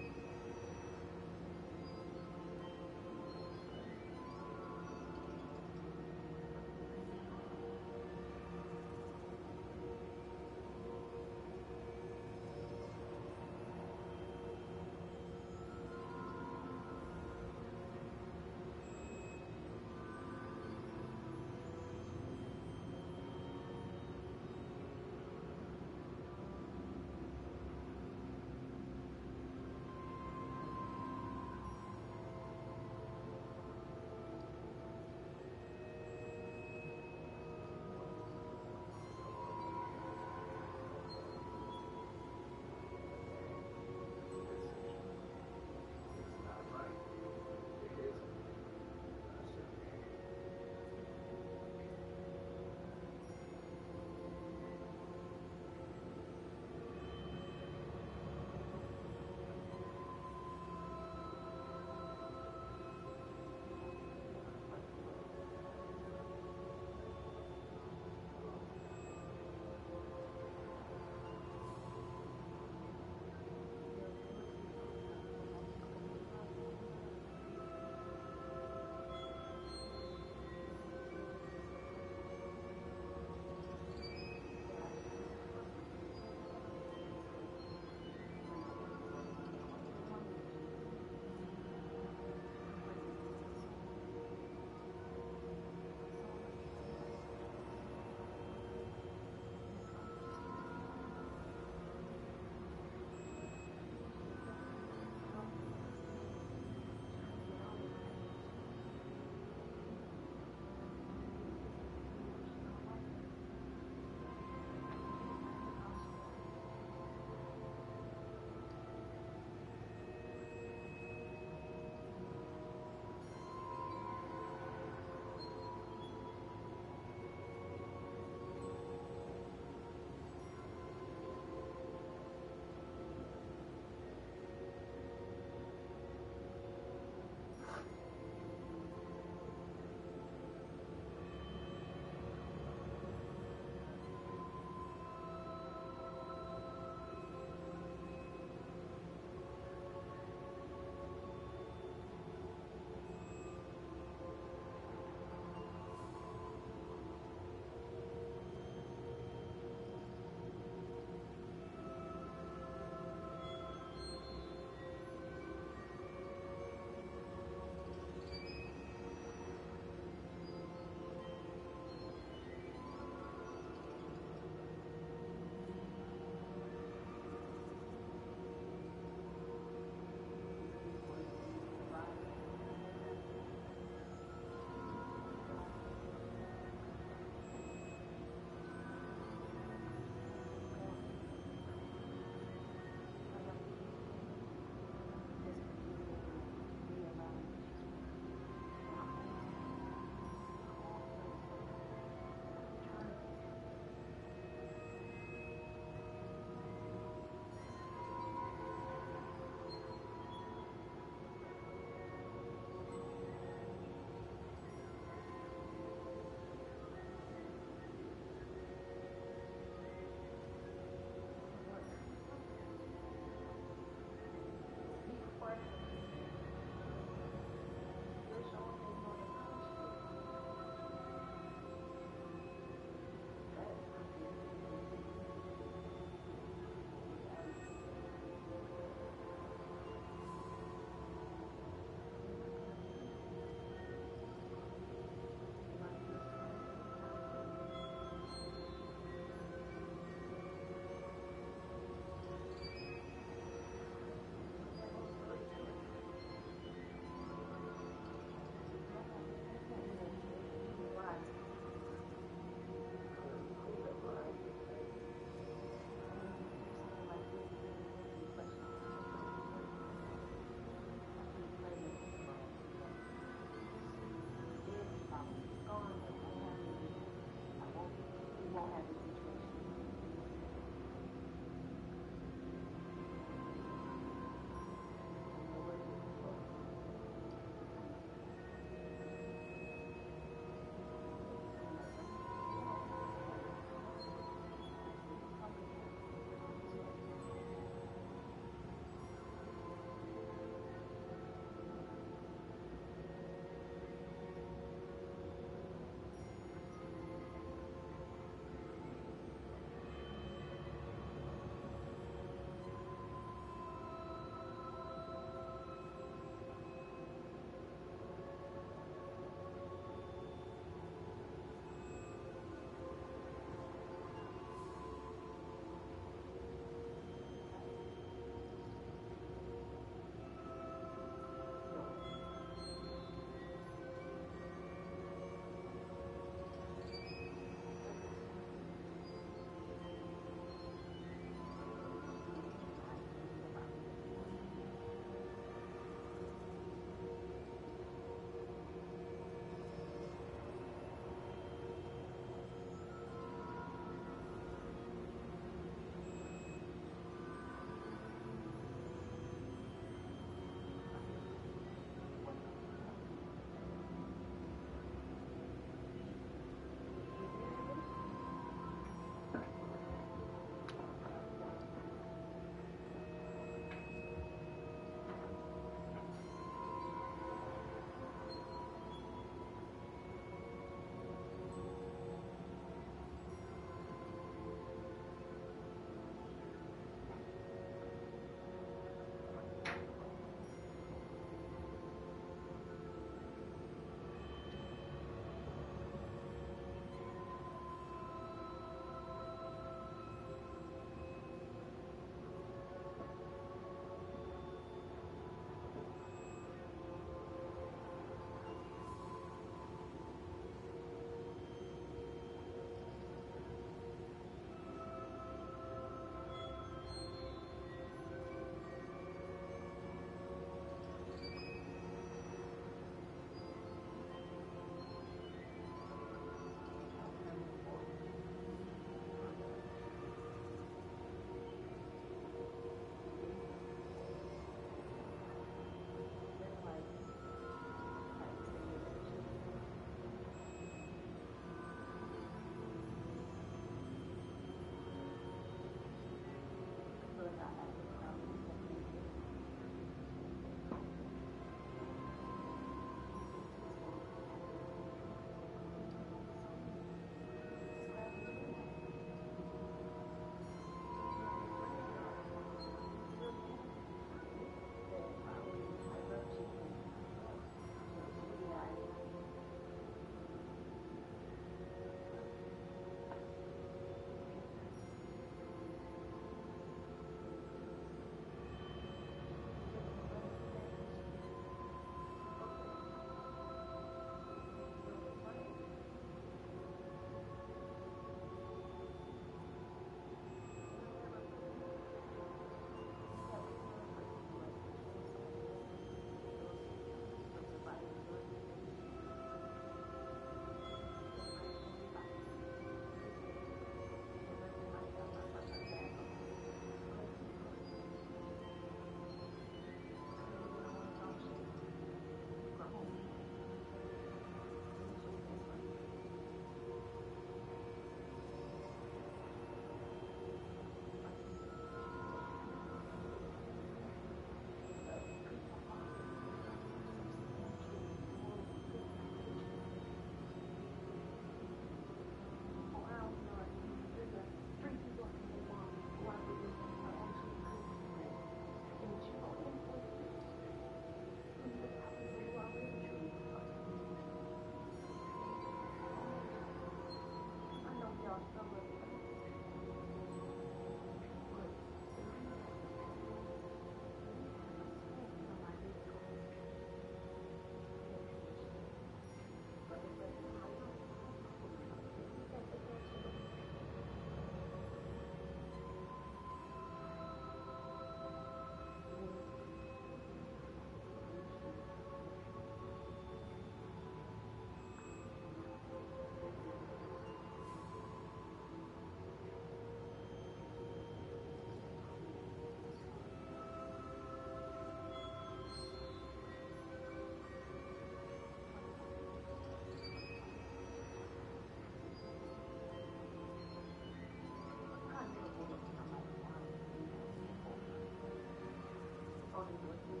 was into it too.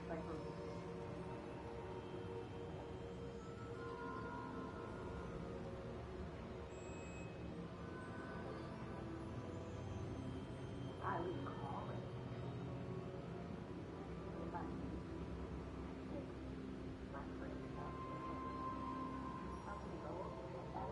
Like, for real. I would call it. If I my friend stuff. I'm gonna go over that.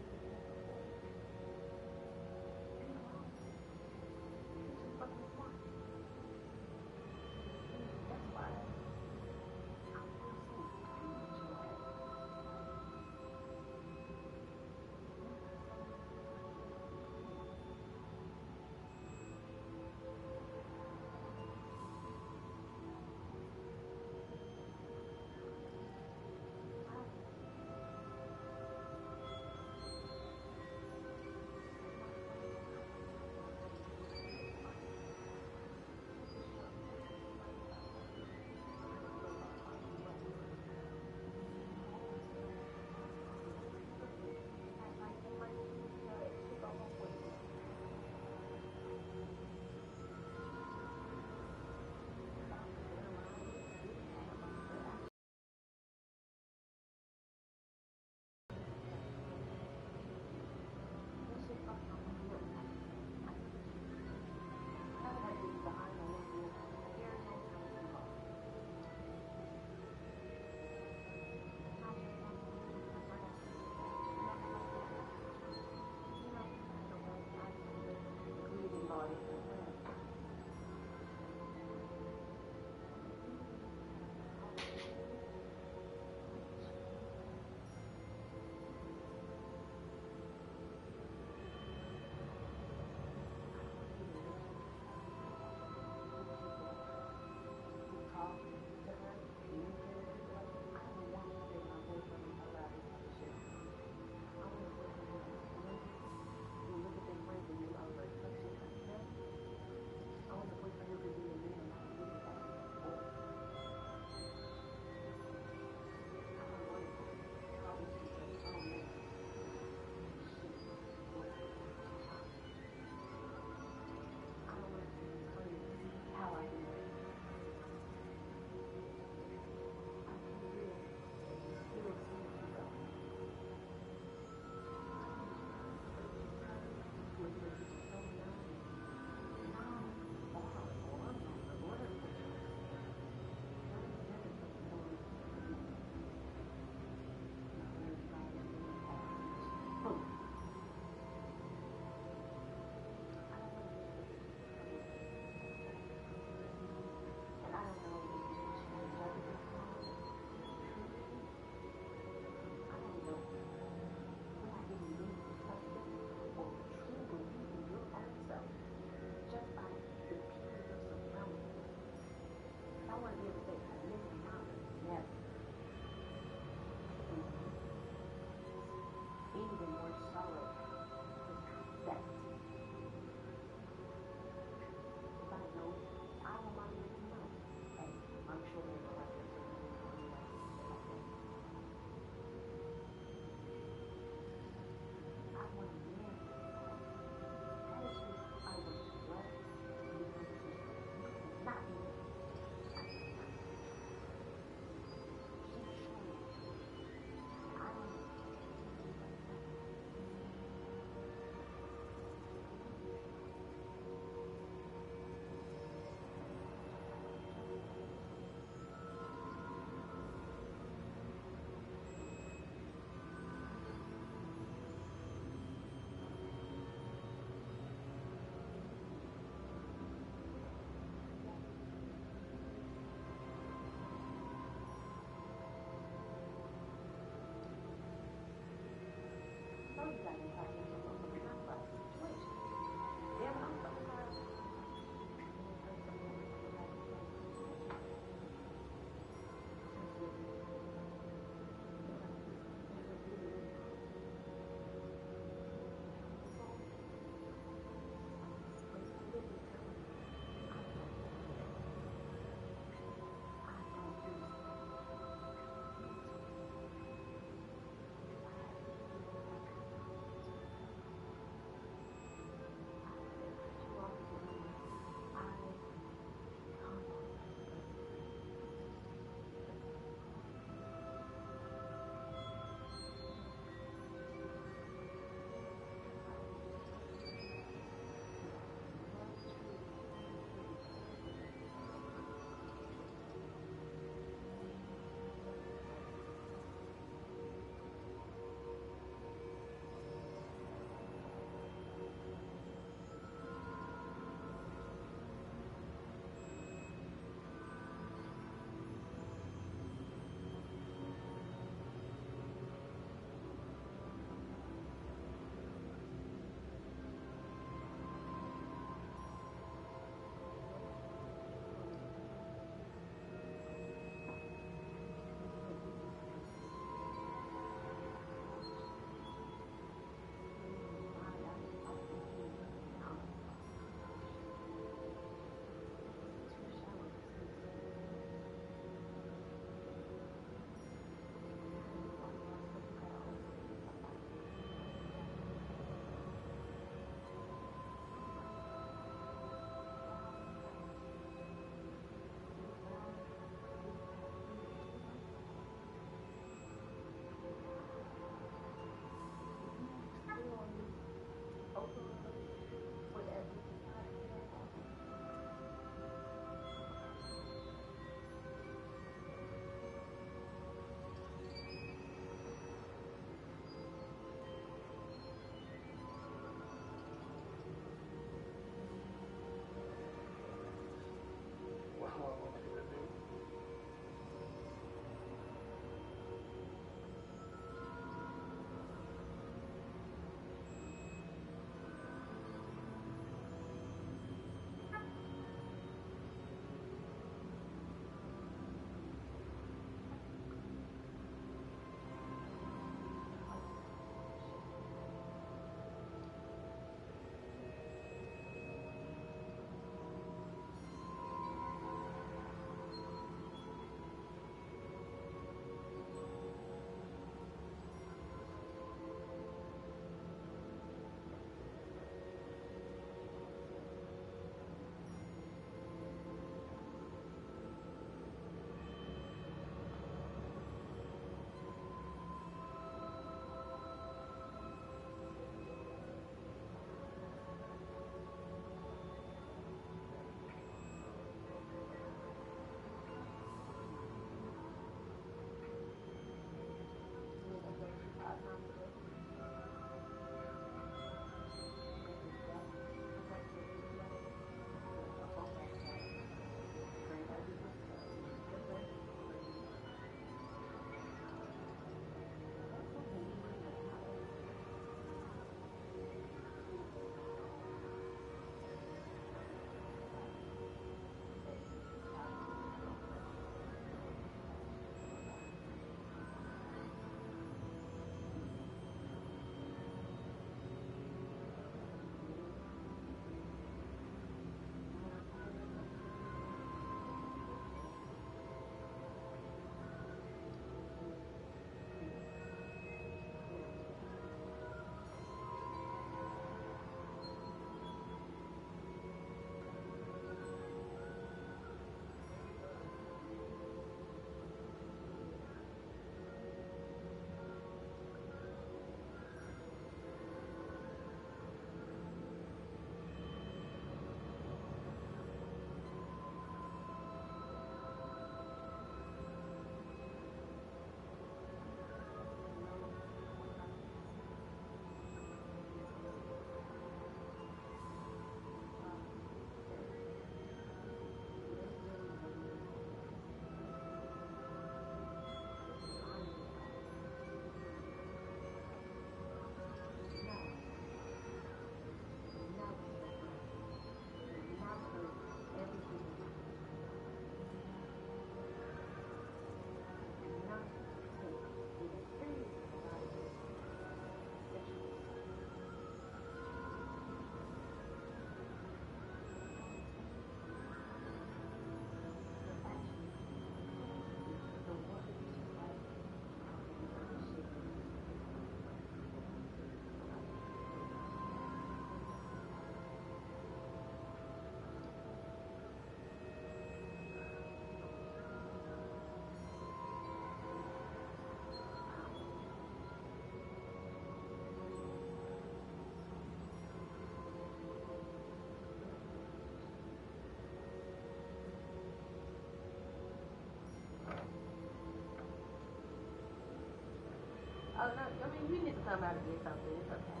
You need to come out and get something. It's okay.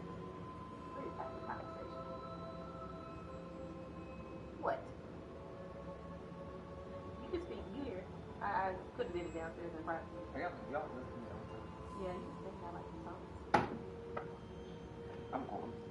Please have a conversation. What? You can speak here. I could have did it downstairs in private. Yeah, y'all listen. Yeah, you think I like to talk. I'm on.